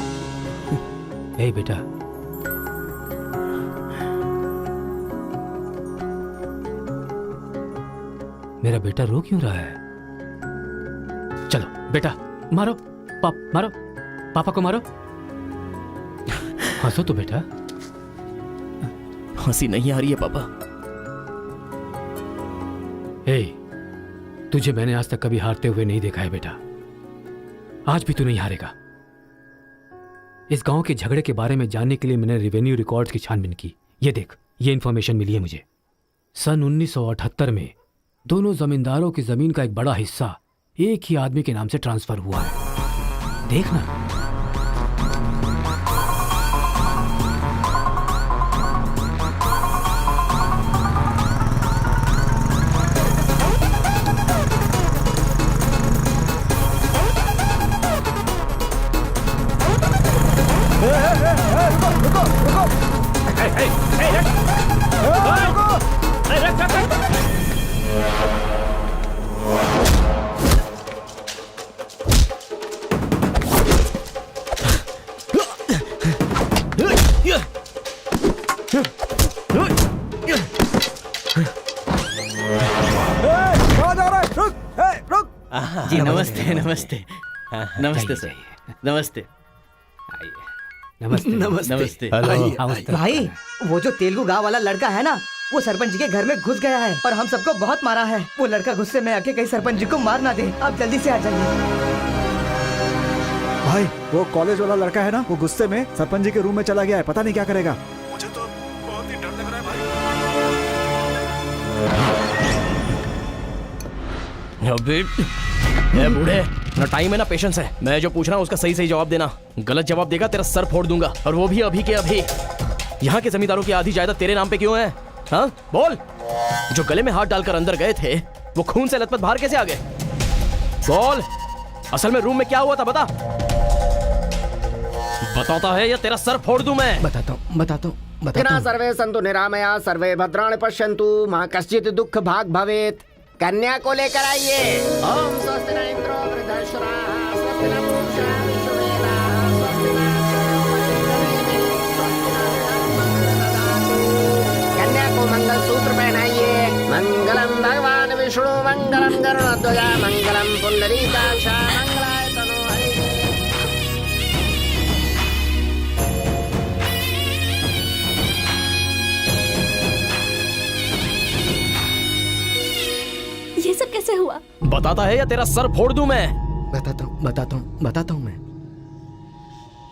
ए बेटा, मेरा बेटा रो क्यों रहा है? चलो बेटा, मारो मारो, पापा को मारो, हंसो तो बेटा। हंसी नहीं आ रही है पापा। ए, तुझे मैंने आज तक कभी हारते हुए नहीं देखा है बेटा, आज भी तू नहीं हारेगा। इस गांव के झगड़े के बारे में जानने के लिए मैंने रेवेन्यू रिकॉर्ड्स की छानबीन की। ये देख, ये इंफॉर्मेशन मिली है मुझे। सन 1978 में दोनों जमींदारों की जमीन का एक बड़ा हिस्सा एक ही आदमी के नाम से ट्रांसफर हुआ है। देखना। जी नमस्ते नमस्ते नमस्ते सर, नमस्ते नमस्ते नमस्ते। भाई वो जो तेलुगु गांव वाला लड़का है ना, वो सरपंच जी के घर में घुस गया है और हम सबको बहुत मारा है। वो लड़का गुस्से में आके कहीं सरपंच जी को मार ना दे। आप जल्दी से आ जाइए। भाई वो कॉलेज वाला लड़का है ना, वो गुस्से में सरपंच जी के रूम में चला गया है, पता नहीं क्या करेगा। मुझे तो बहुत ही डर लग रहा है भाई। अबे ए बूढ़े, ना टाइम है ना पेशेंस है। मैं जो पूछ रहा हूँ उसका सही सही जवाब देना। गलत जवाब देगा तेरा सर फोड़ दूंगा, और वो भी अभी के अभी। यहाँ के जमींदारों की आधी जायदाद तेरे नाम पे क्यों है? हाँ बोल। जो गले में हाथ डालकर अंदर गए थे वो खून से लथपथ बाहर कैसे आ गए? बोल, असल में रूम में क्या हुआ था बता। बताता है या तेरा सर फोड़ दूं मैं? बताता हूँ। सर्वे सन्तु निरामया सर्वे भद्राणि पश्यन्तु मां कश्चित् दुःख भाग भवेत्। कन्या को लेकर आइए। ओम स्वस्ति न इंद्रो वृद्धश्रवाः स्वस्ति न पूषा विश्ववेदाः स्वस्ति न कन्या को मंगल सूत्र पहनाइए। मंगलम भगवान विष्णु मंगलम गरुड़ध्वज मंगलम पुंडरीकाक्ष मंगलाय तनो हरिः। ये सब कैसे हुआ? बताता है या तेरा सर फोड़ दूं मैं? बताता हूँ मैं।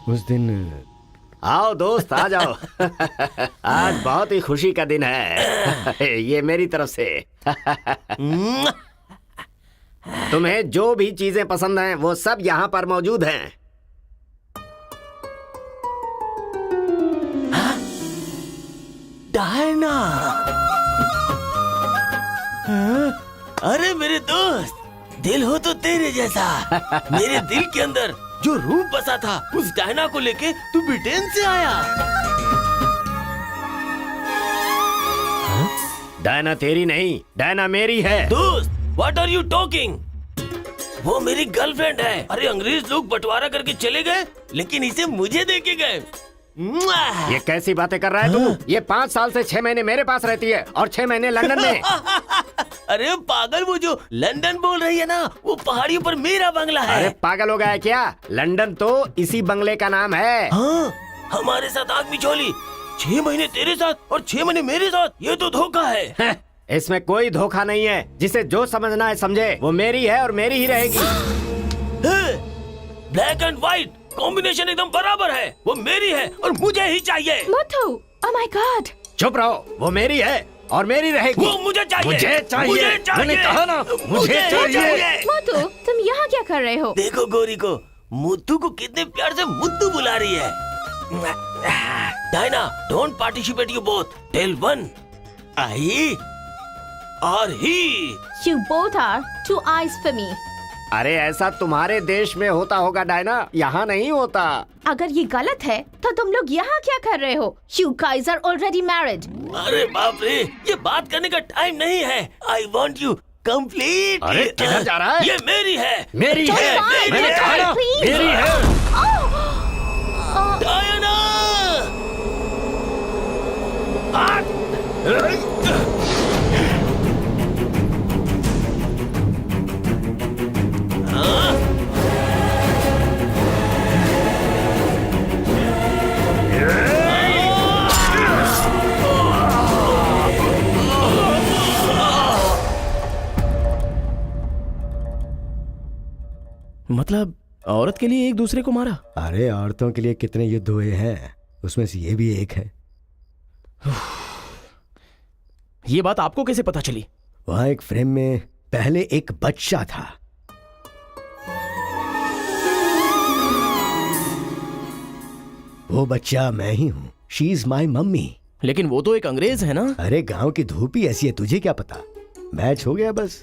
उस दिन आओ दोस्त आ जाओ। आज बहुत ही खुशी का दिन है। ये मेरी तरफ से। तुम्हें जो भी चीजें पसंद हैं वो सब यहाँ पर मौजूद हैं। डायना, अरे मेरे दोस्त, दिल हो तो तेरे जैसा। मेरे दिल के अंदर जो रूप बसा था उस डायना को लेके तू ब्रिटेन से आया। डायना तेरी नहीं, डायना मेरी है। दोस्त, व्हाट आर यू टॉकिंग? वो मेरी गर्लफ्रेंड है। अरे अंग्रेज लोग बंटवारा करके चले गए, लेकिन इसे मुझे दे के गए। ये कैसी बातें कर रहा है तू? ये 5 साल से 6 महीने मेरे पास रहती है और 6 महीने लंदन में। अरे पागल, वो जो लंदन बोल रही है ना, वो पहाड़ियों पर मेरा बंगला है। अरे पागल हो गया है क्या? लंदन तो इसी बंगले का नाम है। हाँ, हमारे साथ आग बिछोली। 6 महीने तेरे साथ और 6 महीने मेरे साथ, ये तो धोखा है। इसमें कोई धोखा नहीं है। जिसे जो समझना है समझे। वो मेरी है और मेरी ही रहेगी। ब्लैक एंड व्हाइट कॉम्बिनेशन एकदम बराबर है। वो मेरी है और मुझे ही चाहिए। मोटू, ओह माय गॉड। चुप रहो, वो मेरी है और मेरी रहेगी। वो मुझे चाहिए। मुझे चाहिए। मैंने कहा ना, मुझे चाहिए। मोटू, तुम यहाँ क्या कर रहे हो? देखो गोरी को, मुद्दू को कितने प्यार से मुद्दू बुला रही है। Diana, don't participate you both. Tell one, I और ही। You both are two eyes for me. अरे ऐसा तुम्हारे देश में होता होगा डायना, यहाँ नहीं होता। अगर ये गलत है तो तुम लोग यहाँ क्या कर रहे हो? You guys are already married. अरे बाप रे, ये बात करने का टाइम नहीं है। I want you complete. अरे किधर जा रहा है? ये मेरी है। मेरी है। मैंने कहा ना, मेरी है। डायना, मतलब औरत के लिए एक दूसरे को मारा? अरे औरतों के लिए कितने युद्ध हुए हैं, उसमें से ये भी एक है। ये बात आपको कैसे पता चली? वहां एक फ्रेम में पहले एक बच्चा था। वो बच्चा मैं ही हूँ। She is my mummy. लेकिन वो तो एक अंग्रेज है ना? अरे गांव की धूप ही ऐसी है, तुझे क्या पता। मैच हो गया बस।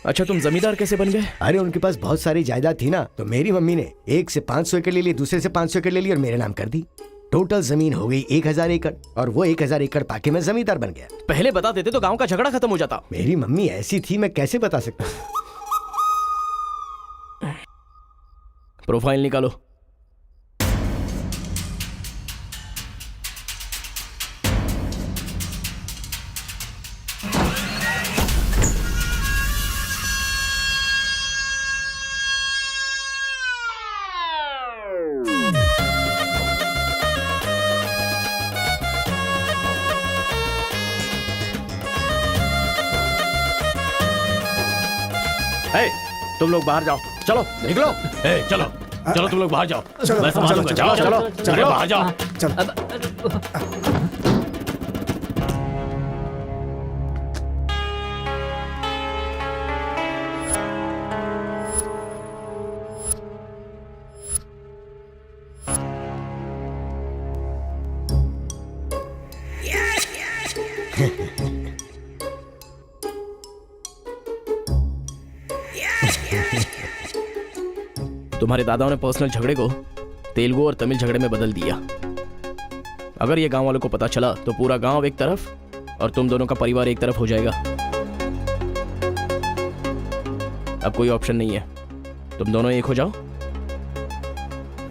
अच्छा, तुम जमींदार कैसे बन गए? अरे उनके पास बहुत सारी जायदाद थी ना, तो मेरी मम्मी ने एक से 500 एकड़ ले ली, दूसरे से 500 एकड़ ले ली और मेरे नाम कर दी। टोटल जमीन हो गई 1000 एकड़ और वो 1000 एकड़ पाके मैं जमींदार बन गया। पहले बता देते तो गांव का झगड़ा खत्म हो जाता। मेरी मम्मी ऐसी थी, मैं कैसे बता सकता हूँ। प्रोफाइल निकालो। तुम लोग बाहर जाओ, चलो निकलो। चलो चलो, तुम लोग बाहर जाओ। चलो, मैं संभालूंगा। चलो, चलो चलो, चलो, चलो। बाहर जाओ। तुम्हारे दादाओं ने पर्सनल झगड़े को तेलुगु और तमिल झगड़े में बदल दिया। अगर ये गांव वालों को पता चला तो पूरा गांव एक तरफ और तुम दोनों का परिवार एक तरफ हो जाएगा। अब कोई ऑप्शन नहीं है, तुम दोनों एक हो जाओ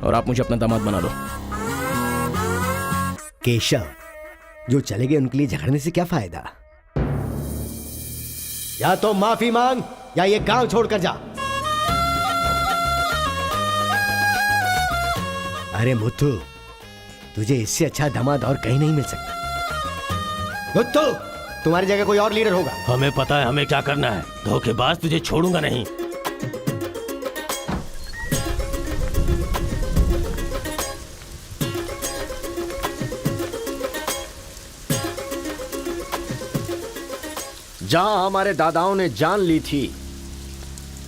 और आप मुझे अपना दामाद बना लो। केशव, जो चले गए उनके लिए झगड़ने से क्या फायदा? या तो माफी मांग या ये गांव छोड़कर जा। अरे मुत्तू, तुझे इससे अच्छा दामाद और कहीं नहीं मिल सकता। मुत्तू, तुम्हारी जगह कोई और लीडर होगा। हमें पता है हमें क्या करना है। धोखेबाज, तुझे छोड़ूंगा नहीं। जहां हमारे दादाओं ने जान ली थी,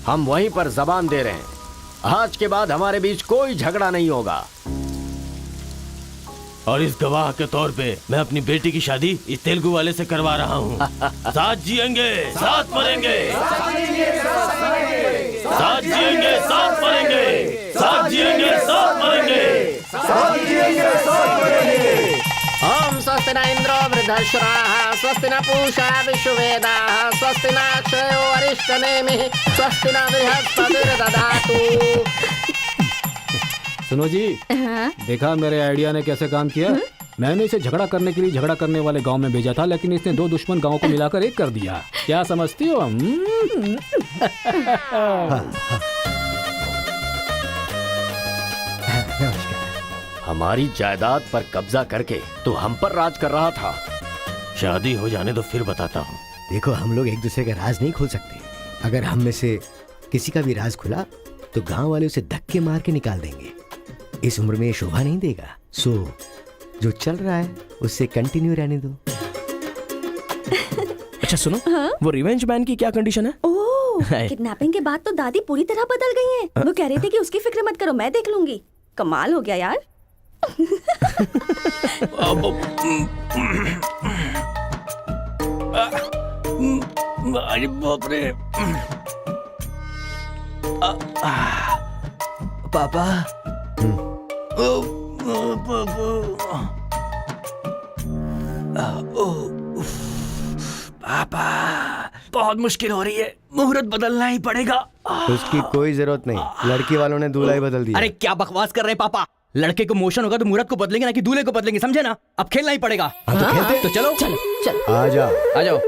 हम वहीं पर जबान दे रहे हैं। आज के बाद हमारे बीच कोई झगड़ा नहीं होगा। और इस गवाह के तौर पे मैं अपनी बेटी की शादी इस तेलुगु वाले से करवा रहा हूँ। साथ जिएंगे, साथ मरेंगे, साथ जिएंगे, साथ मरेंगे, साथ जिएंगे, साथ मरेंगे। ओम स्वस्ति न इंद्रो वृद्धश्राः स्वस्ति न पूषा विश्ववेदाः स्वस्ति न अक्षयो अरिष्टनेमिः स्वस्ति न बृहस्पतिर्दधातु। सुनो जी, देखा मेरे आइडिया ने कैसे काम किया? मैंने इसे झगड़ा करने के लिए झगड़ा करने वाले गांव में भेजा था, लेकिन इसने दो दुश्मन गांवों को मिलाकर एक कर दिया। क्या समझती हो? हमारी जायदाद पर कब्जा करके तो हम पर राज कर रहा था। शादी हो जाने तो फिर बताता हूँ। देखो, हम लोग एक दूसरे का राज नहीं खोल सकते। अगर हम में से किसी का भी राज खुला तो गांव वाले उसे धक्के मार के निकाल देंगे। इस उम्र में ये शोभा नहीं देगा। सो जो चल रहा है उससे कंटिन्यू रहने दो। अच्छा सुनो, वो रिवेंज मैन की क्या कंडीशन है? ओह, किडनैपिंग के बाद तो दादी पूरी तरह बदल गई हैं। वो कह रहे थे कि उसकी फिक्र मत करो, मैं देख लूंगी। कमाल हो गया यार। अरे बाप रे। पापा, पापा, बहुत मुश्किल हो रही है। मुहूर्त बदलना ही पड़ेगा। उसकी कोई जरूरत नहीं, लड़की वालों ने दूल्हा ही बदल दिया। अरे क्या बकवास कर रहे हैं पापा? लड़के को मोशन होगा तो मुहूर्त को बदलेंगे ना कि दूल्हे को बदलेंगे, समझे ना? अब खेलना ही पड़ेगा। हाँ, तो खेलते। तो चलो चलो चलो। आ जाओ, आ जाओ।